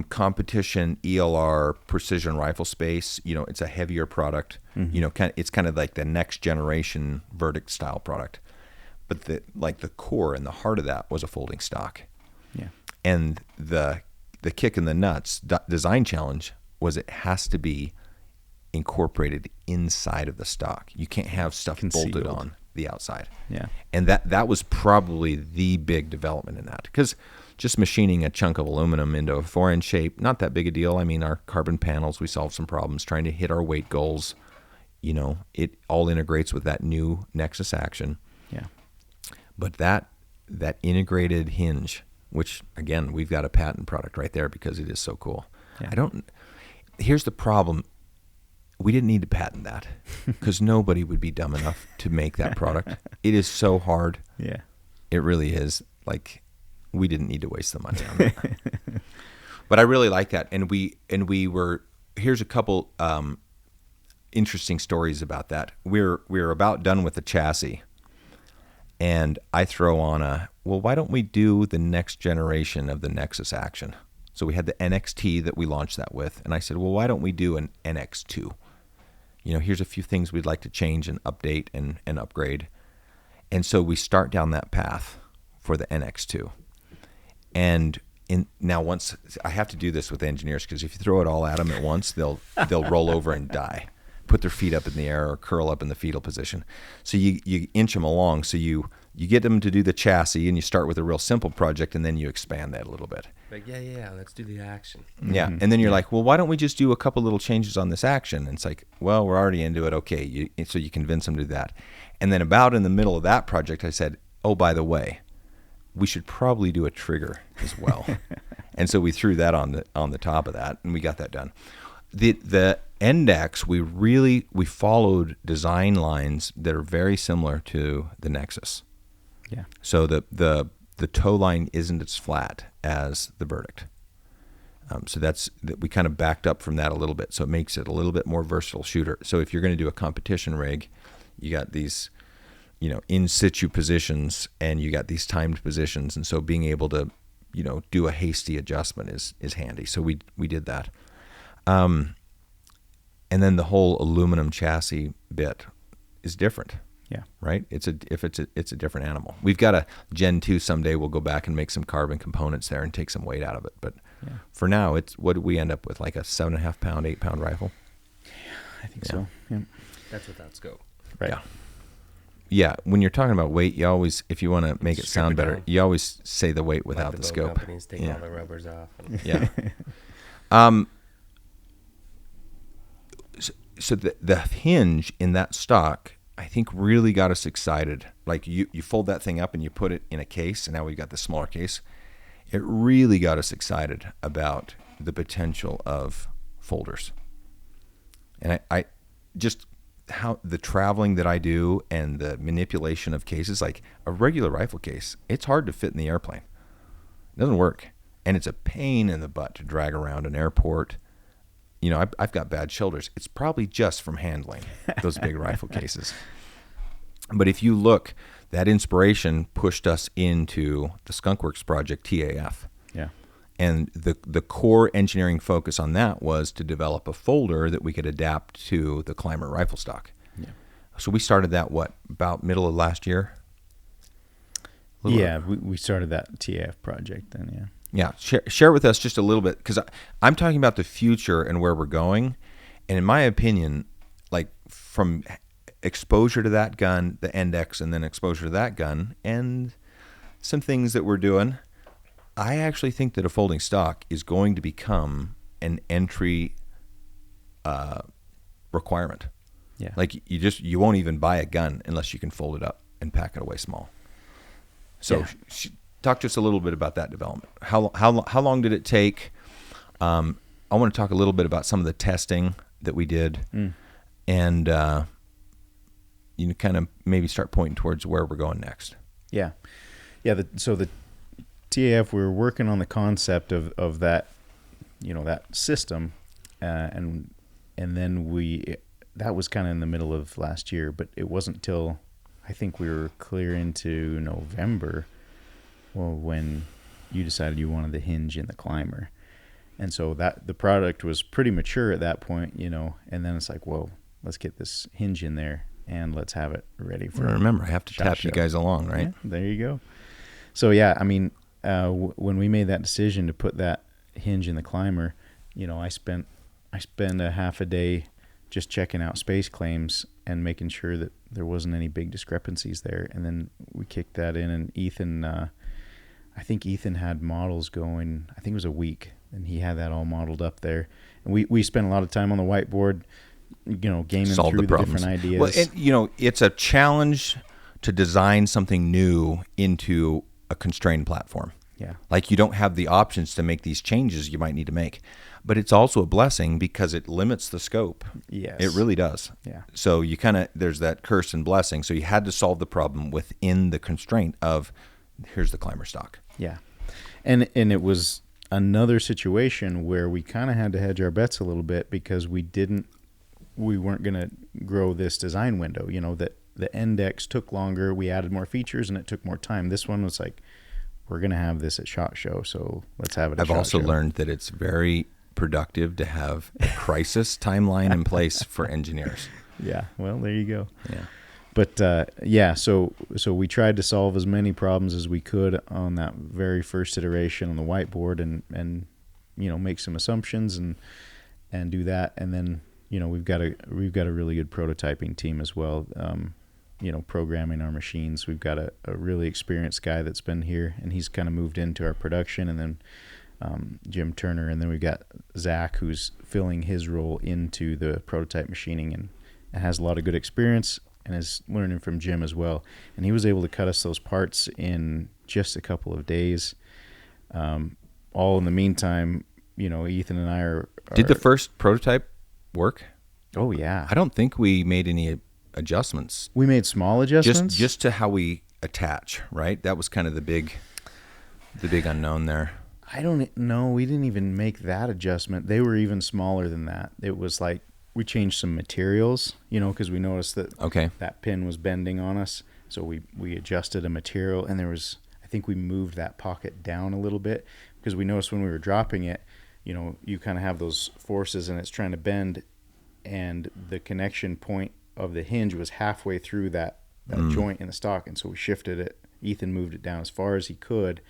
competition ELR precision rifle space, it's a heavier product. It's kind of like the next generation verdict style product. But the core and the heart of that was a folding stock. Yeah. And the kick in the nuts design challenge was it has to be incorporated inside of the stock. You can't have stuff bolted on the outside. Yeah. And that was probably the big development in that, because just machining a chunk of aluminum into a 4-inch shape, not that big a deal. I mean, our carbon panels, we solved some problems trying to hit our weight goals. It all integrates with that new Nexus action. Yeah. But that integrated hinge, which again, we've got a patent product right there because it is so cool. Yeah. Here's the problem. We didn't need to patent that because nobody would be dumb enough to make that product. It is so hard. Yeah. It really is. Like, we didn't need to waste the money on that. But I really like that. And here's a couple interesting stories about that. We're about done with the chassis. And I throw on why don't we do the next generation of the Nexus action? So we had the NXT that we launched that with. And I said, well, why don't we do an NX2? Here's a few things we'd like to change and update and upgrade. And so we start down that path for the NX2. And now once I have to do this with engineers, because if you throw it all at them at once, they'll roll over and die, put their feet up in the air or curl up in the fetal position. So you inch them along. So you get them to do the chassis, and you start with a real simple project, and then you expand that a little bit. Like, yeah, let's do the action. Yeah, and then you're like, well, why don't we just do a couple little changes on this action? And it's like, well, we're already into it. Okay, so you convince them to do that. And then about in the middle of that project, I said, oh, by the way, we should probably do a trigger as well. And so we threw that on the top of that, and we got that done. The Index, we followed design lines that are very similar to the Nexus. Yeah. So the toe line isn't as flat as the Verdict. So we kind of backed up from that a little bit. So it makes it a little bit more versatile shooter. So if you're going to do a competition rig, you got these, in situ positions, and you got these timed positions. And so being able to, do a hasty adjustment is handy. So we did that. And then the whole aluminum chassis bit is different. Yeah. Right. It's a different animal. We've got a Gen 2 someday. We'll go back and make some carbon components there and take some weight out of it. But for now, what did we end up with? Like a 7.5 pound, 8 pound rifle? I think so. Yeah. That's without scope. Right. Yeah. Yeah. When you're talking about weight, you always, if you want to make it sound better, you always say the weight without the scope. Companies take all the rubbers off. Yeah. So the hinge in that stock, I think, really got us excited. Like you fold that thing up and you put it in a case, and now we've got the smaller case. It really got us excited about the potential of folders. And I just how the traveling that I do and the manipulation of cases, like a regular rifle case, it's hard to fit in the airplane. It doesn't work. And it's a pain in the butt to drag around an airport. I've got bad shoulders. It's probably just from handling those big rifle cases. But if you look, that inspiration pushed us into the Gunwerks project, TAF. Yeah. And the core engineering focus on that was to develop a folder that we could adapt to the Climber rifle stock. Yeah. So we started that, about middle of last year? Yeah, we started that TAF project then, yeah. Yeah, share with us just a little bit, because I'm talking about the future and where we're going. And in my opinion, like from exposure to that gun, the Index, and then exposure to that gun, and some things that we're doing, I actually think that a folding stock is going to become an entry requirement. Yeah. Like you won't even buy a gun unless you can fold it up and pack it away small. So talk to us a little bit about that development. How long did it take? I want to talk a little bit about some of the testing that we did, and kind of maybe start pointing towards where we're going next. Yeah. So the TAF, we were working on the concept of that, that system, and then that was kind of in the middle of last year, but it wasn't till I think we were clear into November, when you decided you wanted the hinge in the Climber. And so that the product was pretty mature at that point, you know, and then it's like, whoa, let's get this hinge in there and let's have it ready for. Remember, I have to SHOT tap Show. you guys along, right? Yeah, there you go. So yeah, I mean, when we made that decision to put that hinge in the climber, you know, I spent a half a day just checking out space claims and making sure that there wasn't any big discrepancies there. And then we kicked that in, and Ethan, I think Ethan had models going, I think it was a week, and he had that all modeled up there. And we spent a lot of time on the whiteboard, you know, gaming through the different ideas. Well, and, you know, it's a challenge to design something new into a constrained platform. Yeah. Like, you don't have the options to make these changes you might need to make. But it's also a blessing because it limits the scope. Yes. It really does. Yeah. So you kind of, there's that curse and blessing. So you had to solve the problem within the constraint of, here's the climber stock. Yeah. And it was another situation where we kind of had to hedge our bets a little bit because we weren't going to grow this design window. You know, that the index took longer, we added more features, and it took more time. This one was like, we're going to have this at SHOT Show, so let's have it at I've SHOT also Show. learned that it's very productive to have a crisis timeline in place for engineers. Yeah, well, there you go. Yeah. But yeah, so we tried to solve as many problems as we could on that very first iteration on the whiteboard, and you know, make some assumptions and do that, and then, you know, we've got a really good prototyping team as well. You know, programming our machines. We've got a really experienced guy that's been here, and he's kind of moved into our production, and then Jim Turner, and then we've got Zach, who's filling his role into the prototype machining and has a lot of good experience and is learning from Jim as well. And he was able to cut us those parts in just a couple of days. All in the meantime, you know, Ethan and I are Did the first prototype work? Oh yeah, I don't think we made any adjustments. we made small adjustments. Just to how we attach, right? That was kind of the big unknown there. I don't know. We didn't even make that adjustment. They were even smaller than that. It was like we changed some materials, you know, because we noticed that that pin was bending on us. So we adjusted a material, and I think we moved that pocket down a little bit because we noticed when we were dropping it, you know, you kind of have those forces and it's trying to bend, and the connection point of the hinge was halfway through that joint in the stock. And so we shifted it. Ethan moved it down as far as he could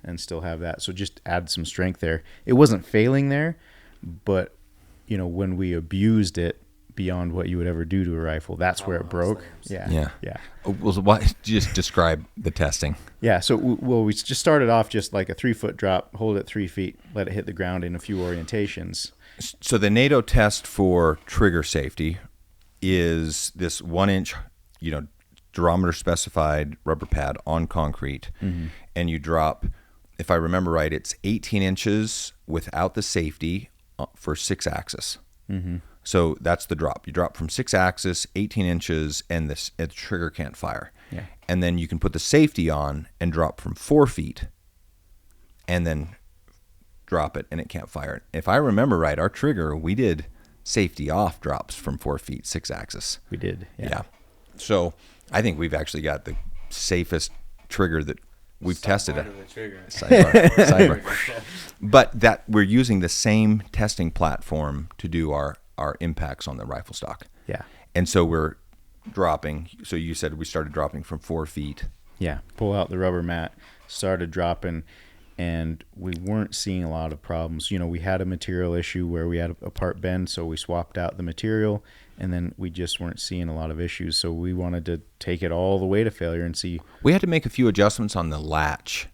and still have that. So just add some strength there. It wasn't failing there, but, you know, when we abused it beyond what you would ever do to a rifle, that's where it broke. Yeah. Well, just describe the testing. Yeah. So, we just started off just like a 3-foot drop, hold it at 3 feet, let it hit the ground in a few orientations. So the NATO test for trigger safety is this 1-inch, you know, durometer specified rubber pad on concrete, and you drop, if I remember right, it's 18 inches without the safety for 6-axis. So that's the drop. You drop from 6-axis, 18 inches, and the trigger can't fire. Yeah. And then you can put the safety on and drop from 4 feet, and then drop it, and it can't fire. If I remember right, our trigger, we did safety off drops from 4 feet, 6-axis. We did. Yeah. So I think we've actually got the safest trigger that we've tested. Sidebar. But that we're using the same testing platform to do our impacts on the rifle stock. Yeah. And so we're dropping. So you said we started dropping from 4 feet. Yeah. Pull out the rubber mat, started dropping, and we weren't seeing a lot of problems. You know, we had a material issue where we had a part bend, so we swapped out the material, and then we just weren't seeing a lot of issues. So we wanted to take it all the way to failure and see. We had to make a few adjustments on the latch.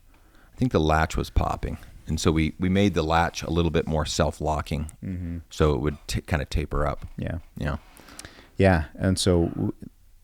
I think the latch was popping. And so we made the latch a little bit more self-locking, so it would kind of taper up. Yeah. And so,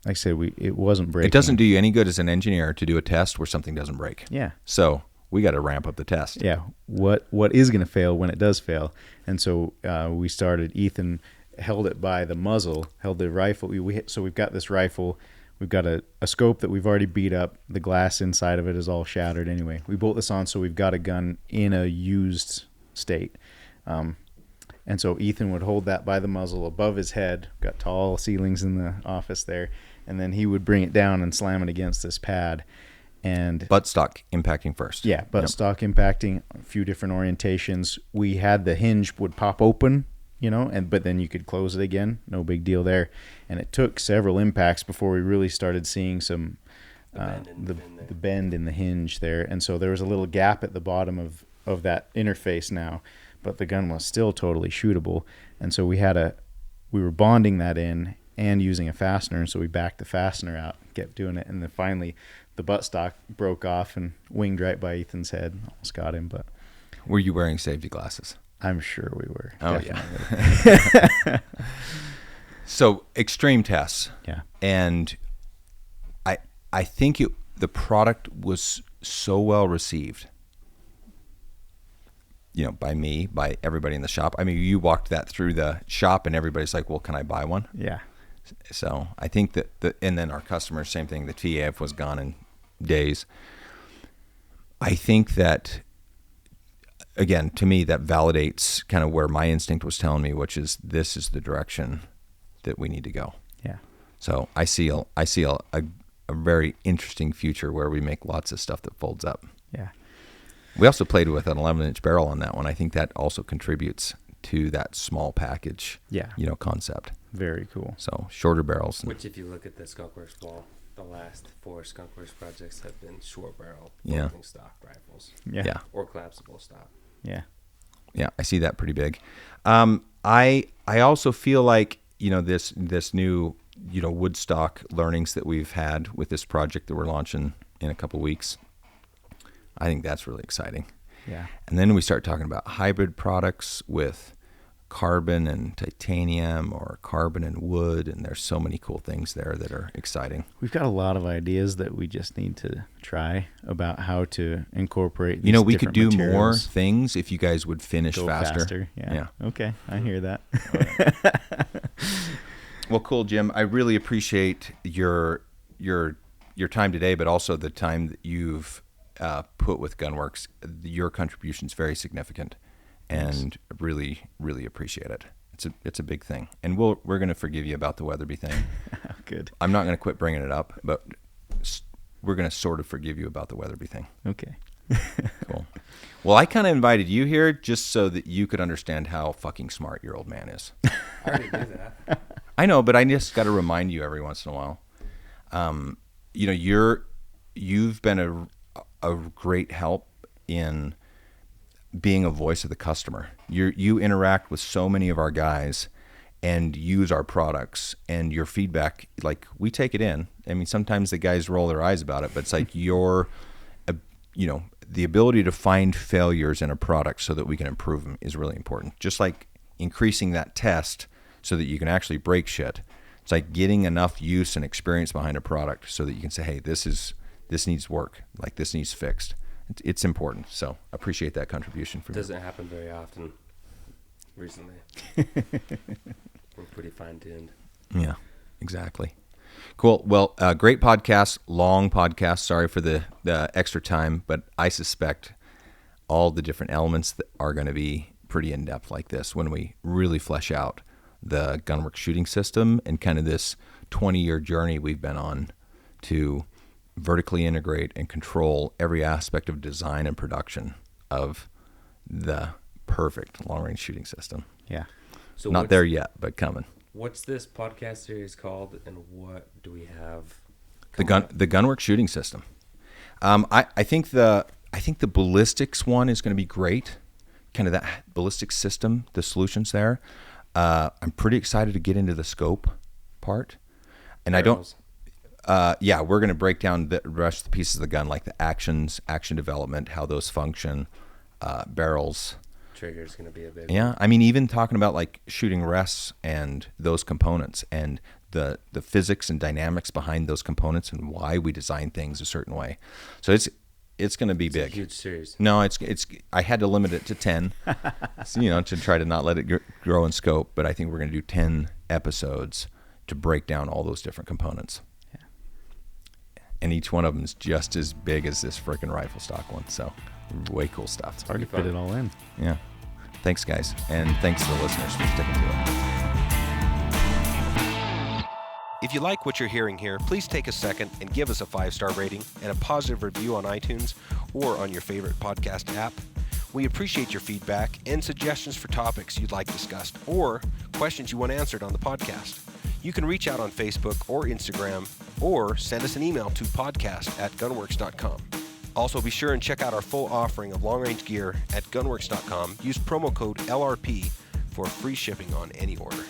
like I said, it wasn't breaking. It doesn't do you any good as an engineer to do a test where something doesn't break. Yeah. So we got to ramp up the test. Yeah. What is going to fail when it does fail? And so we started. Ethan held it by the muzzle, held the rifle. So we've got this rifle. We've got a scope that we've already beat up. The glass inside of it is all shattered anyway. We bolt this on, so we've got a gun in a used state. And so Ethan would hold that by the muzzle above his head. Got tall ceilings in the office there. And then he would bring it down and slam it against this pad. and buttstock impacting first. yeah, buttstock impacting, a few different orientations. We had the hinge would pop open, but then you could close it again. No big deal there. And it took several impacts before we really started seeing some the bend in the hinge there. And so there was a little gap at the bottom of that interface now, but the gun was still totally shootable. And so we were bonding that in and using a fastener. And so we backed the fastener out, kept doing it. And then finally the buttstock broke off and winged right by Ethan's head. Almost got him, but. Were you wearing safety glasses? I'm sure we were. Oh, definitely. yeah. So extreme tests. Yeah. And I think the product was so well received, by me, by everybody in the shop. I mean, you walked that through the shop and everybody's like, well, can I buy one? Yeah. So I think that and then our customers, same thing, the TAF was gone in days. I think that, again, to me, that validates kind of where my instinct was telling me, which is this is the direction that we need to go. Yeah. So I see a very interesting future where we make lots of stuff that folds up. Yeah. We also played with an 11-inch barrel on that one. I think that also contributes to that small package, Yeah. Concept. Very cool. So shorter barrels. Which, if you look at the Skunkworks wall, the last 4 Skunkworks projects have been short barrel Yeah. stock rifles. Yeah. Or collapsible stock. Yeah. Yeah, I see that pretty big. I also feel like, this new, Woodstock learnings that we've had with this project that we're launching in a couple weeks, I think that's really exciting. Yeah. And then we start talking about hybrid products with carbon and titanium or carbon and wood, and there's so many cool things there that are exciting. We've got a lot of ideas that we just need to try about how to incorporate these We could do different more materials. things if you guys would finish Go faster. Yeah. Okay, I hear that. Well, cool, Jim. I really appreciate your time today, but also the time that you've put with Gunwerks. Your contribution is very significant, and really, really appreciate it. It's a big thing, and we're going to forgive you about the Weatherby thing. Good. I'm not going to quit bringing it up, but we're going to sort of forgive you about the Weatherby thing. Okay. Cool. Well, I kind of invited you here just so that you could understand how fucking smart your old man is. I already knew that. I know, but I just got to remind you every once in a while. You've been a great help in being a voice of the customer. You interact with so many of our guys and use our products, and your feedback, like, we take it in. I mean, sometimes the guys roll their eyes about it, but it's like the ability to find failures in a product so that we can improve them is really important. Just like increasing that test so that you can actually break shit. It's like getting enough use and experience behind a product so that you can say, hey, this needs work. Like, this needs fixed. It's important. So appreciate that contribution from you. Doesn't happen very often recently. We're pretty fine-tuned. Yeah, exactly. Cool. Well, great podcast, long podcast. Sorry for the extra time, but I suspect all the different elements that are going to be pretty in-depth like this when we really flesh out the Gunwerks shooting system and kind of this 20-year journey we've been on to vertically integrate and control every aspect of design and production of the perfect long-range shooting system. Yeah. So Not there yet, but coming. What's this podcast series called, and what do we have? The Gunwerks shooting system. I think the ballistics one is going to be great. Kind of that ballistics system, the solutions there. I'm pretty excited to get into the scope part, and Barrels. we're going to break down the rest of the pieces of the gun, like the action development, how those function, barrels. Trigger's going to be a big Yeah, I mean, even talking about like shooting rests and those components and the physics and dynamics behind those components and why we design things a certain way. So it's going to be big. A huge series. No, it's I had to limit it to 10, to try to not let it grow in scope. But I think we're going to do 10 episodes to break down all those different components. Yeah. And each one of them is just as big as this frickin' rifle stock one. So way cool stuff. It's hard to Pretty fit fun. it all in. Yeah. Thanks, guys. And thanks to the listeners for sticking to it. If you like what you're hearing here, please take a second and give us a 5-star rating and a positive review on iTunes or on your favorite podcast app. We appreciate your feedback and suggestions for topics you'd like discussed or questions you want answered on the podcast. You can reach out on Facebook or Instagram or send us an email to podcast@gunwerks.com. Also, be sure and check out our full offering of long-range gear at gunwerks.com. Use promo code LRP for free shipping on any order.